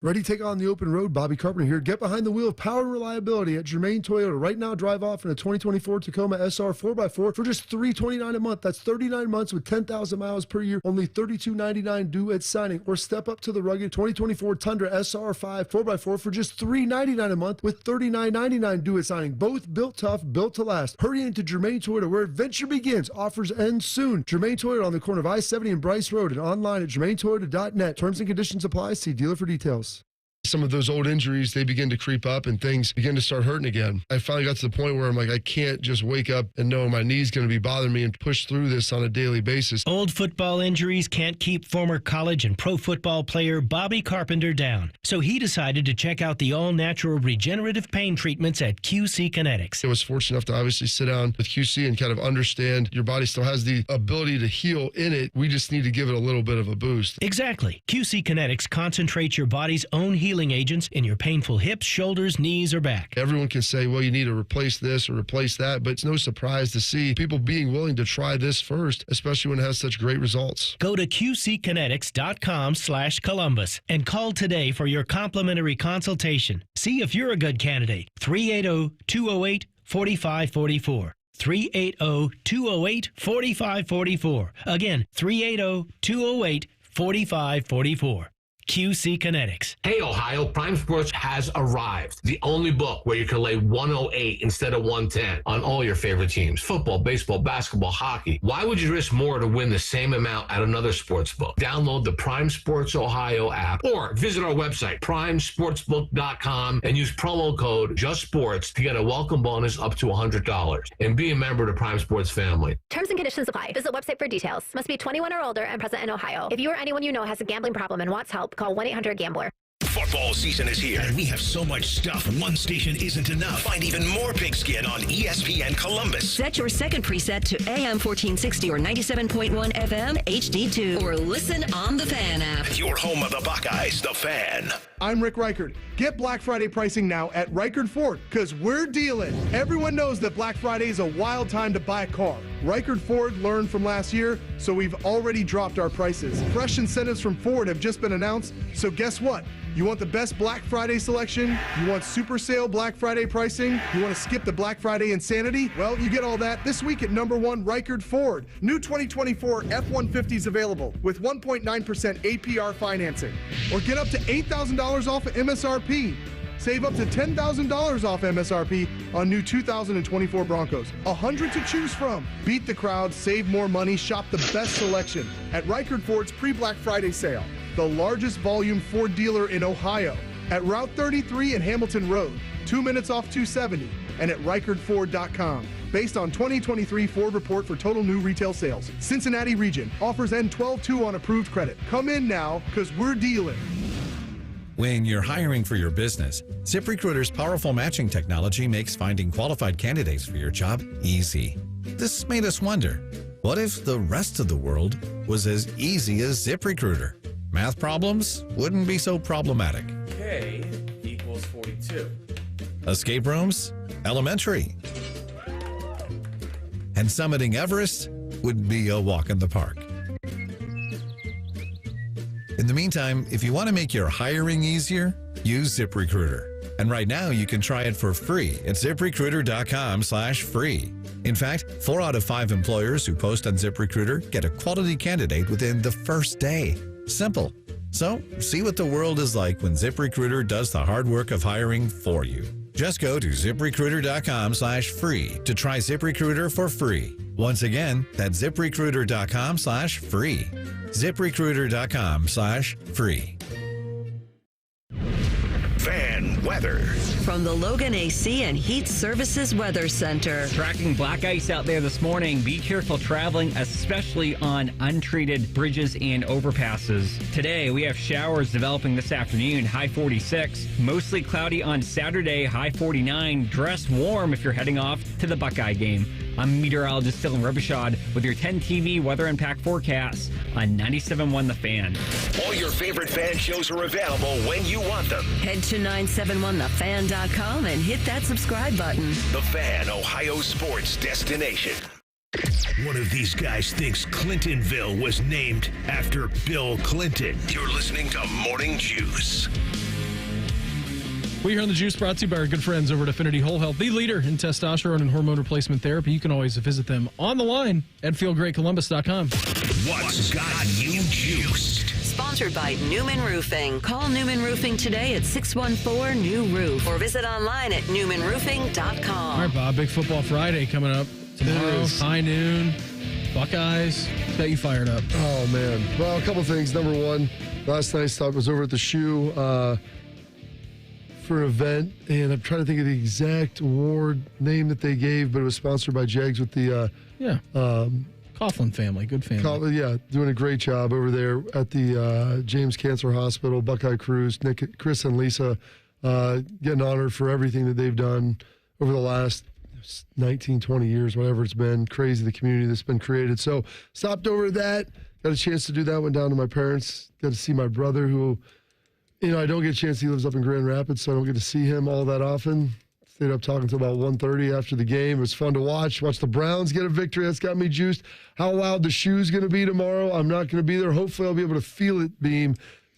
Speaker 7: Ready to take on the open road? Bobby Carpenter here. Get behind the wheel of power and reliability at Germain Toyota. Right now, drive off in a 2024 Tacoma SR 4x4 for just $329 a month. That's 39 months with 10,000 miles per year. Only $32.99 due at signing. Or step up to the rugged 2024 Tundra SR5 4x4 for just $399 a month with $39.99 due at signing. Both built tough, built to last. Hurry into Germain Toyota where adventure begins. Offers end soon. Germain Toyota on the corner of I-70 and Bryce Road and online at germaintoyota.net. Terms and conditions apply. See dealer for details. Some of those old injuries, they begin to creep up and things begin to start hurting again. I finally got to the point where I'm like, I can't just wake up and know my knee's going to be bothering me and push through this on a daily basis.
Speaker 5: Old football injuries can't keep former college and pro football player Bobby Carpenter down. So he decided to check out the all-natural regenerative pain treatments at QC Kinetics.
Speaker 7: I was fortunate enough to obviously sit down with QC and kind of understand your body still has the ability to heal in it. We just need to give it a little bit of a boost.
Speaker 5: Exactly. QC Kinetics concentrates your body's own healing agents in your painful hips, shoulders, knees, or back.
Speaker 7: Everyone can say, well, you need to replace this or replace that, but it's no surprise to see people being willing to try this first, especially when it has such great results.
Speaker 5: Go to qckinetics.com/Columbus and call today for your complimentary consultation. See if you're a good candidate. 380-208-4544. 380-208-4544. Again, 380-208-4544. QC Kinetics.
Speaker 8: Hey, Ohio, Prime Sports has arrived. The only book where you can lay 108 instead of 110 on all your favorite teams. Football, baseball, basketball, hockey. Why would you risk more to win the same amount at another sports book? Download the Prime Sports Ohio app or visit our website, primesportsbook.com, and use promo code JUSTSPORTS to get a welcome bonus up to $100. And be a member of the Prime Sports family.
Speaker 12: Terms and conditions apply. Visit website for details. Must be 21 or older and present in Ohio. If you or anyone you know has a gambling problem and wants help, call 1-800-GAMBLER.
Speaker 1: Football season is here, and we have so much stuff. One station isn't enough. Find even more Pigskin on ESPN Columbus.
Speaker 2: Set your second preset to AM 1460 or 97.1 FM HD2, or listen on the Fan app.
Speaker 1: Your home of the Buckeyes, the Fan.
Speaker 13: I'm Rick Reichard. Get Black Friday pricing now at Reichard Ford, because we're dealing. Everyone knows that Black Friday is a wild time to buy a car. Reichard Ford learned from last year, so we've already dropped our prices. Fresh incentives from Ford have just been announced, so guess what? You want the best Black Friday selection? You want super sale Black Friday pricing? You want to skip the Black Friday insanity? Well, you get all that this week at #1 Reichard Ford. New 2024 F-150s available with 1.9% APR financing. Or get up to $8,000 off of MSRP. Save up to $10,000 off MSRP on new 2024 Broncos. 100 to choose from. Beat the crowd, save more money, shop the best selection at Reichard Ford's pre-Black Friday sale. The largest volume Ford dealer in Ohio at Route 33 and Hamilton Road, 2 minutes off 270, and at ReichardFord.com. Based on 2023 Ford report for total new retail sales. Cincinnati region. Offers end 12/2 on approved credit. Come in now, because we're dealing.
Speaker 15: When you're hiring for your business, ZipRecruiter's powerful matching technology makes finding qualified candidates for your job easy. This made us wonder, what if the rest of the world was as easy as ZipRecruiter? Math problems wouldn't be so problematic.
Speaker 16: K equals 42.
Speaker 15: Escape rooms? Elementary. And summiting Everest would be a walk in the park. In the meantime, if you want to make your hiring easier, use ZipRecruiter. And right now, you can try it for free at ZipRecruiter.com/free. In fact, 4 out of 5 employers who post on ZipRecruiter get a quality candidate within the first day. Simple. So, see what the world is like when ZipRecruiter does the hard work of hiring for you. Just go to ZipRecruiter.com/free to try ZipRecruiter for free. Once again, that's ZipRecruiter.com/free. ZipRecruiter.com/free.
Speaker 1: Fan weather.
Speaker 2: from the Logan AC and Heat Services Weather Center.
Speaker 10: Tracking black ice out there this morning. Be careful traveling, especially on untreated bridges and overpasses. Today, we have showers developing this afternoon, high 46. Mostly cloudy on Saturday, high 49. Dress warm if you're heading off to the Buckeye game. I'm meteorologist Dylan Robichaud with your 10 TV weather impact forecasts on 97.1 The Fan.
Speaker 1: All your favorite fan shows are available when you want them.
Speaker 2: Head to 971thefan.com and hit that subscribe button.
Speaker 1: The Fan, Ohio sports destination. One of these guys thinks Clintonville was named after Bill Clinton. You're listening to Morning Juice.
Speaker 3: We here on The Juice brought to you by our good friends over at Affinity Whole Health, the leader in testosterone and hormone replacement therapy. You can always visit them on the line at feelgreatcolumbus.com.
Speaker 1: What's got you juiced?
Speaker 2: Sponsored by Newman Roofing. Call Newman Roofing today at 614-NEW-ROOF or visit online at newmanroofing.com.
Speaker 3: All right, Bob, big football Friday coming up tomorrow, high noon. Buckeyes, got you fired up.
Speaker 7: Oh, man. Well, a couple things. Number one, last night's stop was over at the Shoe for an event, and I'm trying to think of the exact award name that they gave, but it was sponsored by Jags with the
Speaker 3: Coughlin family, good family.
Speaker 7: Doing a great job over there at the James Cancer Hospital. Buckeye crews, Nick, Chris, and Lisa getting honored for everything that they've done over the last 19, 20 years, whatever it's been. Crazy, the community that's been created. So stopped over at that, got a chance to do that, went down to my parents, got to see my brother who, I don't get a chance. He lives up in Grand Rapids, so I don't get to see him all that often. Stayed up talking until about 1:30 after the game. It was fun to watch. Watch the Browns get a victory. That's got me juiced. How loud the Shoe's going to be tomorrow, I'm not going to be there. Hopefully, I'll be able to feel it beam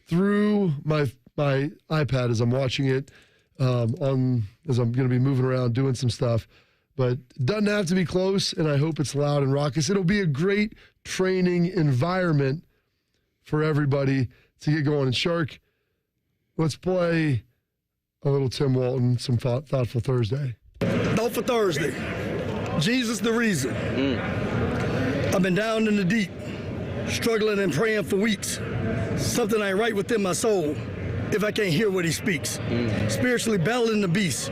Speaker 7: through my iPad as I'm watching it, as I'm going to be moving around doing some stuff. But it doesn't have to be close, and I hope it's loud and raucous. It'll be a great training environment for everybody to get going. And Shark, let's play a little Tim Walton, some Thoughtful Thursday.
Speaker 14: Thoughtful Thursday. Jesus the reason. I've been down in the deep, struggling and praying for weeks. Something ain't right within my soul if I can't hear what he speaks. Spiritually battling the beast,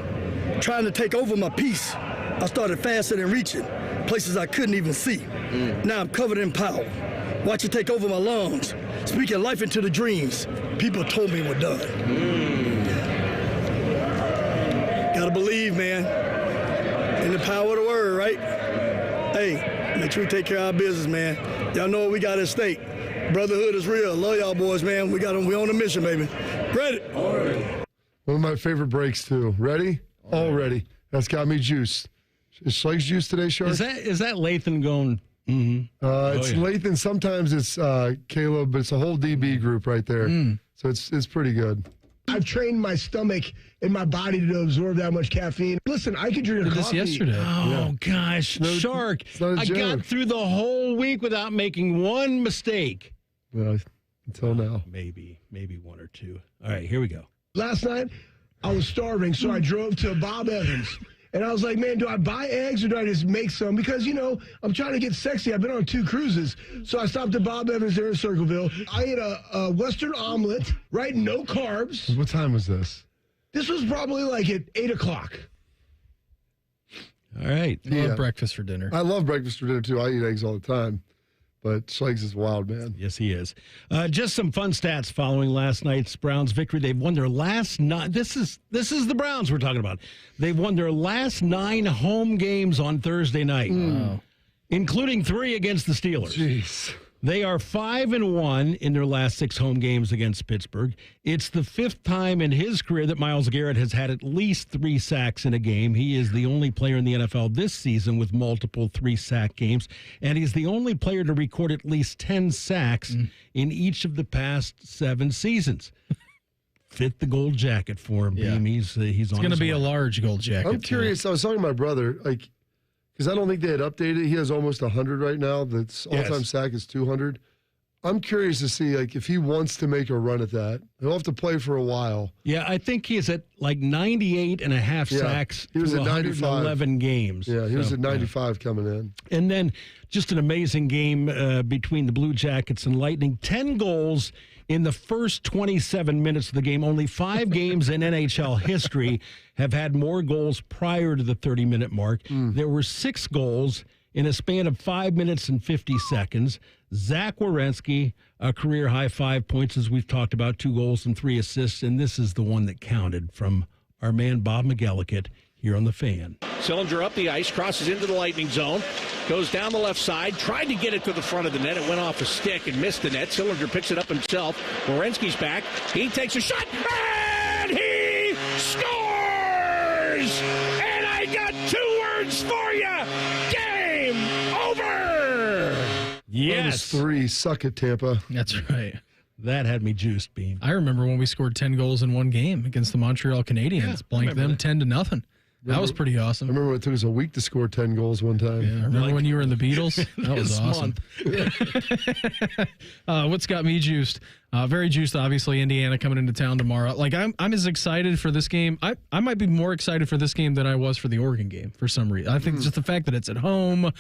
Speaker 14: trying to take over my peace. I started fasting and reaching places I couldn't even see. Now I'm covered in power. Watch it take over my lungs, speaking life into the dreams people told me were done. Gotta believe, man, in the power of the word, right? Hey, make sure we take care of our business, man. Y'all know what we got at stake. Brotherhood is real. Love y'all boys, man. We on a mission, baby. Ready?
Speaker 7: One of my favorite breaks, too. Ready? All ready. That's got me juiced. Is Slake's juice today, Shark?
Speaker 18: Is that Lathan going?
Speaker 7: It's Lathan. Sometimes it's Caleb, but it's a whole DB group right there. So it's pretty good.
Speaker 19: I've trained my stomach and my body to absorb that much caffeine. Listen, I could drink a coffee.
Speaker 3: This yesterday.
Speaker 18: Oh, gosh. Shark, I got through the whole week without making one mistake.
Speaker 7: Well, until now.
Speaker 18: Maybe one or two. All right, here we go.
Speaker 19: Last night, I was starving, so I drove to Bob Evans. And I was like, man, do I buy eggs or do I just make some? Because, I'm trying to get sexy. I've been on 2 cruises. So I stopped at Bob Evans there in Circleville. I ate a Western omelet, right? No carbs.
Speaker 7: What time was this?
Speaker 19: This was probably like at 8 o'clock.
Speaker 18: All right.
Speaker 3: I love breakfast for dinner.
Speaker 7: I love breakfast for dinner, too. I eat eggs all the time. But Slags is wild, man.
Speaker 18: Yes, he is. Just some fun stats following last night's Browns victory. They've won their last 9. This is the Browns we're talking about. They've won their last 9 home games on Thursday night, including 3 against the Steelers.
Speaker 7: Jeez.
Speaker 18: They are 5-1 in their last 6 home games against Pittsburgh. It's the 5th time in his career that Myles Garrett has had at least 3 sacks in a game. He is the only player in the NFL this season with multiple 3-sack games, and he's the only player to record at least 10 sacks in each of the past 7 seasons. Fit the gold jacket for him, Beam. He's on. It's
Speaker 3: going to be a large gold jacket.
Speaker 7: I'm curious. I was talking to my brother, because I don't think they had updated. He has almost 100 right now. That's all-time sack is 200. I'm curious to see, if he wants to make a run at that. He'll have to play for a while.
Speaker 18: Yeah, I think he's at 98 and a half sacks
Speaker 7: he was
Speaker 18: through
Speaker 7: at
Speaker 18: 111 games.
Speaker 7: Yeah, he was at 95 coming in.
Speaker 18: And then just an amazing game between the Blue Jackets and Lightning. 10 goals in the first 27 minutes of the game. Only 5 games in NHL history have had more goals prior to the 30-minute mark. There were 6 goals in a span of 5 minutes and 50 seconds. Zach Werenski, a career-high 5 points, as we've talked about, 2 goals and 3 assists, and this is the one that counted from our man Bob McGillicuddy here on The Fan.
Speaker 11: Sillinger up the ice, crosses into the Lightning zone, goes down the left side, tried to get it to the front of the net. It went off a stick and missed the net. Sillinger picks it up himself. Werenski's back. He takes a shot, and he scores! And I got 2 words for you. Game over!
Speaker 3: Yes.
Speaker 7: 3. Suck it, Tampa.
Speaker 3: That's right.
Speaker 18: That had me juiced, Beam.
Speaker 3: I remember when we scored 10 goals in one game against the Montreal Canadiens. Blanked them 10-0. That was pretty awesome.
Speaker 7: I remember it took us a week to score 10 goals one time.
Speaker 3: Yeah, remember when you were in the Beatles? That was awesome. What's got me juiced? Very juiced, obviously. Indiana coming into town tomorrow. Like I'm as excited for this game. I might be more excited for this game than I was for the Oregon game for some reason. I think just the fact that it's at home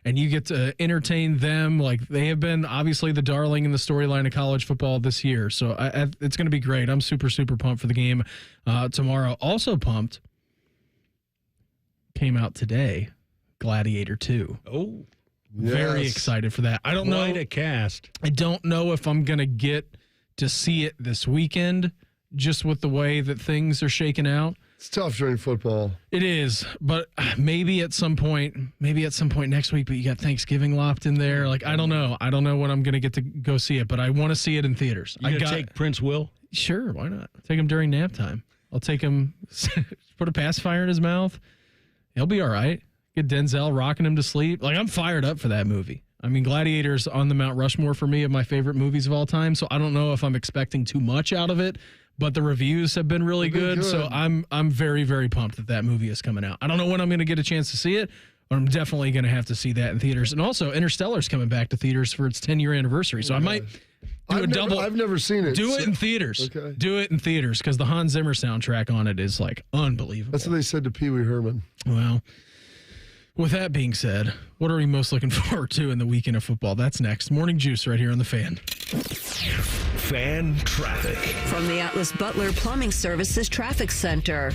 Speaker 3: and you get to entertain them. Like they have been obviously the darling in the storyline of college football this year. So it's going to be great. I'm super, super pumped for the game tomorrow. Also pumped. Came out today, Gladiator 2.
Speaker 18: Oh,
Speaker 3: very excited for that. I don't know.
Speaker 18: Quite a cast.
Speaker 3: I don't know if I'm going to get to see it this weekend, just with the way that things are shaking out.
Speaker 7: It's tough during football.
Speaker 3: It is, but maybe at some point next week, but you got Thanksgiving locked in there. Like, I don't know. I don't know when I'm going to get to go see it, but I want to see it in theaters.
Speaker 18: You gonna take Prince Will?
Speaker 3: Sure, why not? Take him during nap time. I'll take him, put a pacifier in his mouth. He'll be all right. Get Denzel rocking him to sleep. Like, I'm fired up for that movie. I mean, Gladiator's on the Mount Rushmore for me of my favorite movies of all time, so I don't know if I'm expecting too much out of it, but the reviews have been really good, so I'm very, very pumped that movie is coming out. I don't know when I'm going to get a chance to see it, but I'm definitely going to have to see that in theaters. And also, Interstellar's coming back to theaters for its 10-year anniversary, so I might do a double.
Speaker 7: I've never seen it.
Speaker 3: Do it in theaters.
Speaker 7: Okay.
Speaker 3: Do it in theaters, because the Hans Zimmer soundtrack on it is, like, unbelievable.
Speaker 7: That's what they said to Pee Wee Herman.
Speaker 3: Well, with that being said, what are we most looking forward to in the weekend of football? That's next. Morning Juice right here on The Fan.
Speaker 1: Fan traffic.
Speaker 2: From the Atlas Butler Plumbing Services Traffic Center.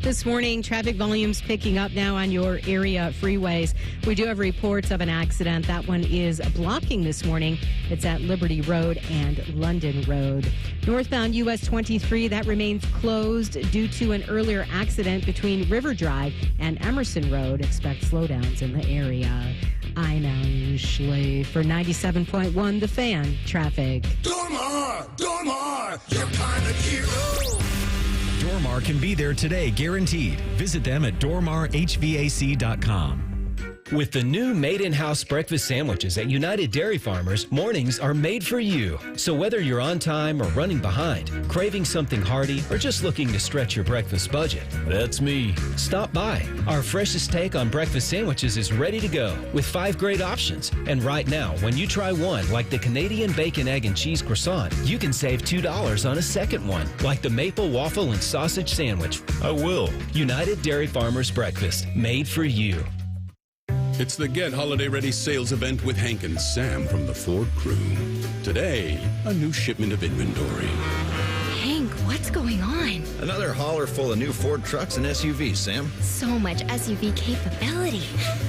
Speaker 9: This morning, traffic volumes picking up now on your area freeways. We do have reports of an accident. That one is blocking this morning. It's at Liberty Road and London Road. Northbound US 23, that remains closed due to an earlier accident between River Drive and Emerson Road. Expect slowdowns in the area. I'm Alan Schley for 97.1 The Fan Traffic.
Speaker 17: Dormar, you're kind of hero.
Speaker 6: Dormar can be there today, guaranteed. Visit them at dormarhvac.com.
Speaker 11: With the new made-in-house breakfast sandwiches at United Dairy Farmers, mornings are made for you. So whether you're on time or running behind, craving something hearty, or just looking to stretch your breakfast budget, that's me. Stop by. Our freshest take on breakfast sandwiches is ready to go with 5 great options. And right now, when you try one, like the Canadian bacon, egg, and cheese croissant, you can save $2 on a second one, like the maple waffle and sausage sandwich. I will. United Dairy Farmers Breakfast, made for you.
Speaker 20: It's the Get Holiday Ready sales event with Hank and Sam from the Ford crew. Today, a new shipment of inventory.
Speaker 21: Hank, what's going on?
Speaker 22: Another hauler full of new Ford trucks and SUVs, Sam.
Speaker 21: So much SUV capability.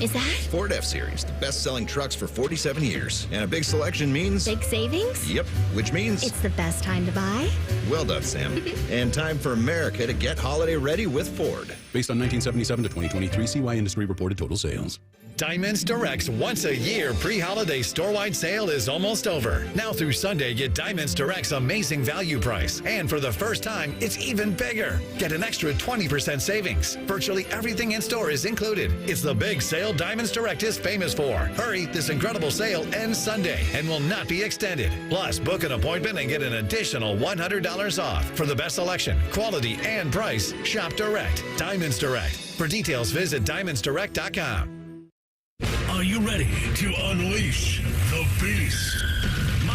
Speaker 21: Is that?
Speaker 22: Ford F-Series, the best-selling trucks for 47 years. And a big selection means...
Speaker 21: Big savings?
Speaker 22: Yep, which means...
Speaker 21: It's the best time to buy?
Speaker 22: Well done, Sam. And time for America to get holiday ready with Ford.
Speaker 20: Based on 1977 to 2023 CY Industry reported total sales.
Speaker 23: Diamonds Direct's once-a-year pre-holiday store-wide sale is almost over. Now through Sunday, get Diamonds Direct's amazing value price. And for the first time, it's even bigger. Get an extra 20% savings. Virtually everything in store is included. It's the big sale Diamonds Direct is famous for. Hurry, this incredible sale ends Sunday and will not be extended. Plus, book an appointment and get an additional $100 off. For the best selection, quality, and price, shop direct. Diamonds Direct. For details, visit diamondsdirect.com.
Speaker 1: Are you ready to unleash the beast?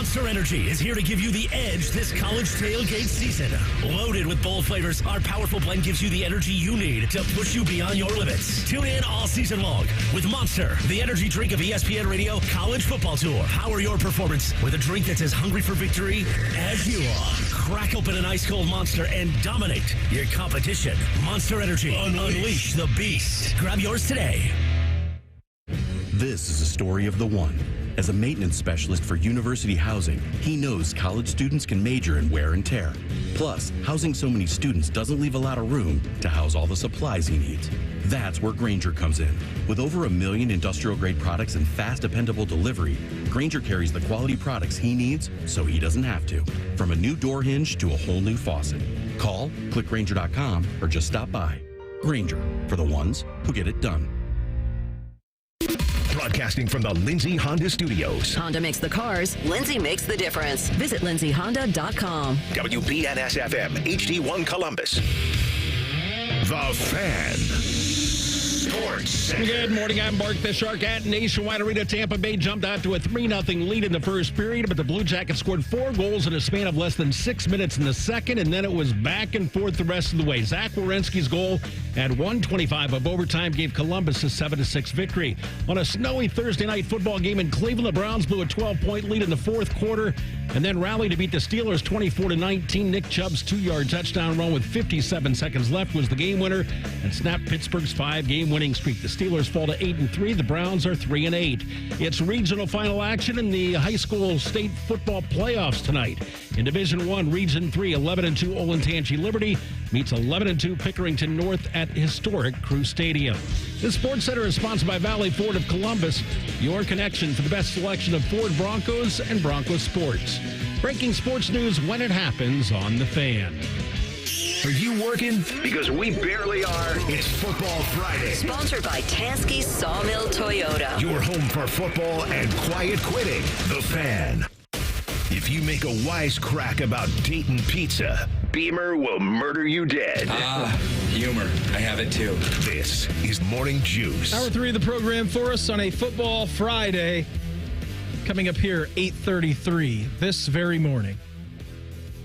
Speaker 4: Monster Energy is here to give you the edge this college tailgate season. Loaded with bold flavors, our powerful blend gives you the energy you need to push you beyond your limits. Tune in all season long with Monster, the energy drink of ESPN Radio College Football Tour. Power your performance with a drink that's as hungry for victory as you are. Crack open an ice-cold Monster and dominate your competition. Monster Energy. Unleash the beast. Grab yours today.
Speaker 5: This is a story of the one. As a maintenance specialist for university housing, he knows college students can major in wear and tear. Plus, housing so many students doesn't leave a lot of room to house all the supplies he needs. That's where Grainger comes in. With over 1 million industrial-grade products and fast, dependable delivery, Grainger carries the quality products he needs so he doesn't have to. From a new door hinge to a whole new faucet. Call, click Grainger.com, or just stop by. Grainger, for the ones who get it done.
Speaker 1: Broadcasting from the Lindsay Honda Studios.
Speaker 2: Honda makes the cars. Lindsay makes the difference. Visit lindsayhonda.com.
Speaker 1: WBNS-FM, HD1 Columbus. The Fan. Sports Center.
Speaker 18: Good morning. I'm Mark the Shark at Nationwide Arena. Tampa Bay jumped out to a 3-0 lead in the first period, but the Blue Jackets scored 4 goals in a span of less than 6 minutes in the second, and then it was back and forth the rest of the way. Zach Werenski's goal at 1:25 of overtime gave Columbus a 7-6 victory. On a snowy Thursday night football game in Cleveland, the Browns blew a 12-point lead in the fourth quarter and then rallied to beat the Steelers 24-19. Nick Chubb's 2-yard touchdown run with 57 seconds left was the game winner and snapped Pittsburgh's 5-game winning streak. The Steelers fall to 8-3. The Browns are 3-8. It's regional final action in the high school state football playoffs tonight. In Division I, Region 3, 11-2 Olentangy Liberty meets 11-2 Pickerington North at historic Crew Stadium. The Sports Center is sponsored by Valley Ford of Columbus, your connection for the best selection of Ford Broncos and Broncos sports. Breaking sports news when it happens on The Fan.
Speaker 1: Are you working? Because we barely are. It's Football Friday.
Speaker 2: Sponsored by Tansky Sawmill Toyota.
Speaker 1: Your home for football and quiet quitting. The Fan. If you make a wisecrack about Dayton Pizza, Beamer will murder you dead.
Speaker 16: Humor. I have it too.
Speaker 1: This is Morning Juice.
Speaker 3: Hour 3 of the program for us on a Football Friday. Coming up here, 8:33 this very morning.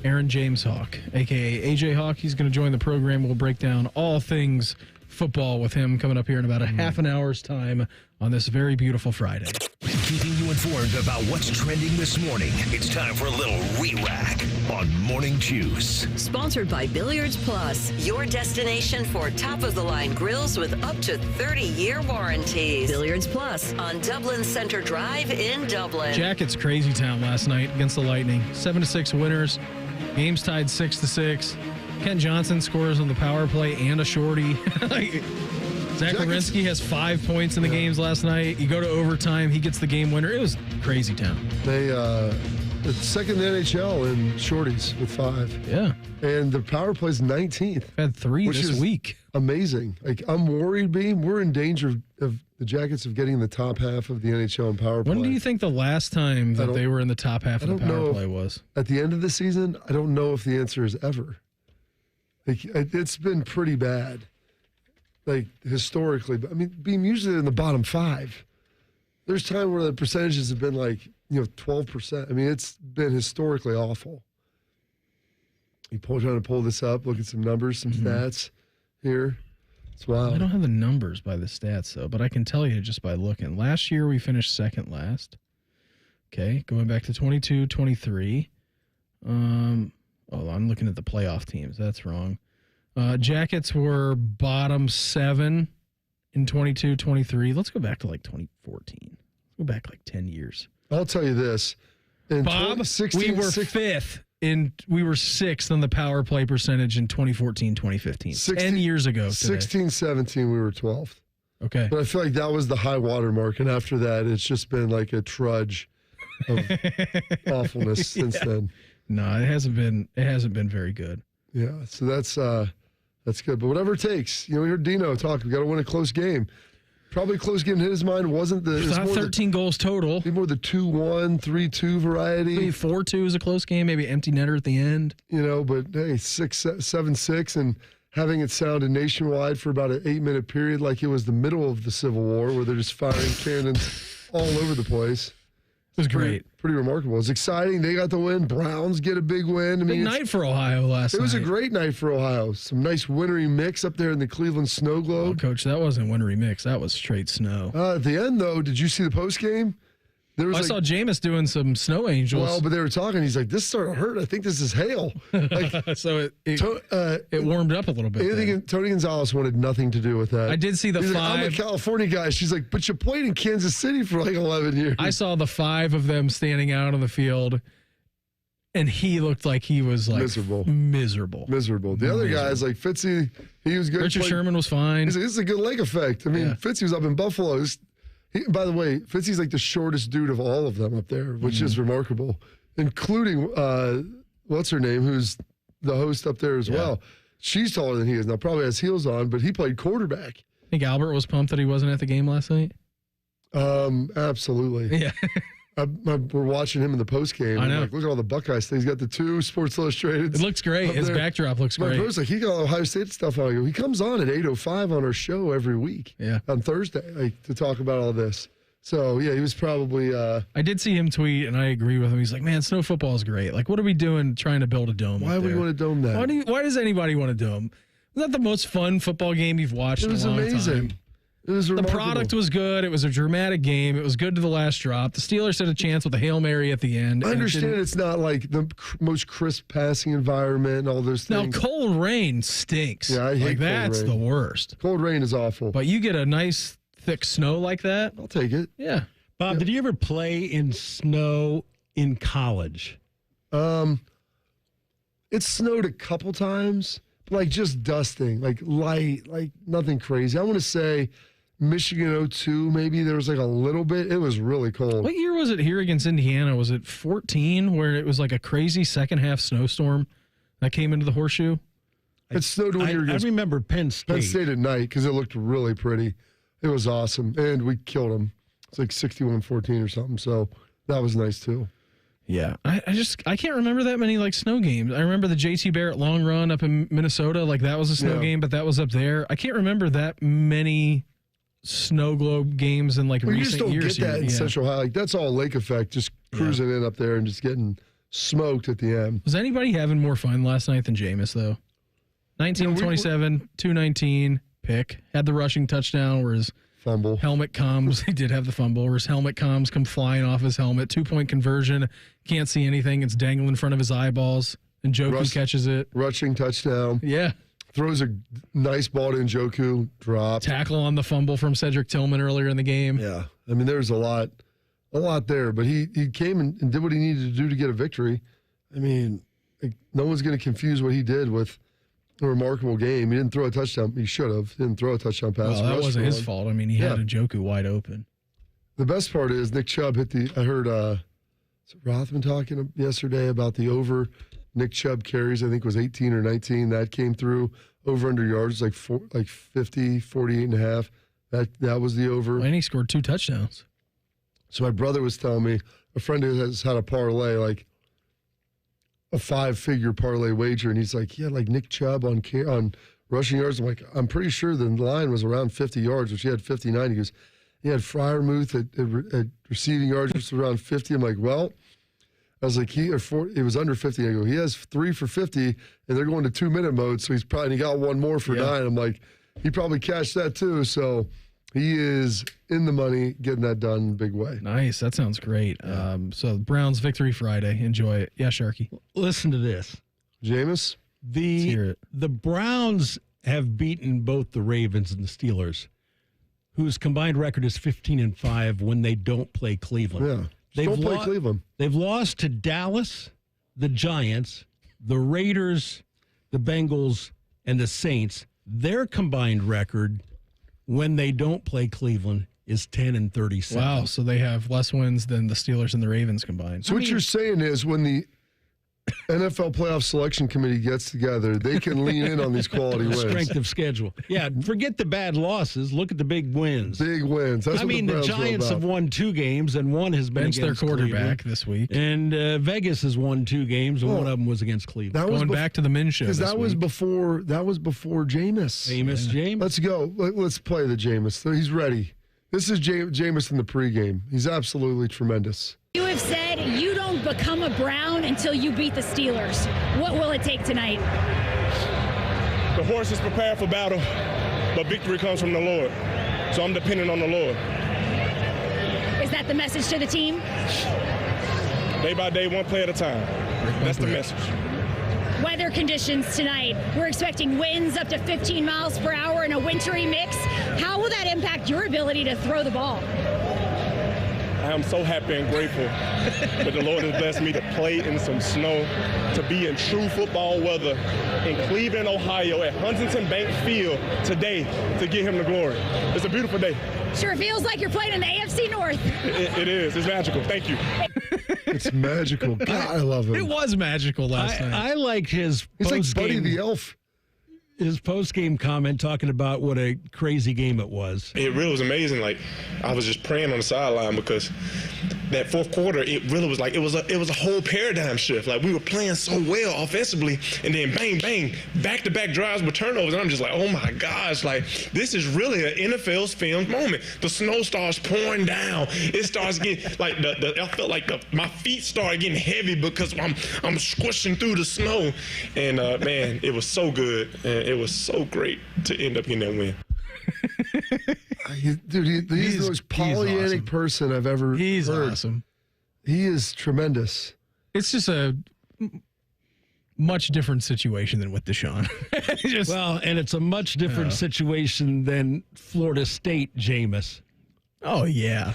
Speaker 3: Aaron James Hawk, a.k.a. AJ Hawk. He's going to join the program. We'll break down all things football with him coming up here in about a half an hour's time on this very beautiful Friday.
Speaker 1: Keeping you informed about what's trending this morning. It's time for a little re-rack on Morning Juice.
Speaker 2: Sponsored by Billiards Plus, your destination for top-of-the-line grills with up to 30-year warranties. Billiards Plus on Dublin Center Drive in Dublin.
Speaker 3: Jackets crazy town last night against the Lightning. 7-6 winners. Game's tied 6-6. Kent Johnson scores on the power play and a shorty. Zach Werenski has 5 points in the games last night. You go to overtime, he gets the game winner. It was crazy town.
Speaker 7: They second in the NHL in shorties with 5.
Speaker 3: Yeah.
Speaker 7: And the power play's 19th.
Speaker 3: Had 3
Speaker 7: which
Speaker 3: this
Speaker 7: is
Speaker 3: week.
Speaker 7: Amazing. Like, I'm worried, Beam. We're in danger of the Jackets of getting in the top half of the NHL in power play.
Speaker 3: When do you think the last time that they were in the top half of the power play was?
Speaker 7: At the end of the season, I don't know if the answer is ever. Like, it's been pretty bad. Like, historically. I mean, being usually in the bottom 5. There's time where the percentages have been like, 12%. I mean, it's been historically awful. Trying to pull this up, look at some numbers, some stats here. It's wild.
Speaker 3: I don't have the numbers by the stats, though, but I can tell you just by looking. Last year, we finished second last. Okay, going back to 22-23. I'm looking at the playoff teams. That's wrong. Jackets were bottom 7 in 22-23. Let's go back to like 2014. Let's go back like 10 years.
Speaker 7: I'll tell you this. In
Speaker 3: Bob, we were 5th. We were 6th on the power play percentage in 2014-2015. 10 years ago today.
Speaker 7: 16-17, we were 12th.
Speaker 3: Okay.
Speaker 7: But I feel like that was the high water mark, and after that, it's just been like a trudge of awfulness since then.
Speaker 3: No, it hasn't been very good.
Speaker 7: Yeah, so that's good. But whatever it takes. We heard Dino talk. We got to win a close game. Probably a close game in his mind wasn't the...
Speaker 3: It's not 13 goals total.
Speaker 7: Maybe more the 2-1, 3-2 variety.
Speaker 3: Maybe 4-2 is a close game. Maybe empty netter at the end.
Speaker 7: But hey, 7-6 and having it sounded nationwide for about an 8-minute period like it was the middle of the Civil War where they're just firing cannons all over the place.
Speaker 3: It was great.
Speaker 7: Pretty remarkable. It's exciting. They got the win. Browns get a big win.
Speaker 3: Big night for Ohio last night.
Speaker 7: It was a great night for Ohio. Some nice wintry mix up there in the Cleveland snow globe.
Speaker 3: Oh, Coach, that wasn't wintry mix. That was straight snow.
Speaker 7: At the end, though, did you see the post game?
Speaker 3: I saw Jameis doing some snow angels.
Speaker 7: Well, but they were talking. He's like, this started to hurt. I think this is hail.
Speaker 3: So it warmed up a little bit.
Speaker 7: Tony Gonzalez wanted nothing to do with that.
Speaker 3: I did see the
Speaker 7: He's
Speaker 3: 5.
Speaker 7: Like, I'm a California guy. She's like, but you played in Kansas City for like 11 years.
Speaker 3: I saw the 5 of them standing out on the field, and he looked like he was like miserable.
Speaker 7: The other guys, like Fitzy, he was good.
Speaker 3: Richard Sherman was fine.
Speaker 7: He's like, this is a good leg effect. I mean, Fitzy was up in Buffalo. By the way, Fitzy's like the shortest dude of all of them up there, which is remarkable, including what's her name, who's the host up there as well. She's taller than he is now, probably has heels on, but he played quarterback.
Speaker 3: I think Albert was pumped that he wasn't at the game last night.
Speaker 7: Absolutely.
Speaker 3: Yeah.
Speaker 7: We're watching him in the post game.
Speaker 3: I know.
Speaker 7: Like, look at all the Buckeyes things. He's got the 2 Sports Illustrated.
Speaker 3: It looks great. His backdrop looks great.
Speaker 7: My bro's like, he got Ohio State stuff on. I go, he comes on at 8:05 on our show every week.
Speaker 3: Yeah.
Speaker 7: On Thursday, to talk about all this. So, yeah, he was probably...
Speaker 3: I did see him tweet, and I agree with him. He's like, man, snow football is great. Like, what are we doing trying to build a dome
Speaker 7: Why
Speaker 3: up
Speaker 7: would
Speaker 3: there?
Speaker 7: we want to dome that?
Speaker 3: Why does anybody want a dome? Isn't that the most fun football game you've watched in a long
Speaker 7: amazing.
Speaker 3: time?
Speaker 7: It was
Speaker 3: The
Speaker 7: remarkable.
Speaker 3: product was good. It was a dramatic game. It was good to the last drop. The Steelers had a chance with a Hail Mary at the end.
Speaker 7: I understand it's not like the most crisp passing environment and all those things.
Speaker 3: Now, cold rain stinks.
Speaker 7: Yeah, I hate cold
Speaker 3: that's
Speaker 7: rain.
Speaker 3: the worst.
Speaker 7: Cold rain is awful.
Speaker 3: But you get a nice, thick snow like that.
Speaker 7: I'll take it.
Speaker 3: Yeah.
Speaker 18: Bob, did you ever play in snow in college?
Speaker 7: It snowed a couple times, but like just dusting, like light, like nothing crazy. I want to say Michigan 02, maybe there was like a little bit. It was really cold.
Speaker 3: What year was it here against Indiana? Was it 14 where it was like a crazy second half snowstorm that came into the horseshoe?
Speaker 7: It snowed one year.
Speaker 18: I remember Penn State.
Speaker 7: Penn State at night because it looked really pretty. It was awesome. And we killed them. It's like 61-14 or something. So that was nice too.
Speaker 3: Yeah. I can't remember that many like snow games. I remember the JT Barrett long run up in Minnesota. Like that was a snow game, but that was up there. I can't remember that many snow globe games in like
Speaker 7: you just
Speaker 3: recent
Speaker 7: don't
Speaker 3: years.
Speaker 7: get that in
Speaker 3: Yeah.
Speaker 7: Central Ohio. Like that's all lake effect, just cruising in up there and just getting smoked at the end.
Speaker 3: Was anybody having more fun last night than Jameis though? 19-27, 219 pick. Had the rushing touchdown where his
Speaker 7: fumble
Speaker 3: helmet comes. He did have the fumble where his helmet comes, come flying off his helmet. 2-point conversion. Can't see anything. It's dangled in front of his eyeballs. And Njoku catches it.
Speaker 7: Rushing touchdown.
Speaker 3: Yeah.
Speaker 7: Throws a nice ball to Njoku. Drop.
Speaker 3: Tackle on the fumble from Cedric Tillman earlier in the game.
Speaker 7: Yeah. I mean, there's a lot there. But he came and did what he needed to do to get a victory. I mean, no one's going to confuse what he did with a remarkable game. He didn't throw a touchdown. He should have. Didn't throw a touchdown pass.
Speaker 3: Well, that wasn't his fault. I mean, he had Njoku wide open.
Speaker 7: The best part is Nick Chubb hit I heard Rothman talking yesterday about the over. Nick Chubb carries, I think, was 18 or 19. That came through. Over under yards, like 50, 48 and a half. That was the over.
Speaker 3: And he scored 2 touchdowns.
Speaker 7: So my brother was telling me, a friend who has had a parlay, like a 5-figure parlay wager, and he's like, yeah, like Nick Chubb on rushing yards. I'm like, I'm pretty sure the line was around 50 yards, which he had 59. He goes, he had Freiermuth at receiving yards, which was around 50. I'm like, well, I was like, it was under 50. I go, he has 3 for 50, and they're going to 2-minute mode, so he got one more for 9. I'm like, he probably cashed that too. So he is in the money, getting that done in a big way.
Speaker 3: Nice. That sounds great. So Browns victory Friday. Enjoy it. Yeah, Sharky.
Speaker 18: Listen to this.
Speaker 7: Jameis?
Speaker 18: The Browns have beaten both the Ravens and the Steelers, whose combined record is 15-5 when they don't play Cleveland.
Speaker 7: Yeah. Don't play Cleveland.
Speaker 18: They've lost to Dallas, the Giants, the Raiders, the Bengals, and the Saints. Their combined record when they don't play Cleveland is 10-37.
Speaker 3: Wow, so they have less wins than the Steelers and the Ravens combined.
Speaker 7: So what you're saying is when the NFL playoff selection committee gets together, they can lean in on these quality wins.
Speaker 18: Strength of schedule. Yeah, forget the bad losses. Look at the big wins.
Speaker 7: Big wins. That's
Speaker 18: I mean, the Giants have won 2 games, and one has been
Speaker 3: against their quarterback
Speaker 18: Cleveland.
Speaker 3: this week.
Speaker 18: And Vegas has won 2 games, and one of them was against Cleveland.
Speaker 3: Going back to the men's show.
Speaker 7: Because that was before Jameis.
Speaker 18: Jameis.
Speaker 7: Let's go. Let's play the Jameis. He's ready. This is Jameis in the pregame. He's absolutely tremendous.
Speaker 8: You have said you don't become a Brown until you beat the Steelers. What will it take tonight?
Speaker 12: The horse is prepared for battle, but victory comes from the Lord. So I'm dependent on the Lord.
Speaker 8: Is that the message to the team?
Speaker 12: Day by day, one play at a time. That's the message.
Speaker 8: Weather conditions tonight. We're expecting winds up to 15 miles per hour in a wintry mix. How will that impact your ability to throw the ball?
Speaker 12: I am so happy and grateful that the Lord has blessed me to play in some snow, to be in true football weather in Cleveland, Ohio at Huntington Bank Field today to give him the glory. It's a beautiful day.
Speaker 8: Sure feels like you're playing in the AFC North.
Speaker 12: It is. It's magical. Thank you.
Speaker 7: It's magical. God, I love him.
Speaker 3: It was magical last night.
Speaker 18: I liked his
Speaker 7: He's like Buddy
Speaker 18: post-game-
Speaker 7: the Elf.
Speaker 18: His post-game comment talking about what a crazy game it was.
Speaker 12: It really was amazing. Like, I was just praying on the sideline because that fourth quarter, it really was like it was a whole paradigm shift. Like, we were playing so well offensively, and then bang, bang, back-to-back drives with turnovers. And I'm just like, oh my gosh, like, this is really an NFL's filmed moment. The snow starts pouring down. It starts getting like I felt like my feet started getting heavy because I'm squishing through the snow. And man, it was so good. And it was so great to end up getting that win.
Speaker 7: Dude, he's the most Pollyannic
Speaker 3: awesome.
Speaker 7: person I've ever
Speaker 3: He's
Speaker 7: heard.
Speaker 3: awesome.
Speaker 7: He is tremendous.
Speaker 3: It's just a much different situation than with Deshaun.
Speaker 18: Well, and it's a much different situation than Florida State, Jameis.
Speaker 3: Oh, yeah.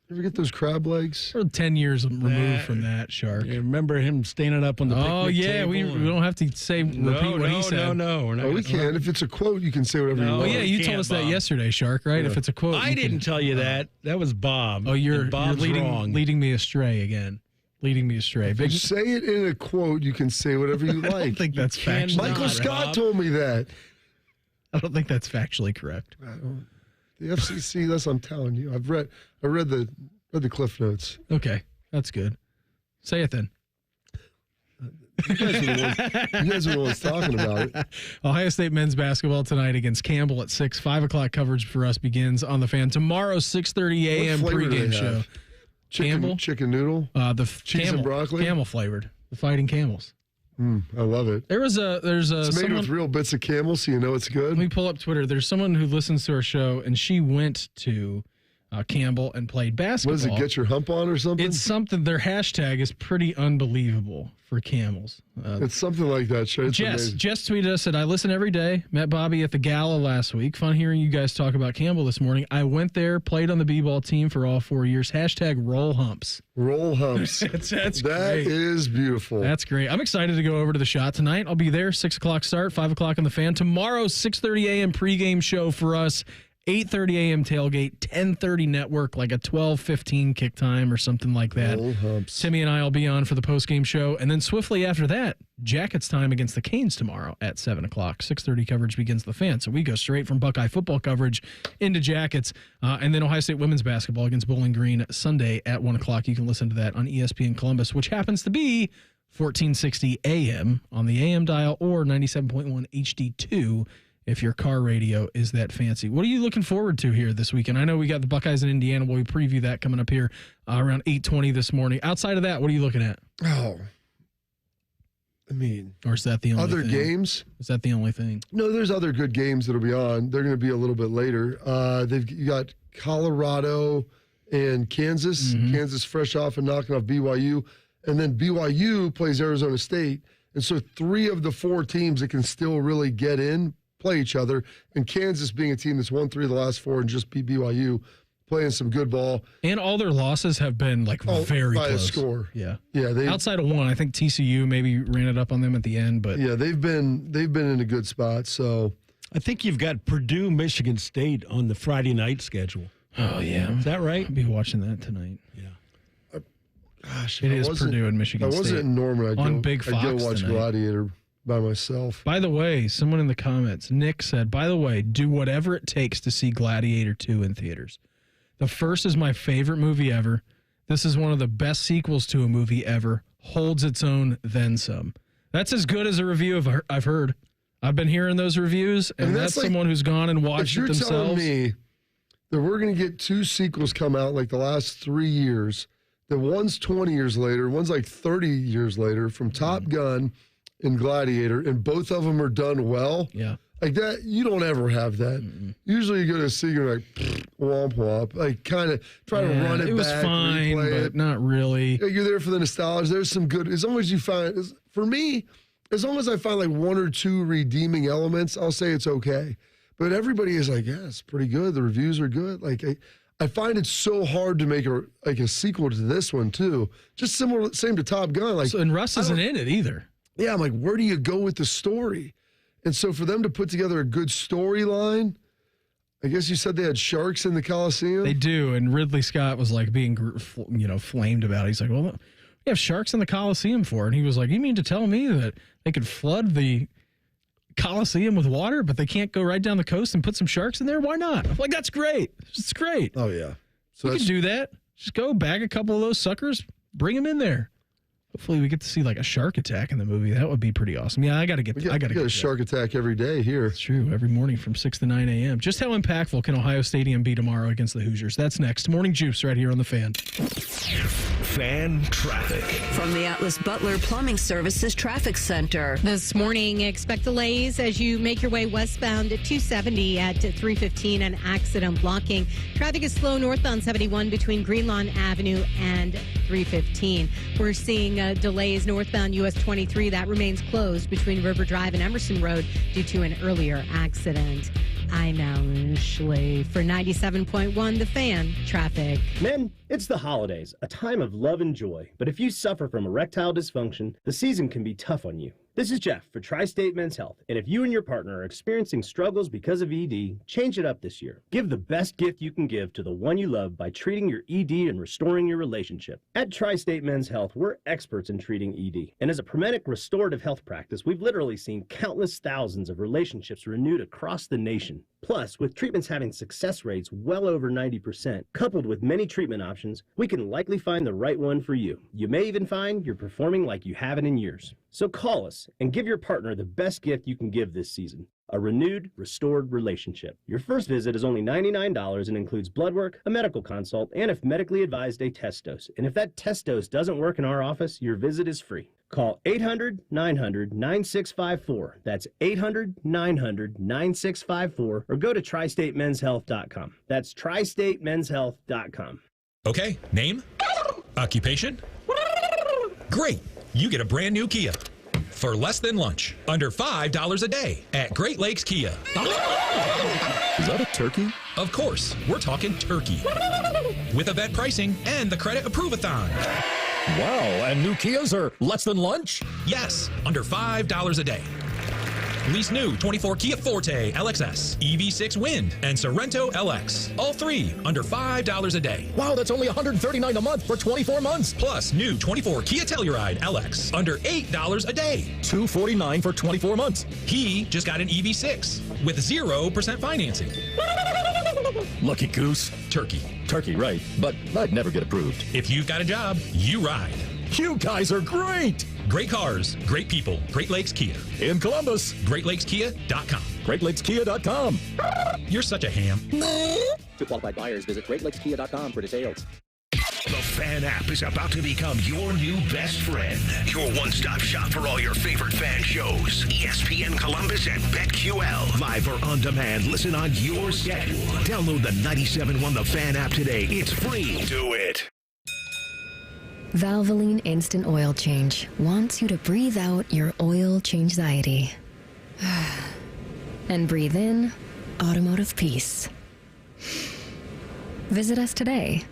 Speaker 7: You ever get those crab legs?
Speaker 3: We're 10 years removed from that, Shark.
Speaker 18: You remember him standing up on the
Speaker 3: Oh,
Speaker 18: picnic
Speaker 3: yeah.
Speaker 18: table
Speaker 3: We don't have to repeat what he said.
Speaker 18: No, we're not
Speaker 7: Oh, we
Speaker 18: gonna-
Speaker 7: can. If it's a quote, you can say whatever you
Speaker 18: No.
Speaker 7: want.
Speaker 3: Oh, yeah. You told us that yesterday, Shark, right?
Speaker 7: Yeah.
Speaker 3: If it's a quote.
Speaker 18: I didn't tell you that. That was Bob.
Speaker 3: Oh, you're
Speaker 18: Bob's wrong.
Speaker 3: leading me astray again. Leading me astray.
Speaker 7: If you say it in a quote, you can say whatever you like.
Speaker 3: I don't think that's
Speaker 18: cannot,
Speaker 3: factually
Speaker 7: Michael Scott
Speaker 18: Bob.
Speaker 7: told me that.
Speaker 3: I don't think that's factually correct.
Speaker 7: The FCC, that's I'm telling you. I read the Cliff Notes.
Speaker 3: Okay. That's good. Say it then.
Speaker 7: You guys are the ones talking about it.
Speaker 3: Ohio State men's basketball tonight against Campbell at 6. 5 o'clock coverage for us begins on the Fan. Tomorrow, 6:30 a.m.
Speaker 7: What flavor do
Speaker 3: pregame
Speaker 7: they
Speaker 3: show.
Speaker 7: have?
Speaker 3: Campbell?
Speaker 7: Chicken noodle? Cheese and broccoli?
Speaker 3: Camel flavored. The Fighting Camels.
Speaker 7: I love it.
Speaker 3: There's
Speaker 7: It's made with real bits of camel, so you know it's good.
Speaker 3: Let me pull up Twitter. There's someone who listens to our show, and she went to Campbell and played basketball.
Speaker 7: What does it, get your hump on or something?
Speaker 3: It's something. Their hashtag is pretty unbelievable for camels.
Speaker 7: It's something like that. It's amazing.
Speaker 3: Jess tweeted us, said, I listen every day. Met Bobby at the gala last week. Fun hearing you guys talk about Campbell this morning. I went there, played on the b-ball team for all 4 years. Hashtag roll humps.
Speaker 7: Roll humps.
Speaker 3: That's
Speaker 7: That
Speaker 3: great.
Speaker 7: is beautiful.
Speaker 3: That's great. I'm excited to go over to the Shot tonight. I'll be there, 6 o'clock start, 5 o'clock on the Fan. Tomorrow, 6:30 a.m. pregame show for us. 8:30 a.m. tailgate, 10:30 network, like a 12:15 kick time or something like that.
Speaker 7: Roll humps.
Speaker 3: Timmy and I will be on for the postgame show. And then swiftly after that, Jackets time against the Canes tomorrow at 7 o'clock. 6:30 coverage begins the Fan. So we go straight from Buckeye football coverage into Jackets. And then Ohio State women's basketball against Bowling Green Sunday at 1 o'clock. You can listen to that on ESPN Columbus, which happens to be 1460 AM on the AM dial or 97.1 HD2 if your car radio is that fancy. What are you looking forward to here this weekend? I know we got the Buckeyes in Indiana. We'll preview that coming up here around 8:20 this morning. Outside of that, what are you looking at?
Speaker 7: Oh. I mean.
Speaker 3: Or is that the only
Speaker 7: other
Speaker 3: thing?
Speaker 7: Games?
Speaker 3: Is that the only thing?
Speaker 7: No, there's other good games that'll be on. They're going to be a little bit later. You got Colorado and Kansas.
Speaker 3: Mm-hmm.
Speaker 7: Kansas fresh off and knocking off BYU. And then BYU plays Arizona State. And so 3 of the 4 teams that can still really get in play each other. And Kansas being a team that's won 3 of the last 4 and just beat BYU, playing some good ball.
Speaker 3: And all their losses have been like very
Speaker 7: by
Speaker 3: close.
Speaker 7: a score.
Speaker 3: Yeah.
Speaker 7: Yeah.
Speaker 3: Outside of one, I think TCU maybe ran it up on them at the end, but
Speaker 7: yeah, they've been in a good spot. So
Speaker 18: I think you've got Purdue, Michigan State on the Friday night schedule.
Speaker 3: Oh, yeah.
Speaker 18: Is that right?
Speaker 3: I'll be watching that tonight.
Speaker 18: Yeah.
Speaker 7: Gosh,
Speaker 3: it is Purdue and Michigan
Speaker 7: State. If I wasn't in Norman, I'd go watch
Speaker 3: tonight.
Speaker 7: Gladiator by myself.
Speaker 3: By the way, someone in the comments, Nick said, by the way, do whatever it takes to see Gladiator 2 in theaters. The first is my favorite movie ever. This is one of the best sequels to a movie ever. Holds its own, then some. That's as good as a review I've heard. I've been hearing those reviews, and that's like, someone who's gone and watched it themselves.
Speaker 7: If you're telling me that we're going to get 2 sequels come out like the last 3 years that one's 20 years later, one's like 30 years later from Top Gun and Gladiator, and both of them are done well.
Speaker 3: Yeah.
Speaker 7: Like that, you don't ever have that. Mm-mm. Usually you go to see, you're like, womp womp. Like kind of try to run it back.
Speaker 3: It was fine, but not really.
Speaker 7: You're there for the nostalgia. There's some good, as long as you find, for me, as long as I find like one or two redeeming elements, I'll say it's okay. But everybody is like, yeah, it's pretty good. The reviews are good. Like I find it so hard to make a sequel to this one too. Just similar, same to Top Gun. Like,
Speaker 3: and Russ isn't in it either.
Speaker 7: Yeah, I'm like, where do you go with the story? And so for them to put together a good storyline, I guess you said they had sharks in the Coliseum?
Speaker 3: They do, and Ridley Scott was like being, flamed about it. He's like, well, we have sharks in the Coliseum for it. And he was like, you mean to tell me that they could flood the Coliseum with water, but they can't go right down the coast and put some sharks in there? Why not? I'm like, that's great. It's great.
Speaker 7: Oh, yeah.
Speaker 3: So you can do that. Just go bag a couple of those suckers, bring them in there. Hopefully we get to see like a shark attack in the movie. That would be pretty awesome. Yeah, I got to get
Speaker 7: a shark attack every day here.
Speaker 3: It's true. Every morning from 6 to 9 a.m. Just how impactful can Ohio Stadium be tomorrow against the Hoosiers? That's next. Morning Juice right here on The Fan.
Speaker 1: Fan traffic.
Speaker 2: From the Atlas Butler Plumbing Services Traffic Center.
Speaker 9: This morning, expect delays as you make your way westbound at 270 at 315, an accident blocking. Traffic is slow northbound 71 between Greenlawn Avenue and 315. We're seeing delays northbound US 23. That remains closed between River Drive and Emerson Road due to an earlier accident. I'm Alan Schley for 97.1 The Fan Traffic.
Speaker 10: Men, it's the holidays, a time of love and joy. But if you suffer from erectile dysfunction, the season can be tough on you. This is Jeff for Tri-State Men's Health, and if you and your partner are experiencing struggles because of ED, change it up this year. Give the best gift you can give to the one you love by treating your ED and restoring your relationship. At Tri-State Men's Health, we're experts in treating ED, and as a Promenic restorative health practice, we've literally seen countless thousands of relationships renewed across the nation. Plus, with treatments having success rates well over 90%, coupled with many treatment options, we can likely find the right one for you. You may even find you're performing like you haven't in years. So call us and give your partner the best gift you can give this season. A renewed, restored relationship. Your first visit is only $99 and includes blood work, a medical consult, and if medically advised, a test dose. And if that test dose doesn't work in our office, your visit is free. Call 800-900-9654. That's 800-900-9654. Or go to tristatemenshealth.com. That's tristatemenshealth.com.
Speaker 13: Okay, name? Occupation? Great. You get a brand new Kia for less than lunch, under $5 a day at Great Lakes Kia.
Speaker 5: Is that a turkey?
Speaker 13: Of course, we're talking turkey. With event pricing and the credit approve-a-thon.
Speaker 15: Wow, and new Kias are less than lunch?
Speaker 13: Yes, under $5 a day. Lease new 24 Kia Forte LXS, EV6 Wind, and Sorrento LX. All three under $5 a day.
Speaker 15: Wow, that's only $139 a month for 24 months.
Speaker 13: Plus new 24 Kia Telluride LX under $8 a day.
Speaker 15: $249 for 24 months.
Speaker 13: He just got an EV6 with 0% financing.
Speaker 15: Lucky goose.
Speaker 13: Turkey.
Speaker 15: Turkey, right. But I'd never get approved.
Speaker 13: If you've got a job, you ride.
Speaker 15: You guys are great.
Speaker 13: Great cars, great people. Great Lakes Kia.
Speaker 15: In Columbus.
Speaker 13: GreatLakesKia.com.
Speaker 15: GreatLakesKia.com.
Speaker 13: You're such a ham.
Speaker 24: To qualified buyers, visit GreatLakesKia.com for details.
Speaker 1: The Fan app is about to become your new best friend. Your one-stop shop for all your favorite fan shows. ESPN Columbus and BetQL. Live or on demand, listen on your schedule. Download the 97.1 The Fan app today. It's free. Do it.
Speaker 21: Valvoline Instant Oil Change wants you to breathe out your oil change-anxiety. And breathe in automotive peace. Visit us today.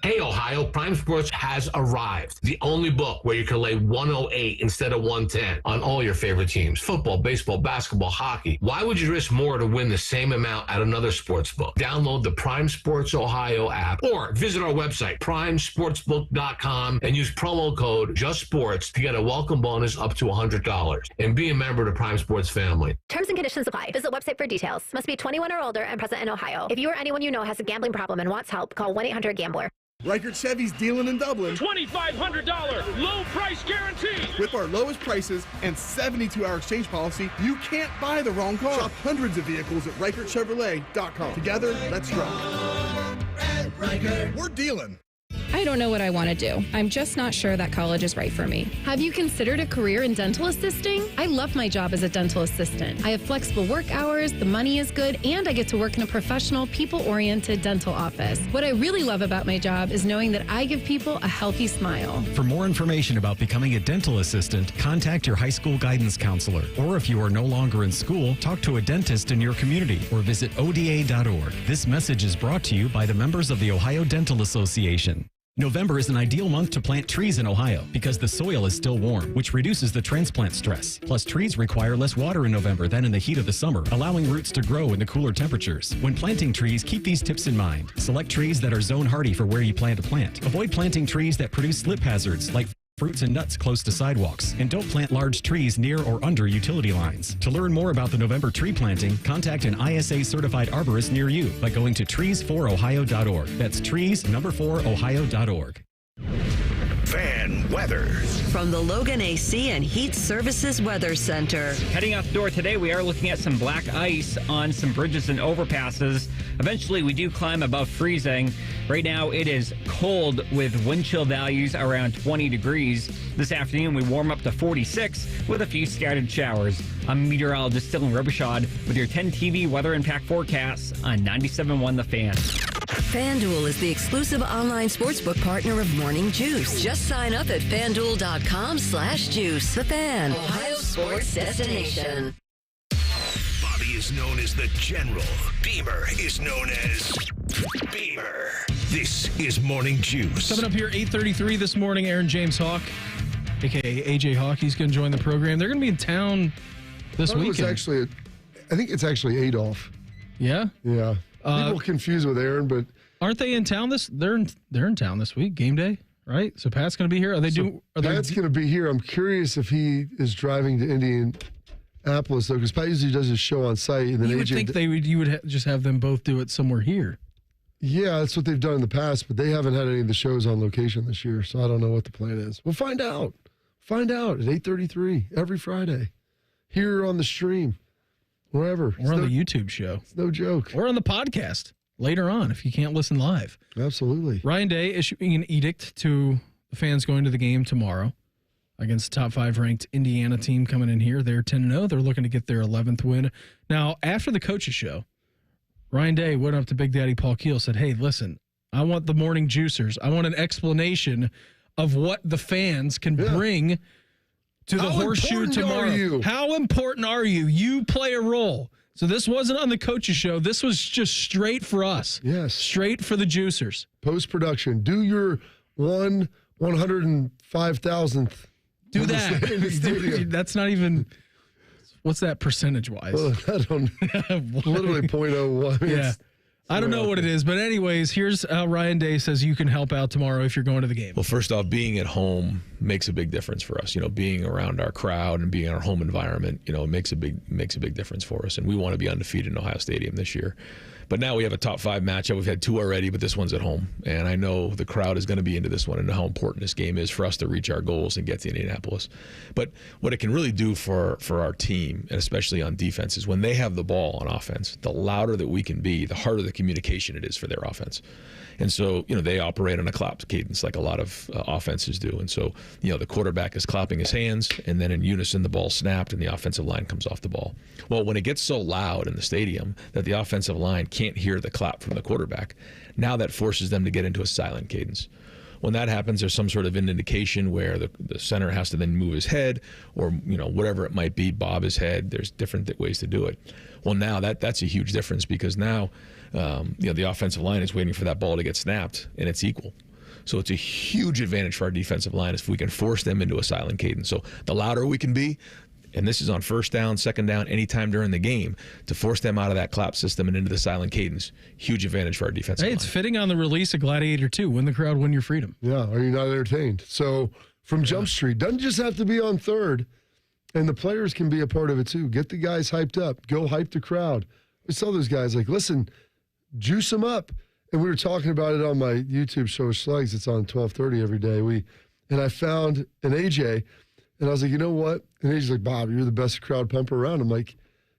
Speaker 25: Hey, Ohio, Prime Sports has arrived. The only book where you can lay 108 instead of 110 on all your favorite teams. Football, baseball, basketball, hockey. Why would you risk more to win the same amount at another sports book? Download the Prime Sports Ohio app or visit our website, primesportsbook.com, and use promo code JUSTSPORTS to get a welcome bonus up to $100. And be a member of the Prime Sports family.
Speaker 21: Terms and conditions apply. Visit website for details. Must be 21 or older and present in Ohio. If you or anyone you know has a gambling problem and wants help, call 1-800-GAMBLER.
Speaker 26: Reichert Chevy's dealing in Dublin.
Speaker 27: $2,500 low price guarantee.
Speaker 26: With our lowest prices and 72-hour exchange policy, you can't buy the wrong car. Shop hundreds of vehicles at ReichertChevrolet.com. Together, let's drive.
Speaker 27: At Reichert.
Speaker 26: We're dealing.
Speaker 6: I don't know what I want to do. I'm just not sure that college is right for me.
Speaker 11: Have you considered a career in dental assisting? I love my job as a dental assistant. I have flexible work hours, the money is good, and I get to work in a professional, people-oriented dental office. What I really love about my job is knowing that I give people a healthy smile.
Speaker 14: For more information about becoming a dental assistant, contact your high school guidance counselor. Or if you are no longer in school, talk to a dentist in your community or visit ODA.org. This message is brought to you by the members of the Ohio Dental Association. November is an ideal month to plant trees in Ohio because the soil is still warm, which reduces the transplant stress. Plus, trees require less water in November than in the heat of the summer, allowing roots to grow in the cooler temperatures. When planting trees, keep these tips in mind. Select trees that are zone hardy for where you plan to plant. Avoid planting trees that produce slip hazards like fruits and nuts close to sidewalks. And don't plant large trees near or under utility lines. To learn more about the November tree planting, contact an ISA-certified arborist near you by going to trees4ohio.org. That's trees4ohio.org.
Speaker 1: Fan weather.
Speaker 2: From the Logan AC and Heat Services Weather Center.
Speaker 17: Heading out the door today, we are looking at some black ice on some bridges and overpasses. Eventually, we do climb above freezing. Right now, it is cold with wind chill values around 20 degrees. This afternoon, we warm up to 46 with a few scattered showers. I'm meteorologist Sterling of Paramount with your 10 TV weather impact forecasts on 97.1 The Fan.
Speaker 2: FanDuel is the exclusive online sportsbook partner of Morning Juice. Just sign up at FanDuel.com/juice. The Fan, Ohio's sports destination.
Speaker 1: Bobby is known as the General. Beamer is known as Beamer. This is Morning Juice.
Speaker 3: Coming up here, 8:33 this morning, Aaron James Hawk, a.k.a. AJ Hawk, he's going to join the program. They're going to be in town this weekend.
Speaker 7: I think it's actually Adolph.
Speaker 3: Yeah?
Speaker 7: Yeah. People confused with Aaron, but
Speaker 3: aren't they in town they're in town this week, game day, right? So Pat's going to be here. Pat's
Speaker 7: going to be here. I'm curious if he is driving to Indianapolis, though, because Pat usually does his show on site. And then
Speaker 3: you would think you would just have them both do it somewhere here.
Speaker 7: Yeah, that's what they've done in the past, but they haven't had any of the shows on location this year, so I don't know what the plan is. We'll find out. Find out at 8:33 every Friday here on the stream, wherever.
Speaker 3: Or on the YouTube show.
Speaker 7: It's no joke.
Speaker 3: Or on the podcast later on if you can't listen live.
Speaker 7: Absolutely.
Speaker 3: Ryan Day issuing an edict to the fans going to the game tomorrow against the top 5 ranked Indiana team coming in here. They're 10-0. They're looking to get their 11th win. Now, after the coaches show, Ryan Day went up to Big Daddy Paul Keel, said, hey, listen, I want the morning juicers. I want an explanation of what the fans can bring to the horseshoe tomorrow. How important are you? You play a role. So this wasn't on the coaches show. This was just straight for us.
Speaker 7: Yes.
Speaker 3: Straight for the juicers.
Speaker 7: Post-production. Do your 105,000th.
Speaker 3: Do that. That's not even... What's that percentage-wise?
Speaker 7: Well, I don't know. Literally 0.01.
Speaker 3: Yeah. I don't know what it is, but anyways, here's how Ryan Day says you can help out tomorrow if you're going to the game.
Speaker 19: Well, first off, being at home makes a big difference for us. You know, being around our crowd and being in our home environment, you know, it makes a big difference for us. And we want to be undefeated in Ohio Stadium this year. But now we have a top 5 matchup. We've had 2 already, but this one's at home. And I know the crowd is going to be into this one and how important this game is for us to reach our goals and get to Indianapolis. But what it can really do for our team, and especially on defense, is when they have the ball on offense, the louder that we can be, the harder the communication it is for their offense. And so, you know, they operate on a clap cadence like a lot of offenses do. And so, you know, the quarterback is clapping his hands, and then in unison, the ball snapped and the offensive line comes off the ball. Well, when it gets so loud in the stadium that the offensive line can't hear the clap from the quarterback, now that forces them to get into a silent cadence. When that happens, there's some sort of an indication where the center has to then move his head, or, you know, whatever it might be, bob his head. There's different ways to do it. Well, now that's a huge difference, because now, you know, the offensive line is waiting for that ball to get snapped, and it's equal. So it's a huge advantage for our defensive line if we can force them into a silent cadence. So the louder we can be, and this is on first down, second down, anytime during the game, to force them out of that clap system and into the silent cadence, huge advantage for our defensive line.
Speaker 3: It's fitting on the release of Gladiator 2. Win the crowd, win your freedom.
Speaker 7: Yeah, are you not entertained? So from Jump Street, doesn't just have to be on third, and the players can be a part of it too. Get the guys hyped up. Go hype the crowd. We tell those guys, like, listen, juice them up. And we were talking about it on my YouTube show, Slugs. It's on 12:30 every day. And I found an AJ, and I was like, you know what? And AJ's like, Bob, you're the best crowd pumper around. I'm like,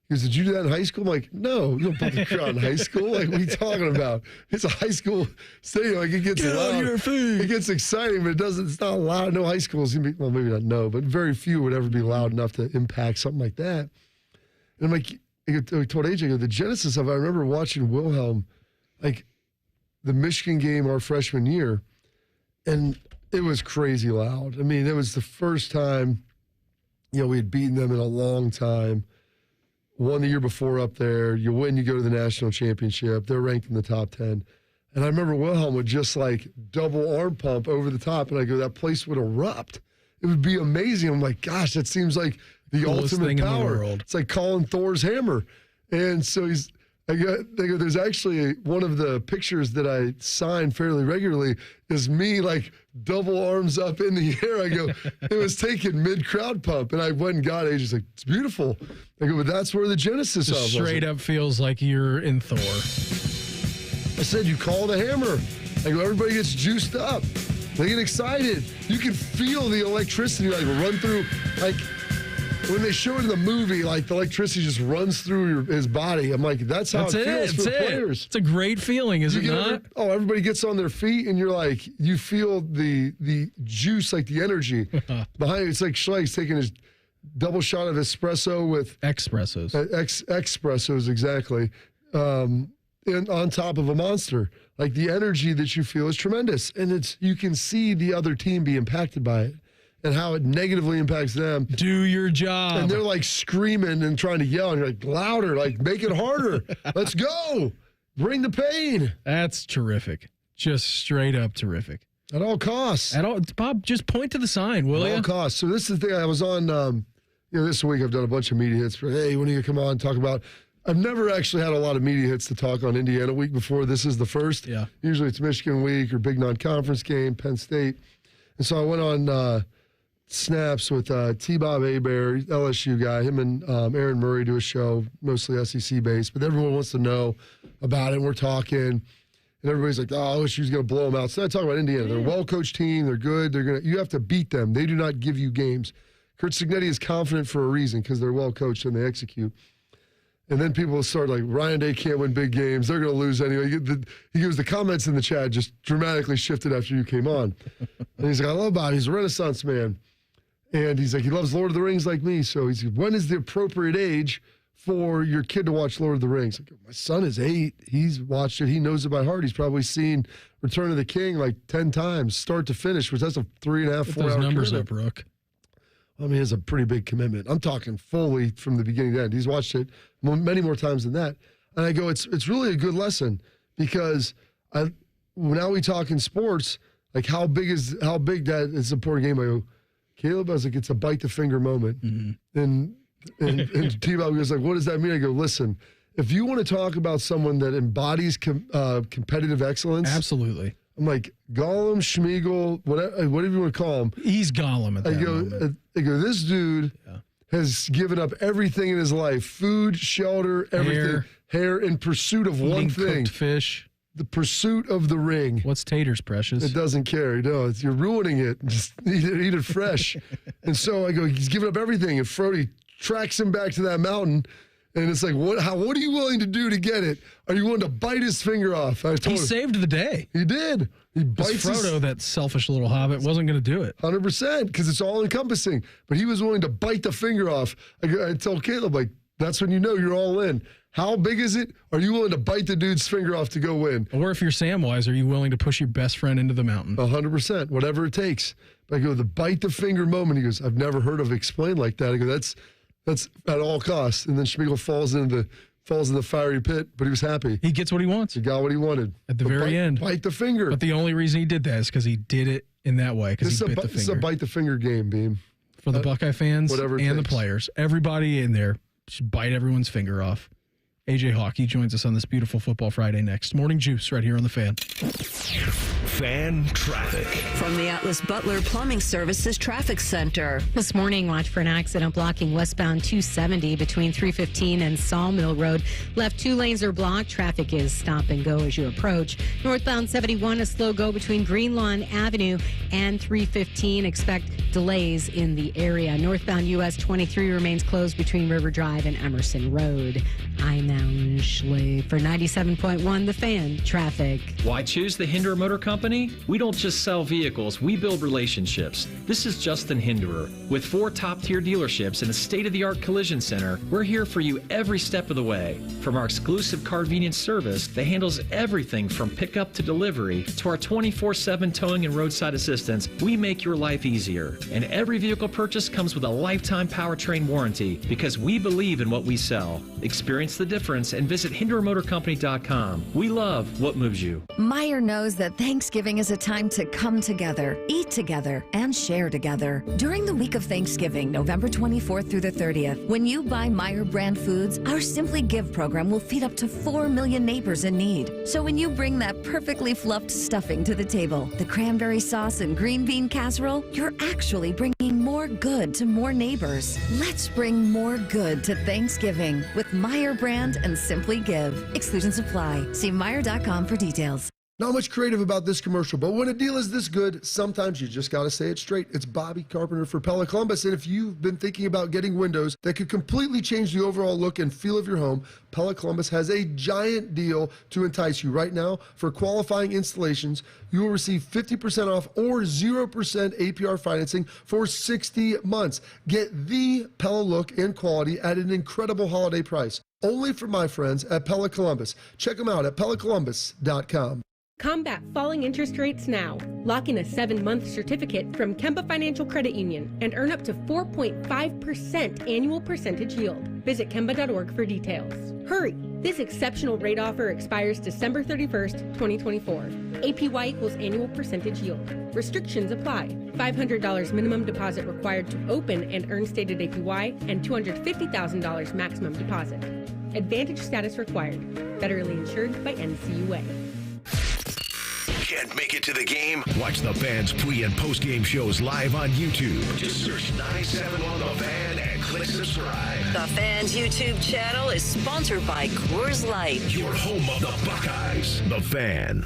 Speaker 7: He goes, did you do that in high school? I'm like, no, you don't put the crowd in high school. Like, what are you talking about? It's a high school stadium. Like, it gets loud.
Speaker 3: On your feet.
Speaker 7: It gets exciting, but it's not loud. No high schools, well, maybe not no, but very few would ever be loud enough to impact something like that. And I'm like, I told AJ, I go, the genesis of it, I remember watching Wilhelm, like, the Michigan game our freshman year, and it was crazy loud. I mean, it was the first time, we had beaten them in a long time. Won the year before up there. You win, you go to the national championship. They're ranked in the top 10. And I remember Wilhelm would just like double arm pump over the top, and I go, that place would erupt. It would be amazing. I'm like, gosh, that seems like the ultimate power. It's like calling Thor's hammer. And so they go, there's actually one of the pictures that I sign fairly regularly is me like double arms up in the air. I go, it was taken mid-crowd pump. And I went and got it. He's like, it's beautiful. I go, but that's where the genesis of it.
Speaker 3: Straight up feels like you're in Thor.
Speaker 7: I said, you call the hammer. I go, everybody gets juiced up. They get excited. You can feel the electricity like run through, like, when they show it in the movie, like the electricity just runs through his body. I'm like, that's how it feels for the players.
Speaker 3: It's a great feeling, is it not?
Speaker 7: Everybody gets on their feet, and you're like, you feel the juice, like the energy behind it. It's like Schleich taking his double shot of espresso with
Speaker 3: expressos.
Speaker 7: Expressos, exactly. And on top of a monster, like the energy that you feel is tremendous, and you can see the other team be impacted by it. And how it negatively impacts them.
Speaker 3: Do your job.
Speaker 7: And they're like screaming and trying to yell. And you're like, louder, like make it harder. Let's go. Bring the pain.
Speaker 3: That's terrific. Just straight up terrific.
Speaker 7: At all costs.
Speaker 3: Bob, just point to the sign, will you?
Speaker 7: At all costs. So this is the thing. I was on, this week I've done a bunch of media hits. Hey, when are you going to come on and talk about? I've never actually had a lot of media hits to talk on Indiana week before. This is the first.
Speaker 3: Yeah.
Speaker 7: Usually it's Michigan week or big non-conference game, Penn State. And so I went on snaps with T-Bob Hebert, LSU guy. Him and Aaron Murray do a show, mostly SEC-based, but everyone wants to know about it. And we're talking, and everybody's like, oh, LSU's going to blow them out. So I talk about Indiana. They're a well-coached team. They're good. You have to beat them. They do not give you games. Kurt Cignetti is confident for a reason because they're well-coached and they execute. And then people start like, Ryan Day can't win big games. They're going to lose anyway. He goes, the comments in the chat just dramatically shifted after you came on. And he's like, I love Bob. He's a Renaissance man. And he's like, he loves Lord of the Rings like me. So he's like, when is the appropriate age for your kid to watch Lord of the Rings? Like, my son is 8. He's watched it. He knows it by heart. He's probably seen Return of the King like 10 times, start to finish, which that's a 3.5, 4 hour
Speaker 3: those numbers
Speaker 7: commitment.
Speaker 3: up, Rook.
Speaker 7: I mean, it's a pretty big commitment. I'm talking fully from the beginning to end. He's watched it many more times than that. And I go, it's really a good lesson because now we talk in sports, like how big that is an important game. I go, Caleb, I was like, it's a bite the finger moment. Mm-hmm. And T-Bob goes like, what does that mean? I go, listen, if you want to talk about someone that embodies competitive excellence.
Speaker 3: Absolutely.
Speaker 7: I'm like, Gollum, Schmeagol, whatever you want to call him.
Speaker 3: He's Gollum at that moment.
Speaker 7: I go, this dude has given up everything in his life, food, shelter, everything, hair in pursuit of one thing.
Speaker 3: Cooked fish.
Speaker 7: The pursuit of the ring.
Speaker 3: What's taters, precious?
Speaker 7: It doesn't care. No, you're ruining it. Just eat it fresh. And so I go, he's given up everything. And Frody tracks him back to that mountain. And it's like, what are you willing to do to get it? Are you willing to bite his finger off?
Speaker 3: He saved the day.
Speaker 7: He did. He bites
Speaker 3: Frodo, that selfish little hobbit, wasn't going to do it.
Speaker 7: 100%, because it's all encompassing. But he was willing to bite the finger off. I told Caleb, like, that's when you know you're all in. How big is it? Are you willing to bite the dude's finger off to go win?
Speaker 3: Or if you're Samwise, are you willing to push your best friend into the mountain?
Speaker 7: 100%, whatever it takes. But I go, the bite the finger moment. He goes, I've never heard of explained like that. I go, that's at all costs. And then Schmeagol falls in the fiery pit, but he was happy.
Speaker 3: He gets what he wants.
Speaker 7: He got what he wanted.
Speaker 3: At the very end.
Speaker 7: Bite the finger.
Speaker 3: But the only reason he did that is because he did it in that way, because he bit the finger.
Speaker 7: This is a bite the finger game, Beam.
Speaker 3: For the Buckeye fans and the players. Everybody in there, just bite everyone's finger off. AJ Hawkey joins us on this beautiful Football Friday next. Morning Juice right here on The Fan.
Speaker 1: Fan traffic.
Speaker 2: From the Atlas Butler Plumbing Services Traffic Center.
Speaker 9: This morning, watch for an accident blocking westbound 270 between 315 and Sawmill Road. Left 2 lanes are blocked. Traffic is stop and go as you approach. Northbound 71, a slow go between Greenlawn Avenue and 315. Expect delays in the area. Northbound US 23 remains closed between River Drive and Emerson Road. I'm Ashley for 97.1 The Fan Traffic.
Speaker 4: Why choose the Hinderer Motor Company? We don't just sell vehicles, we build relationships. This is Justin Hinderer. With 4 top-tier dealerships and a state-of-the-art collision center, we're here for you every step of the way. From our exclusive convenience service that handles everything from pickup to delivery to our 24/7 towing and roadside assistance, we make your life easier. And every vehicle purchase comes with a lifetime powertrain warranty because we believe in what we sell. Experience the difference and visit HindererMotorCompany.com. We love what moves you.
Speaker 8: Meyer knows that Thanksgiving is a time to come together, eat together, and share together. During the week of Thanksgiving, November 24th through the 30th, when you buy Meyer brand foods, our Simply Give program will feed up to 4 million neighbors in need. So when you bring that perfectly fluffed stuffing to the table, the cranberry sauce and green bean casserole, you're actually bringing more good to more neighbors. Let's bring more good to Thanksgiving with Meyer brand and Simply Give. Exclusions apply. See Meyer.com for details.
Speaker 7: Not much creative about this commercial, but when a deal is this good, sometimes you just got to say it straight. It's Bobby Carpenter for Pella Columbus, and if you've been thinking about getting windows that could completely change the overall look and feel of your home, Pella Columbus has a giant deal to entice you. Right now, for qualifying installations, you will receive 50% off or 0% APR financing for 60 months. Get the Pella look and quality at an incredible holiday price. Only for my friends at Pella Columbus. Check them out at PellaColumbus.com.
Speaker 12: Combat falling interest rates now. Lock in a 7-month certificate from Kemba Financial Credit Union and earn up to 4.5% annual percentage yield. Visit Kemba.org for details. Hurry! This exceptional rate offer expires December 31st, 2024. APY equals annual percentage yield. Restrictions apply. $500 minimum deposit required to open and earn stated APY and $250,000 maximum deposit. Advantage status required. Federally insured by NCUA.
Speaker 1: Can't make it to the game? Watch the Fan's pre- and post-game shows live on YouTube. Just search 97.1 The Fan and click subscribe.
Speaker 2: The Fan's YouTube channel is sponsored by Coors Light.
Speaker 1: Your home of the Buckeyes. The Fan.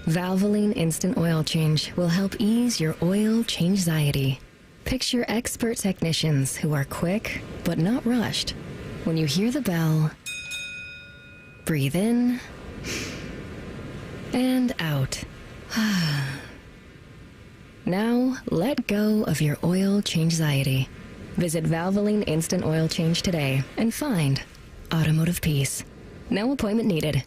Speaker 16: Valvoline Instant Oil Change will help ease your oil change-anxiety. Picture expert technicians who are quick but not rushed. When you hear the bell, breathe in and out. Now, let go of your oil change-anxiety. Visit Valvoline Instant Oil Change today and find automotive peace. No appointment needed.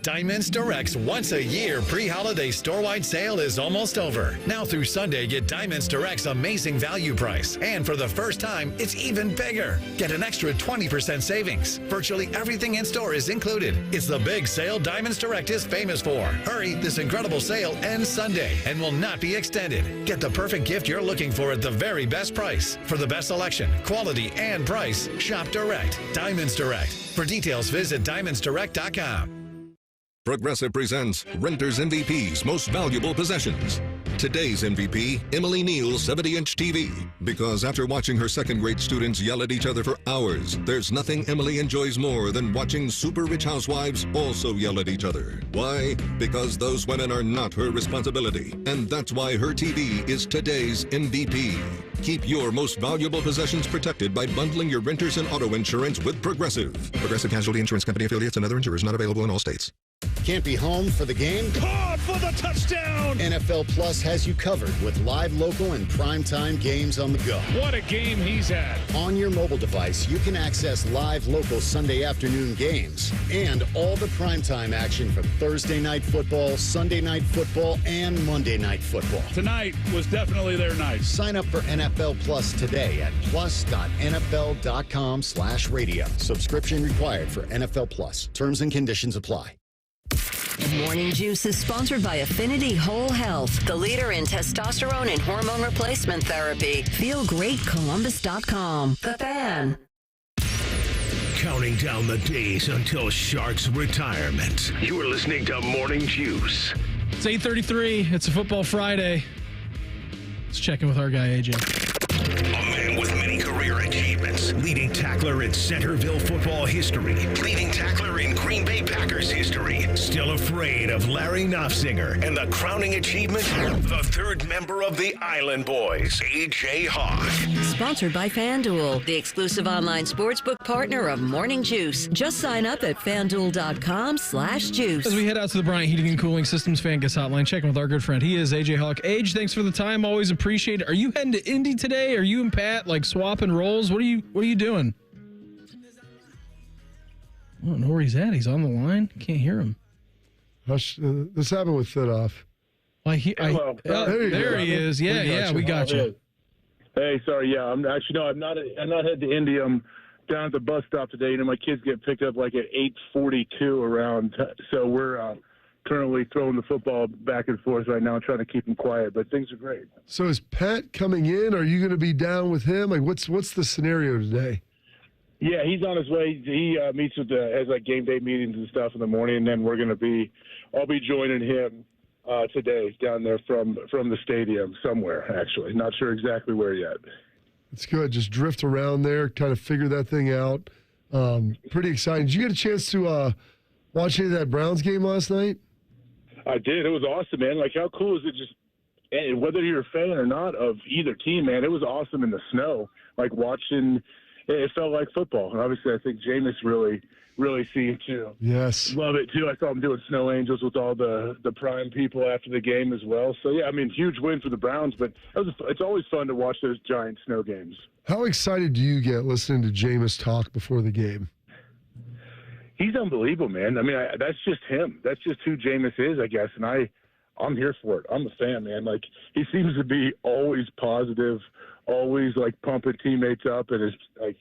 Speaker 20: Diamonds Direct's once-a-year pre-holiday store-wide sale is almost over. Now through Sunday, get Diamonds Direct's amazing value price. And for the first time, it's even bigger. Get an extra 20% savings. Virtually everything in store is included. It's the big sale Diamonds Direct is famous for. Hurry, this incredible sale ends Sunday and will not be extended. Get the perfect gift you're looking for at the very best price. For the best selection, quality, and price, shop direct. Diamonds Direct. For details, visit diamondsdirect.com.
Speaker 22: Progressive presents Renters MVP's Most Valuable Possessions. Today's MVP, Emily Neal's 70-inch TV. Because after watching her second-grade students yell at each other for hours, there's nothing Emily enjoys more than watching super rich housewives also yell at each other. Why? Because those women are not her responsibility. And that's why her TV is today's MVP. Keep your most valuable possessions protected by bundling your renters and auto insurance with Progressive. Progressive Casualty Insurance Company affiliates and other insurers not available in all states.
Speaker 23: Can't be home for the game?
Speaker 27: Caught for the touchdown!
Speaker 23: NFL Plus has you covered with live, local, and primetime games on the go.
Speaker 27: What a game he's had.
Speaker 23: On your mobile device, you can access live, local Sunday afternoon games and all the primetime action from Thursday night football, Sunday night football, and Monday night football.
Speaker 27: Tonight was definitely their night.
Speaker 23: Sign up for NFL Plus today at plus.nfl.com/radio. Subscription required for NFL Plus. Terms and conditions apply.
Speaker 2: Morning Juice is sponsored by Affinity Whole Health, the leader in testosterone and hormone replacement therapy. FeelGreatColumbus.com. The Fan.
Speaker 1: Counting down the days until Shark's retirement. You are listening to Morning Juice.
Speaker 3: It's 8:33. It's a Football Friday. Let's check in with our guy, AJ.
Speaker 1: A man with many career achievements. Leading tackler in Centerville football history. Leading tackler in Green Bay Packers history. Still afraid of Larry Knopfsinger. And the crowning achievement, the third member of the Island Boys, AJ Hawk.
Speaker 2: Sponsored by FanDuel, the exclusive online sportsbook partner of Morning Juice. Just sign up at FanDuel.com/juice.
Speaker 3: As we head out to the Bryant Heating and Cooling Systems Fan Guest Hotline, checking with our good friend. He is AJ Hawk. Age, thanks for the time. Always appreciate it. Are you heading to Indy today? Are you and Pat like swapping roles? What are you doing? I don't know where he's at. He's on the line. Can't hear him.
Speaker 7: This happened with Fit Off.
Speaker 3: There he is. Yeah, we got you.
Speaker 5: Hey, sorry. Yeah, I'm not headed to Indy. I'm down at the bus stop today. My kids get picked up like at 8:42 around. So we're currently throwing the football back and forth right now, trying to keep them quiet. But things are great.
Speaker 7: So is Pat coming in? Are you going to be down with him? Like, what's the scenario today?
Speaker 5: Yeah, he's on his way. He meets with has like game day meetings and stuff in the morning, and then I'll be joining him today down there from the stadium somewhere. Actually, not sure exactly where yet.
Speaker 7: It's good. Just drift around there, kind of figure that thing out. Pretty exciting. Did you get a chance to watch any of that Browns game last night?
Speaker 5: I did. It was awesome, man. Like, how cool is it? Just whether you're a fan or not of either team, man, it was awesome in the snow. Like watching. It felt like football. And obviously, I think Jameis really seemed to
Speaker 7: yes
Speaker 5: love it, too. I saw him doing snow angels with all the prime people after the game as well. So, yeah, I mean, huge win for the Browns. But it's always fun to watch those giant snow games. How excited do you get listening to Jameis talk before the game? He's unbelievable, man. I mean, that's just him. That's just who Jameis is, I guess. And I'm here for it. I'm a fan, man. Like, he seems to be always positive, always like pumping teammates up, and it's like,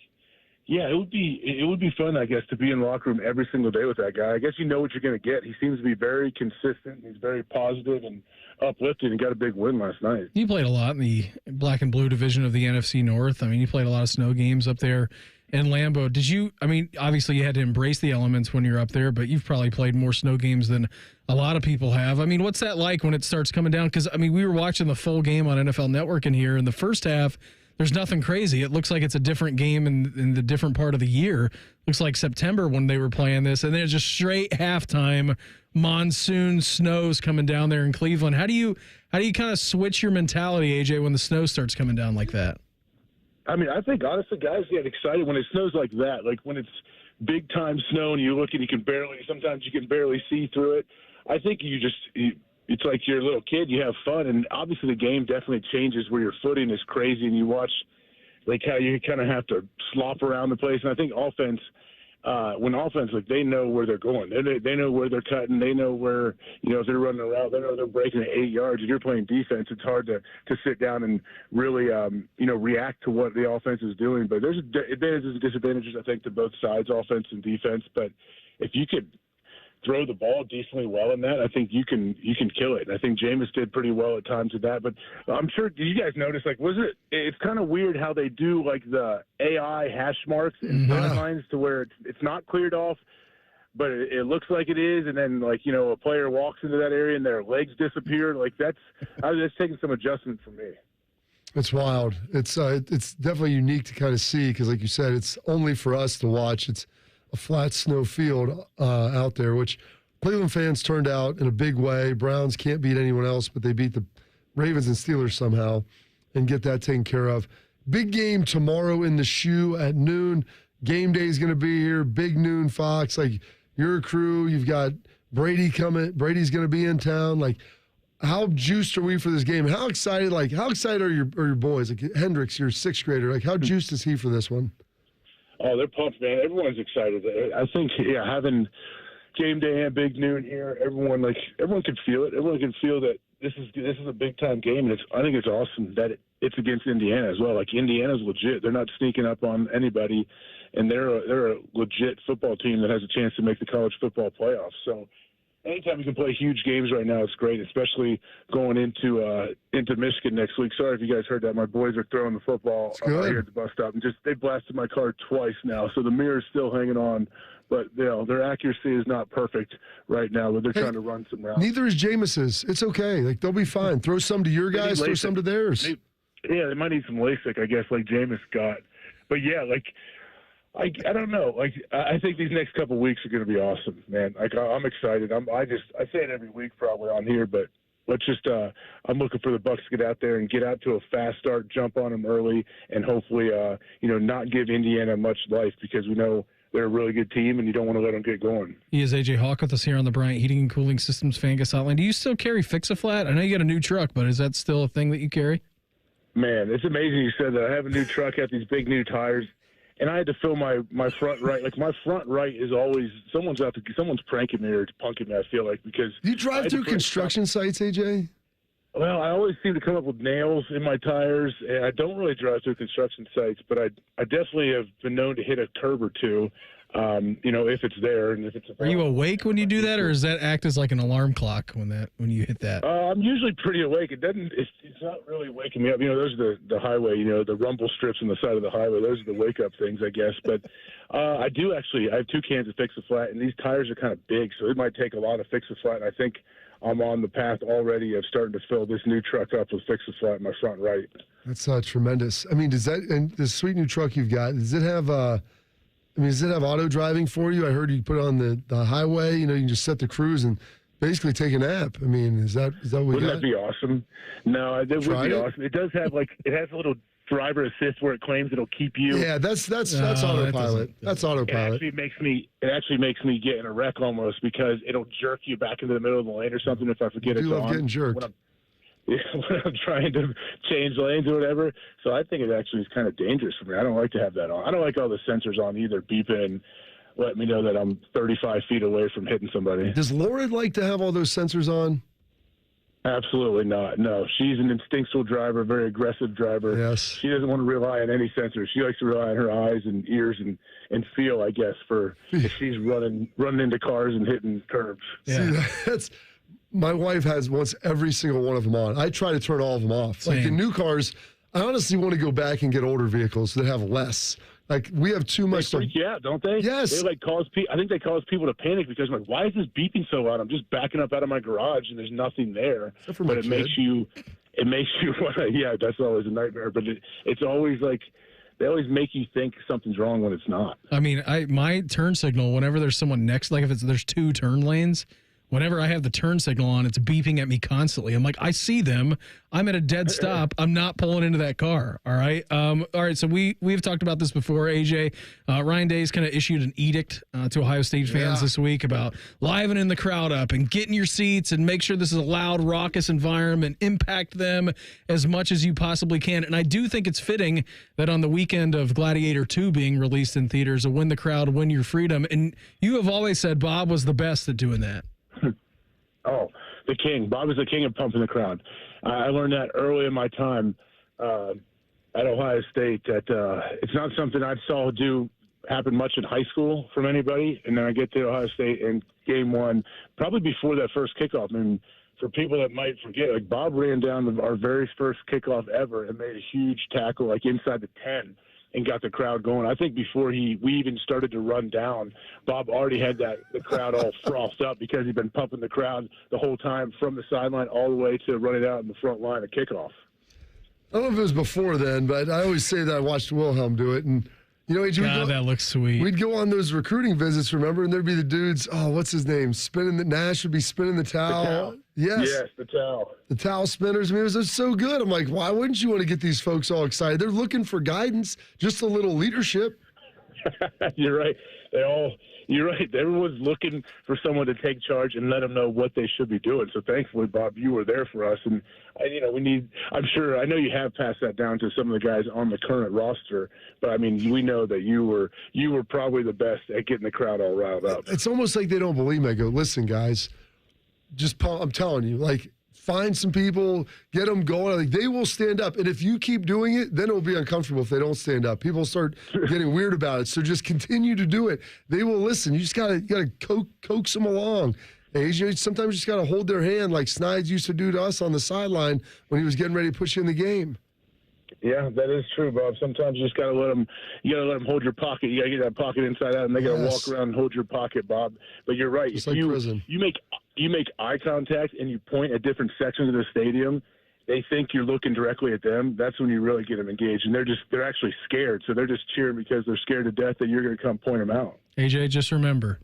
Speaker 5: yeah, it would be fun, I guess, to be in the locker room every single day with that guy. I guess you know what you're going to get. He seems to be very consistent. He's very positive and uplifting, and got a big win last night.
Speaker 3: You played a lot in the black and blue division of the NFC North. I mean, you played a lot of snow games up there in Lambeau. Did you? I mean, obviously you had to embrace the elements when you're up there, but you've probably played more snow games than a lot of people have. I mean, what's that like when it starts coming down? Because, I mean, we were watching the full game on NFL Network in here. In the first half, there's nothing crazy. It looks like it's a different game in the different part of the year. Looks like September when they were playing this, and then it's just straight halftime monsoon snows coming down there in Cleveland. How do you kind of switch your mentality, AJ, when the snow starts coming down like that?
Speaker 5: I mean, I think, honestly, guys get excited when it snows like that. Like, when it's big-time snow and you look and sometimes you can barely see through it. I think it's like you're a little kid. You have fun. And obviously the game definitely changes where your footing is crazy and you watch, like, how you kind of have to slop around the place. And I think when offense, like, they know where they're going. They know where they're cutting. They know where, if they're running around, they know they're breaking at 8 yards. If you're playing defense, it's hard to sit down and really, react to what the offense is doing. But there's advantages and disadvantages, I think, to both sides, offense and defense. But if you could throw the ball decently well in that, I think you can kill it. And I think Jameis did pretty well at times with that. But I'm sure, did you guys notice, like, it's kind of weird how they do, like, the AI hash marks and sidelines to where it's not cleared off, but it looks like it is. And then, like, a player walks into that area and their legs disappear. Like, that's taking some adjustment for me.
Speaker 7: It's wild. It's definitely unique to kind of see because, like you said, it's only for us to watch. It's a flat snow field out there, which Cleveland fans turned out in a big way. Browns can't beat anyone else, but they beat the Ravens and Steelers somehow and get that taken care of. Big game tomorrow in the shoe at noon. Game day is going to be here. Big noon, Fox. Like, your crew, you've got Brady coming. Brady's going to be in town. Like, how juiced are we for this game? How excited are your boys? Like Hendricks, your sixth grader. Like, how juiced is he for this one?
Speaker 5: Oh, they're pumped, man. Everyone's excited. I think, having game day and big noon here, everyone can feel it. Everyone can feel that this is a big time game, and I think it's awesome that it's against Indiana as well. Like, Indiana's legit. They're not sneaking up on anybody, and they're a legit football team that has a chance to make the college football playoffs. So anytime you can play huge games right now, it's great, especially going into Michigan next week. Sorry if you guys heard that. My boys are throwing the football here at the bus stop, and they blasted my car twice now, so the mirror's still hanging on. But, their accuracy is not perfect right now, but they're trying to run some routes.
Speaker 7: Neither is Jameis's. It's okay. Like, they'll be fine. Throw some to your guys, throw some to theirs.
Speaker 5: They might need some LASIK, I guess, like Jameis got. But, yeah, I don't know. I think these next couple of weeks are going to be awesome, man. I'm excited. I say it every week probably on here, but let's just I'm looking for the Bucs to get out there and get out to a fast start, jump on them early, and hopefully not give Indiana much life, because we know they're a really good team and you don't want to let them get going.
Speaker 3: He is AJ Hawk with us here on the Bryant Heating and Cooling Systems Fan Guest Hotline. Do you still carry Fix-A-Flat? I know you got a new truck, but is that still a thing that you carry?
Speaker 5: Man, it's amazing you said that. I have a new truck, got these big new tires, and I had to fill my front right. Like, my front right is always someone's pranking me or punking me, I feel like, because
Speaker 7: you drive through construction sites, AJ?
Speaker 5: Well, I always seem to come up with nails in my tires, and I don't really drive through construction sites, but I definitely have been known to hit a curb or two, if it's there and if it's.
Speaker 3: Are you awake when you do that, or does that act as like an alarm clock when you hit that?
Speaker 5: I'm usually pretty awake. It's not really waking me up. Those are the highway. The rumble strips on the side of the highway. Those are the wake up things, I guess. But I have 2 cans of Fix-A-Flat, and these tires are kind of big, so it might take a lot of Fix-A-Flat. And I think I'm on the path already of starting to fill this new truck up with Fix-A-Flat in my front right.
Speaker 7: That's tremendous. I mean, and this sweet new truck you've got, does it have auto driving for you? I heard you put it on the highway. You can just set the cruise and basically take a nap. I mean, is that what we got?
Speaker 5: Wouldn't that be awesome? No, that would be awesome. It does have it has a little driver assist where it claims it'll keep you.
Speaker 7: Yeah, that's autopilot. That's autopilot.
Speaker 5: It actually makes me get in a wreck almost, because it'll jerk you back into the middle of the lane or something if I forget it's on.
Speaker 7: You love getting jerked.
Speaker 5: When I'm trying to change lanes or whatever. So I think it actually is kind of dangerous for me. I don't like to have that on. I don't like all the sensors on either, beeping and let me know that I'm 35 feet away from hitting somebody.
Speaker 7: Does Laura like to have all those sensors on?
Speaker 5: Absolutely not. No, she's an instinctual driver, very aggressive driver.
Speaker 7: Yes.
Speaker 5: She doesn't want to rely on any sensors. She likes to rely on her eyes and ears and feel, I guess, for if she's running into cars and hitting curbs.
Speaker 7: Yeah. See, my wife wants every single one of them on. I try to turn all of them off. Same. Like the new cars, I honestly want to go back and get older vehicles that have less. Like, we have too much.
Speaker 5: They freak you out, don't they?
Speaker 7: Yes.
Speaker 5: They I think they cause people to panic, because I'm like, why is this beeping so loud? I'm just backing up out of my garage and there's nothing there. But it makes you want to. Yeah, that's always a nightmare. But it's always like, they always make you think something's wrong when it's not.
Speaker 3: I mean, my turn signal, whenever there's someone next, like if there's 2 turn lanes, whenever I have the turn signal on, it's beeping at me constantly. I'm like, I see them. I'm at a dead stop. I'm not pulling into that car. All right. All right. So we've talked about this before, AJ. Ryan Day's kind of issued an edict to Ohio State fans this week about livening the crowd up and getting your seats and make sure this is a loud, raucous environment. Impact them as much as you possibly can. And I do think it's fitting that on the weekend of Gladiator 2 being released in theaters, a Win the Crowd, Win Your Freedom. And you have always said Bob was the best at doing that.
Speaker 5: Oh, the king. Bob is the king of pumping the crowd. I learned that early in my time at Ohio State, that it's not something I saw happen much in high school from anybody. And then I get to Ohio State in game 1, probably before that first kickoff. I mean, for people that might forget, like, Bob ran down our very first kickoff ever and made a huge tackle, like inside the 10. And got the crowd going. I think before we even started to run down, Bob already had the crowd all frothed up, because he'd been pumping the crowd the whole time from the sideline all the way to running out in the front line at kickoff.
Speaker 7: I don't know if it was before then, but I always say that I watched Wilhelm do it. And,
Speaker 3: that looks sweet.
Speaker 7: We'd go on those recruiting visits, remember? And there'd be the dudes, what's his name? Nash would be spinning the towel.
Speaker 5: The towel. Yes, the towel.
Speaker 7: The towel spinners. I mean, it was so good. I'm like, why wouldn't you want to get these folks all excited? They're looking for guidance, just a little leadership.
Speaker 5: You're right. You're right. Everyone's looking for someone to take charge and let them know what they should be doing. So thankfully, Bob, you were there for us. And, I know you have passed that down to some of the guys on the current roster, but I mean, we know that you were probably the best at getting the crowd all riled up.
Speaker 7: It's almost like they don't believe me. I go, listen, guys, I'm telling you, like, find some people, get them going. Like, they will stand up. And if you keep doing it, then it'll be uncomfortable if they don't stand up. People start getting weird about it. So just continue to do it. They will listen. You just gotta coax them along. Sometimes you just got to hold their hand like Snides used to do to us on the sideline when he was getting ready to push you in the game.
Speaker 5: Yeah, that is true, Bob. Sometimes you just got to let them. You got to let them hold your pocket. You got to get that pocket inside out, and they got to walk around and hold your pocket, Bob. But you're right.
Speaker 7: It's
Speaker 5: if
Speaker 7: like
Speaker 5: you make eye contact and you point at different sections of the stadium, they think you're looking directly at them. That's when you really get them engaged, and they're actually scared. So they're just cheering because they're scared to death that you're going to come point them out.
Speaker 3: AJ, just remember,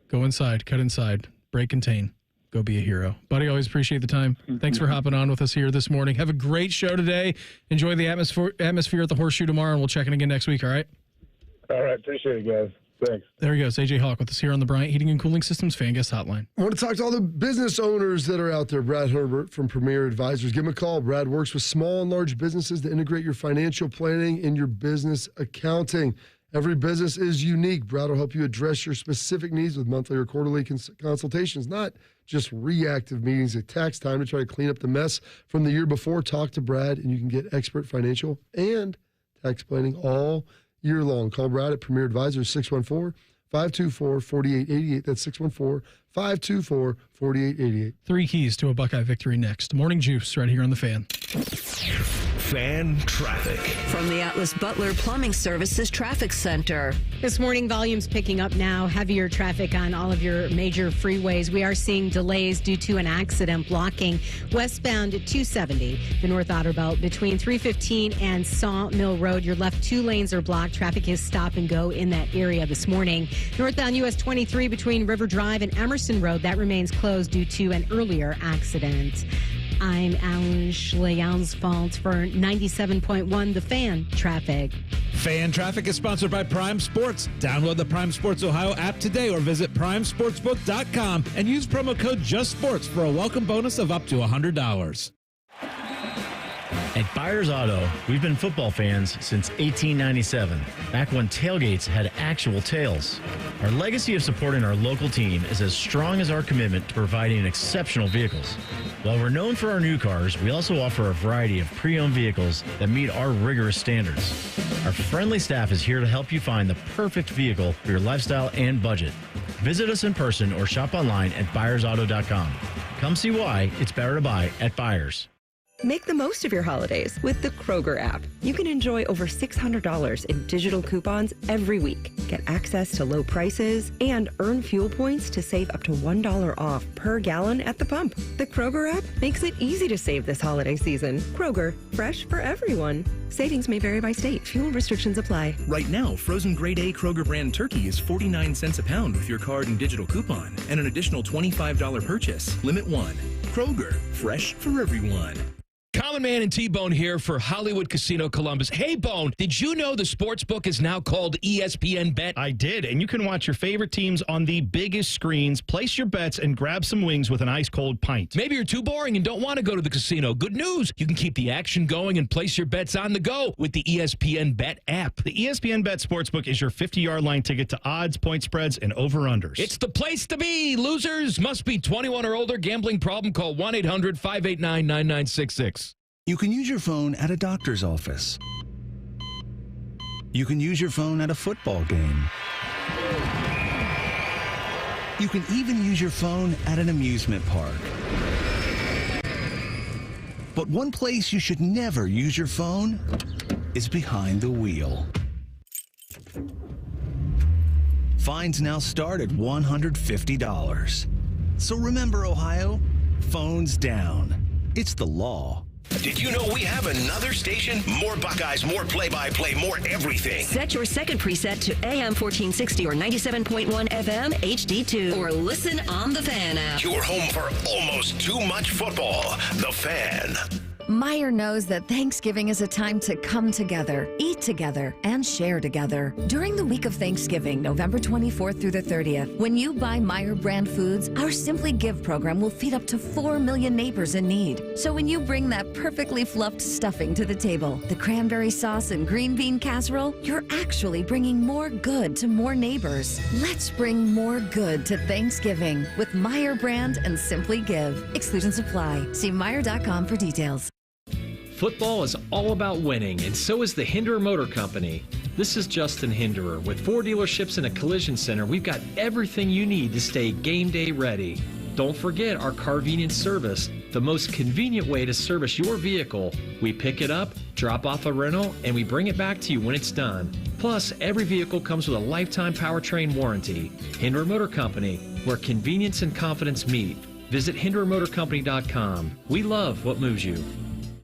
Speaker 3: go inside, cut inside, break contain. Go be a hero. Buddy, always appreciate the time. Thanks for hopping on with us here this morning. Have a great show today. Enjoy the atmosphere at the Horseshoe tomorrow, and we'll check in again next week, all right?
Speaker 5: All right. Appreciate it, guys. Thanks.
Speaker 3: There he goes. AJ Hawk with us here on the Bryant Heating and Cooling Systems Fan Guest Hotline.
Speaker 7: I want to talk to all the business owners that are out there. Brad Herbert from Premier Advisors. Give him a call. Brad works with small and large businesses to integrate your financial planning and your business accounting. Every business is unique. Brad will help you address your specific needs with monthly or quarterly consultations, not just reactive meetings at tax time to try to clean up the mess from the year before. Talk to Brad, and you can get expert financial and tax planning all year long. Call Brad at Premier Advisors, 614-524-4888. That's 614-524-4888.
Speaker 3: 3 keys to a Buckeye victory next. Morning Juice right here on the Fan.
Speaker 1: Fan traffic.
Speaker 2: From the Atlas Butler Plumbing Services Traffic Center.
Speaker 9: This morning, volumes picking up now. Heavier traffic on all of your major freeways. We are seeing delays due to an accident blocking westbound 270, the North Outer Belt, between 315 and Sawmill Road. Your left 2 lanes are blocked. Traffic is stop and go in that area this morning. Northbound US 23 between River Drive and Emerson Road, that remains closed due to an earlier accident. I'm Alan Schleyansfalt for 97.1 The Fan Traffic.
Speaker 10: Fan Traffic is sponsored by Prime Sports. Download the Prime Sports Ohio app today or visit primesportsbook.com and use promo code JUSTSPORTS for a welcome bonus of up to $100.
Speaker 13: At Byers Auto, we've been football fans since 1897, back when tailgates had actual tails. Our legacy of supporting our local team is as strong as our commitment to providing exceptional vehicles. While we're known for our new cars, we also offer a variety of pre-owned vehicles that meet our rigorous standards. Our friendly staff is here to help you find the perfect vehicle for your lifestyle and budget. Visit us in person or shop online at buyersauto.com. Come see why it's better to buy at Byers.
Speaker 15: Make the most of your holidays with the Kroger app. You can enjoy over $600 in digital coupons every week. Get access to low prices and earn fuel points to save up to $1 off per gallon at the pump. The Kroger app makes it easy to save this holiday season. Kroger, fresh for everyone. Savings may vary by state. Fuel restrictions apply.
Speaker 18: Right now, frozen grade A Kroger brand turkey is 49 cents a pound with your card and digital coupon and an additional $25 purchase. Limit 1. Kroger, fresh for everyone.
Speaker 21: Common Man and T-Bone here for Hollywood Casino Columbus. Hey, Bone, did you know the sportsbook is now called ESPN Bet?
Speaker 24: I did, and you can watch your favorite teams on the biggest screens, place your bets, and grab some wings with an ice-cold pint.
Speaker 21: Maybe you're too boring and don't want to go to the casino. Good news. You can keep the action going and place your bets on the go with the ESPN Bet app.
Speaker 24: The ESPN Bet Sportsbook is your 50-yard line ticket to odds, point spreads, and over-unders.
Speaker 21: It's the place to be. Losers must be 21 or older. Gambling problem? Call 1-800-589-9966.
Speaker 25: You can use your phone at a doctor's office. You can use your phone at a football game. You can even use your phone at an amusement park. But one place you should never use your phone is behind the wheel. Fines now start at $150. So remember, Ohio, phones down. It's the law.
Speaker 1: Did you know we have another station? More Buckeyes, more play-by-play, more everything.
Speaker 2: Set your second preset to AM 1460 or 97.1 FM HD2 or listen on the Fan app.
Speaker 1: Your home for almost too much football. The Fan.
Speaker 8: Meijer knows that Thanksgiving is a time to come together, eat together, and share together. During the week of Thanksgiving, November 24th through the 30th, when you buy Meijer brand foods, our Simply Give program will feed up to 4 million neighbors in need. So when you bring that perfectly fluffed stuffing to the table, the cranberry sauce and green bean casserole, you're actually bringing more good to more neighbors. Let's bring more good to Thanksgiving with Meijer brand and Simply Give. Exclusions apply. See Meijer.com for details.
Speaker 4: Football is all about winning, and so is the Hinderer Motor Company. This is Justin Hinderer. With 4 dealerships and a collision center, we've got everything you need to stay game day ready. Don't forget our Carvenience service, the most convenient way to service your vehicle. We pick it up, drop off a rental, and we bring it back to you when it's done. Plus, every vehicle comes with a lifetime powertrain warranty. Hinderer Motor Company, where convenience and confidence meet. Visit hinderermotorcompany.com. We love what moves you.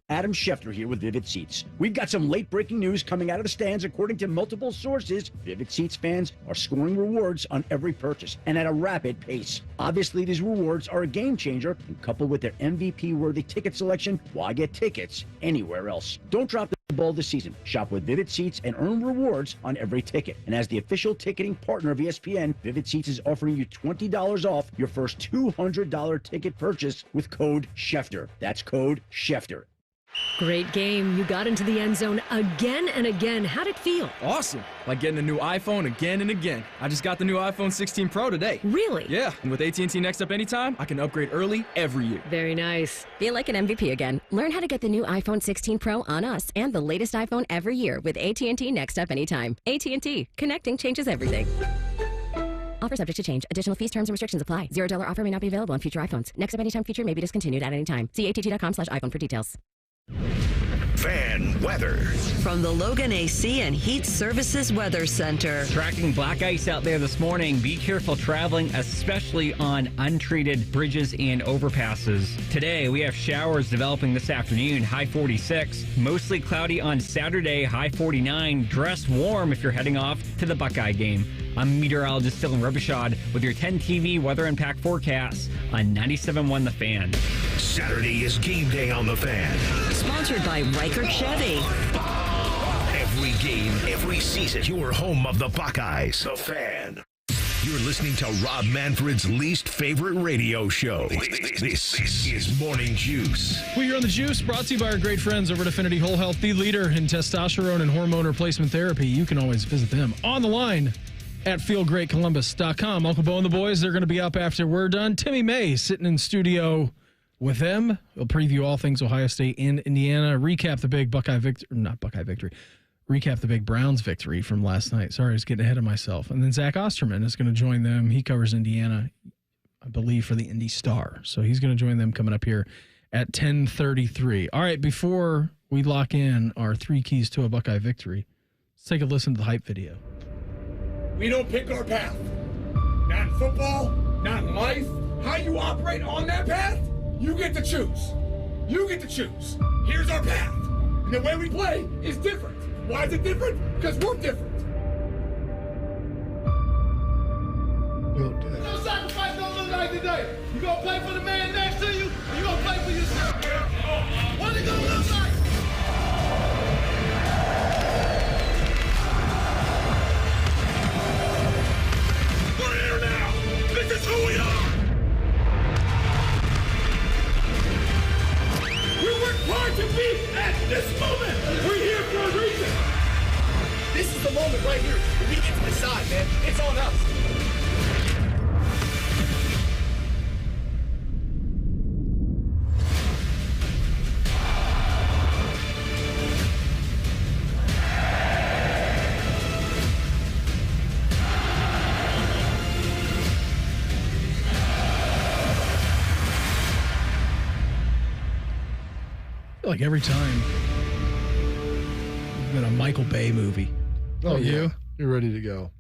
Speaker 6: Adam Schefter here with Vivid Seats. We've got some late-breaking news coming out of the stands. According to multiple sources, Vivid Seats fans are scoring rewards on every purchase and at a rapid pace. Obviously, these rewards are a game-changer, and coupled with their MVP-worthy ticket selection, why get tickets anywhere else? Don't drop the ball this season. Shop with Vivid Seats and earn rewards on every ticket. And as the official ticketing partner of ESPN, Vivid Seats is offering you $20 off your first $200 ticket purchase with code Schefter. That's code Schefter.
Speaker 11: Great game. You got into the end zone again and again. How'd it feel?
Speaker 12: Awesome. Like getting a new iPhone again and again. I just got the new iPhone 16 Pro today.
Speaker 11: Really?
Speaker 12: Yeah. And with AT&T Next Up Anytime, I can upgrade early every year.
Speaker 11: Very nice.
Speaker 14: Feel like an MVP again. Learn how to get the new iPhone 16 Pro on us and the latest iPhone every year with AT&T Next Up Anytime. AT&T. Connecting changes everything. Offer subject to change. Additional fees, terms, and restrictions apply. $0 offer may not be available on future iPhones. Next Up Anytime feature may be discontinued at any time. See att.com/iPhone for details.
Speaker 1: Fan weather.
Speaker 2: From the Logan AC and Heat Services Weather Center.
Speaker 17: Tracking black ice out there this morning. Be careful traveling, especially on untreated bridges and overpasses. Today, we have showers developing this afternoon, high 46. Mostly cloudy on Saturday, high 49. Dress warm if you're heading off to the Buckeye game. I'm meteorologist Sterling of Paramount with your 10 TV weather impact forecast on 97.1 The Fan.
Speaker 1: Saturday is game day on The Fan.
Speaker 2: Sponsored by Reichert Chevy.
Speaker 1: Every game, every season, your home of the Buckeyes. The Fan. You're listening to Rob Manfred's least favorite radio show. This is Morning Juice.
Speaker 3: We're here on The Juice, brought to you by our great friends over at Affinity Whole Health, the leader in testosterone and hormone replacement therapy. You can always visit them on the line at feelgreatcolumbus.com. Uncle Bo and the boys, they're going to be up after we're done. Timmy May sitting in studio with them. We'll preview all things Ohio State and Indiana, recap the big recap the big Browns victory from last night. Sorry, I was getting ahead of myself. And then Zach Osterman is going to join them. He covers Indiana, I believe, for the Indy Star. So he's going to join them coming up here at 10:33. All right, before we lock in our 3 keys to a Buckeye victory, let's take a listen to the hype video.
Speaker 19: We don't pick our path. Not in football, not in life. How you operate on that path, you get to choose. You get to choose. Here's our path. And the way we play is different. Why is it different? Because we're different. No sacrifice don't look like today. You gonna play for the man next to you, or you gonna play for yourself? What it gonna look like? We're here now. This is who we are. We worked hard to be at this moment. We're here for a reason. This is the moment right here where we get to decide, man. It's on us.
Speaker 3: Like every time, it's been a Michael Bay movie.
Speaker 7: Oh, yeah. You're ready to go.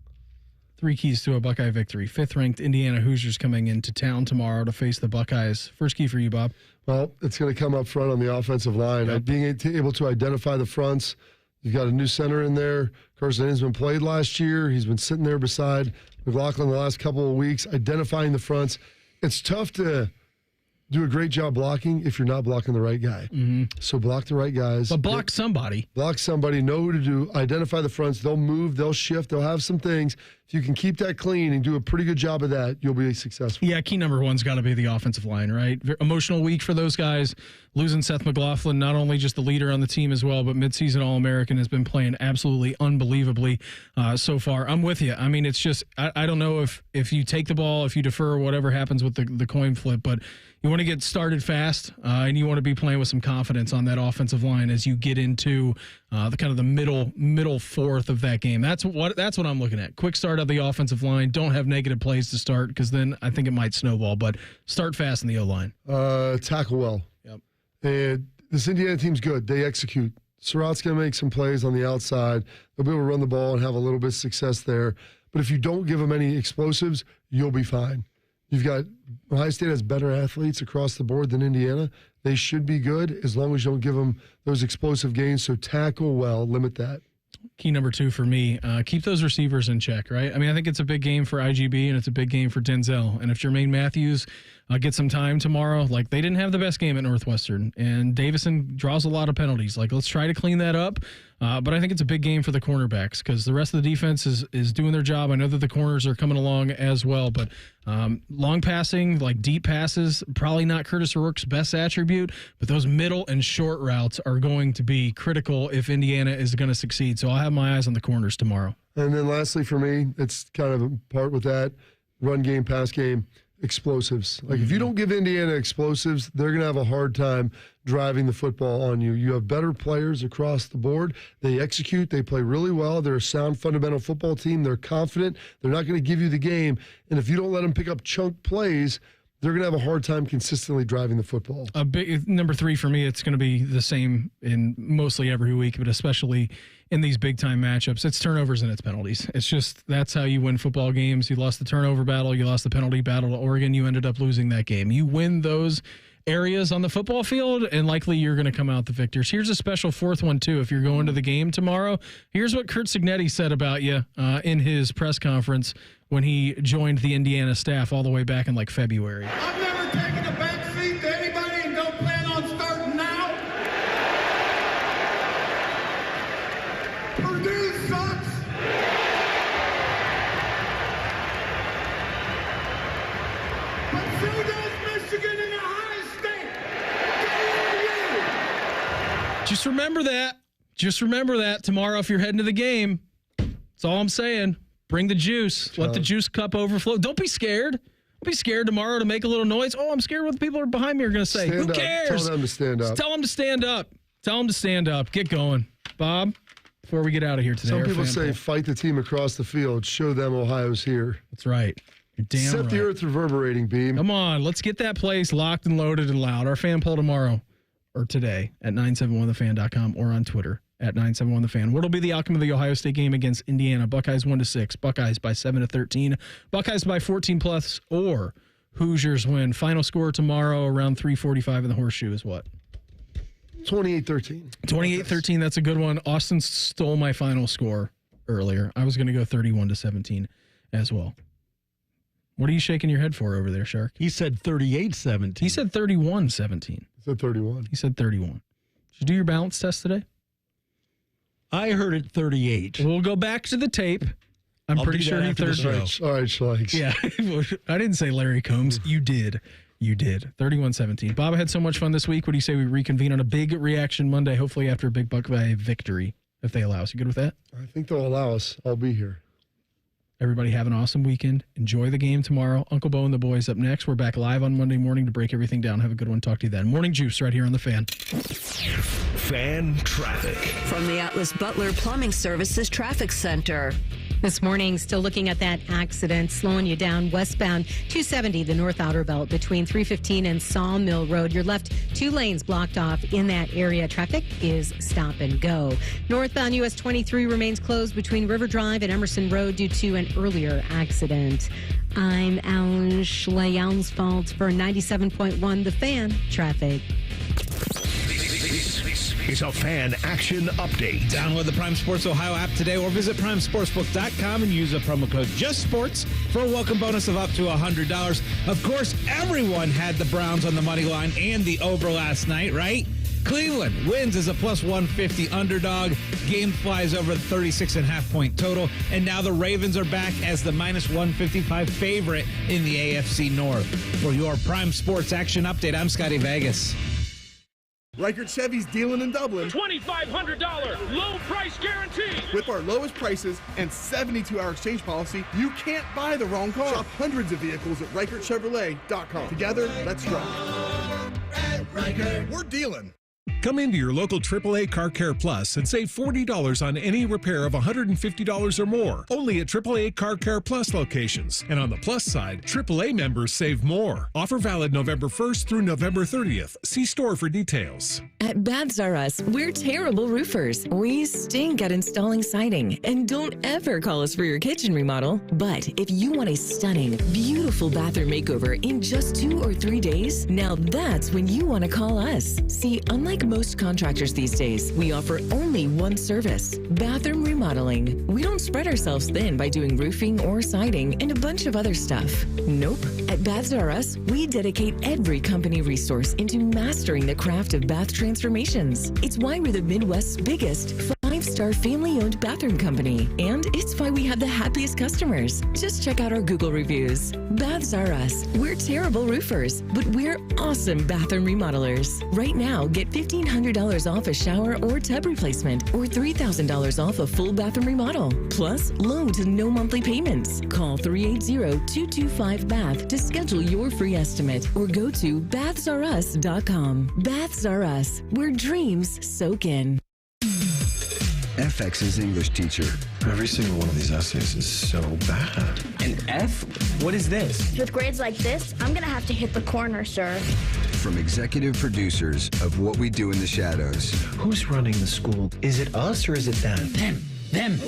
Speaker 3: 3 keys to a Buckeye victory. 5th-ranked Indiana Hoosiers coming into town tomorrow to face the Buckeyes. First key for you, Bob.
Speaker 7: Well, it's going to come up front on the offensive line.
Speaker 3: Yep.
Speaker 7: Being able to identify the fronts. You've got a new center in there. Carson Hinsman played last year. He's been sitting there beside McLaughlin the last couple of weeks, identifying the fronts. It's tough to do a great job blocking if you're not blocking the right guy.
Speaker 3: Mm-hmm.
Speaker 7: So block the right guys.
Speaker 3: But block somebody.
Speaker 7: Block somebody. Know who to do. Identify the fronts. They'll move. They'll shift. They'll have some things. If you can keep that clean and do a pretty good job of that, you'll be successful.
Speaker 3: Yeah, key number one's got to be the offensive line, right? Emotional week for those guys. Losing Seth McLaughlin, not only just the leader on the team as well, but midseason All-American, has been playing absolutely unbelievably so far. I'm with you. I mean, it's just, I don't know if you take the ball, if you defer, whatever happens with the coin flip, but you want to get started fast, and you want to be playing with some confidence on that offensive line as you get into the kind of the middle fourth of that game. That's what I'm looking at. Quick start of the offensive line. Don't have negative plays to start because then I think it might snowball. But start fast in the O-line.
Speaker 7: Tackle well.
Speaker 3: Yep.
Speaker 7: And this Indiana team's good. They execute. Surratt's going to make some plays on the outside. They'll be able to run the ball and have a little bit of success there. But if you don't give them any explosives, you'll be fine. You've got Ohio State has better athletes across the board than Indiana. They should be good as long as you don't give them those explosive gains. So tackle well, limit that.
Speaker 3: Key number 2 for me, keep those receivers in check, right? I mean, I think it's a big game for IGB and it's a big game for Denzel. And if Jermaine Matthews gets some time tomorrow, like they didn't have the best game at Northwestern, and Davison draws a lot of penalties. Like, let's try to clean that up. But I think it's a big game for the cornerbacks because the rest of the defense is doing their job. I know that the corners are coming along as well, but long passing, like deep passes, probably not Curtis O'Rourke's best attribute, but those middle and short routes are going to be critical if Indiana is going to succeed. So I'll have my eyes on the corners tomorrow.
Speaker 7: And then lastly for me, it's kind of a part with that, run game, pass game, explosives. Like if you don't give Indiana explosives, they're going to have a hard time driving the football on you. You have better players across the board. They execute. They play really well. They're a sound fundamental football team. They're confident. They're not going to give you the game. And if you don't let them pick up chunk plays, they're going to have a hard time consistently driving the football.
Speaker 3: A big number 3 for me, it's going to be the same in mostly every week, but especially in these big-time matchups. It's turnovers and it's penalties. It's just that's how you win football games. You lost the turnover battle. You lost the penalty battle to Oregon. You ended up losing that game. You win those areas on the football field, and likely you're going to come out the victors. Here's a special fourth one, too. If you're going to the game tomorrow, here's what Curt Cignetti said about you in his press conference when he joined the Indiana staff all the way back in like February.
Speaker 19: I've never taken a back seat to anybody and don't plan on starting now. Purdue sucks. But so does Michigan and Ohio State. Get
Speaker 3: Just remember that. Just remember that tomorrow if you're heading to the game. That's all I'm saying. Bring the juice. Let the juice cup overflow. Don't be scared. Don't be scared tomorrow to make a little noise. Oh, I'm scared what the people behind me are going to say. Who cares?
Speaker 7: Tell them to stand up.
Speaker 3: Just tell them to stand up. Tell them to stand up. Get going. Bob, before we get out of here today.
Speaker 7: Some people say fight the team across the field. Show them Ohio's here.
Speaker 3: That's right. You're damn
Speaker 7: Set
Speaker 3: right.
Speaker 7: the earth reverberating, Beam.
Speaker 3: Come on. Let's get that place locked and loaded and loud. Our fan poll tomorrow or today at 971thefan.com or on Twitter at 971thefan. What'll be the outcome of the Ohio State game against Indiana? Buckeyes 1-6, Buckeyes by 7-13, Buckeyes by 14+, or Hoosiers win. Final score tomorrow around 3:45 in the Horseshoe is what?
Speaker 7: 28-13.
Speaker 3: 28-13. That's a good one. Austin stole my final score earlier. I was going to go 31-17 as well. What are you shaking your head for over there, Shark?
Speaker 5: He said 38-17.
Speaker 3: He said 31-17.
Speaker 7: He said 31.
Speaker 3: He said 31. Did you do your balance test today?
Speaker 5: I heard it 38.
Speaker 3: We'll go back to the tape. I'm pretty sure he third.
Speaker 7: All right, Schleichs.
Speaker 3: Yeah, I didn't say Larry Combs. You did. You did. 31-17. Bob, I had so much fun this week. What do you say we reconvene on a big reaction Monday, hopefully after a big Buckeye victory, if they allow us? You good with that?
Speaker 7: I think they'll allow us. I'll be here.
Speaker 3: Everybody have an awesome weekend. Enjoy the game tomorrow. Uncle Bo and the boys up next. We're back live on Monday morning to break everything down. Have a good one. Talk to you then. Morning Juice right here on The Fan.
Speaker 1: Fan traffic.
Speaker 2: From the Atlas Butler Plumbing Services Traffic Center.
Speaker 9: This morning, still looking at that accident, slowing you down westbound 270, the North Outer Belt between 315 and Sawmill Road. Your left 2 lanes blocked off in that area. Traffic is stop and go. Northbound US 23 remains closed between River Drive and Emerson Road due to an earlier accident. I'm Alan Schleyansfeld for 97.1 The Fan Traffic.
Speaker 1: This is a Fan Action Update.
Speaker 10: Download the Prime Sports Ohio app today or visit primesportsbook.com and use the promo code JustSports for a welcome bonus of up to $100. Of course, everyone had the Browns on the money line and the over last night, right? Cleveland wins as a plus 150 underdog. Game flies over the 36.5 point total. And now the Ravens are back as the minus 155 favorite in the AFC North. For your Prime Sports Action Update, I'm Scotty Vegas.
Speaker 16: Reichert Chevy's dealing in Dublin.
Speaker 20: $2,500 low price guarantee.
Speaker 16: With our lowest prices and 72-hour exchange policy, you can't buy the wrong car. Shop hundreds of vehicles at ReichertChevrolet.com. Together, let's drive.
Speaker 20: At Reichert.
Speaker 16: We're dealing.
Speaker 13: Come into your local AAA Car Care Plus and save $40 on any repair of $150 or more. Only at AAA Car Care Plus locations. And on the plus side, AAA members save more. Offer valid November 1st through November 30th. See store for details.
Speaker 15: At Baths R Us, we're terrible roofers. We stink at installing siding. And don't ever call us for your kitchen remodel. But if you want a stunning, beautiful bathroom makeover in just 2 or 3 days, now that's when you want to call us. See, unlike most contractors these days, we offer only one service, bathroom remodeling. We don't spread ourselves thin by doing roofing or siding and a bunch of other stuff. Nope. At Baths R Us, we dedicate every company resource into mastering the craft of bath transformations. It's why we're the Midwest's biggest 5-star family-owned bathroom company. And it's why we have the happiest customers. Just check out our Google reviews. Baths R Us. We're terrible roofers, but we're awesome bathroom remodelers. Right now, get $1,500 off a shower or tub replacement or $3,000 off a full bathroom remodel. Plus, low to no monthly payments. Call 380-225-BATH to schedule your free estimate or go to bathsrus.com. Baths R Us, where dreams soak in.
Speaker 18: FX's English teacher.
Speaker 22: Every single one of these essays is so bad.
Speaker 23: An F? What is this?
Speaker 26: With grades like this, I'm gonna have to hit the corner, sir.
Speaker 18: From executive producers of What We Do in the Shadows.
Speaker 22: Who's running the school? Is it us or is it them?
Speaker 23: Them.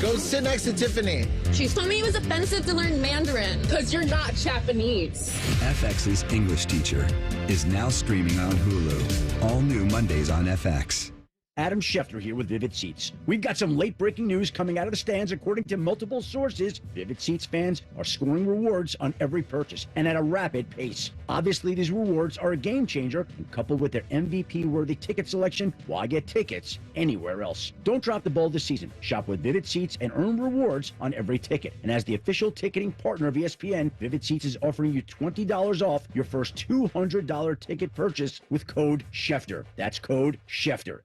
Speaker 27: Go sit next to Tiffany.
Speaker 28: She told me it was offensive to learn Mandarin because you're not Japanese.
Speaker 18: FX's English teacher is now streaming on Hulu. All new Mondays on FX.
Speaker 6: Adam Schefter here with Vivid Seats. We've got some late-breaking news coming out of the stands. According to multiple sources, Vivid Seats fans are scoring rewards on every purchase and at a rapid pace. Obviously, these rewards are a game changer, and coupled with their MVP-worthy ticket selection, why get tickets anywhere else? Don't drop the ball this season. Shop with Vivid Seats and earn rewards on every ticket. And as the official ticketing partner of ESPN, Vivid Seats is offering you $20 off your first $200 ticket purchase with code Schefter. That's code Schefter.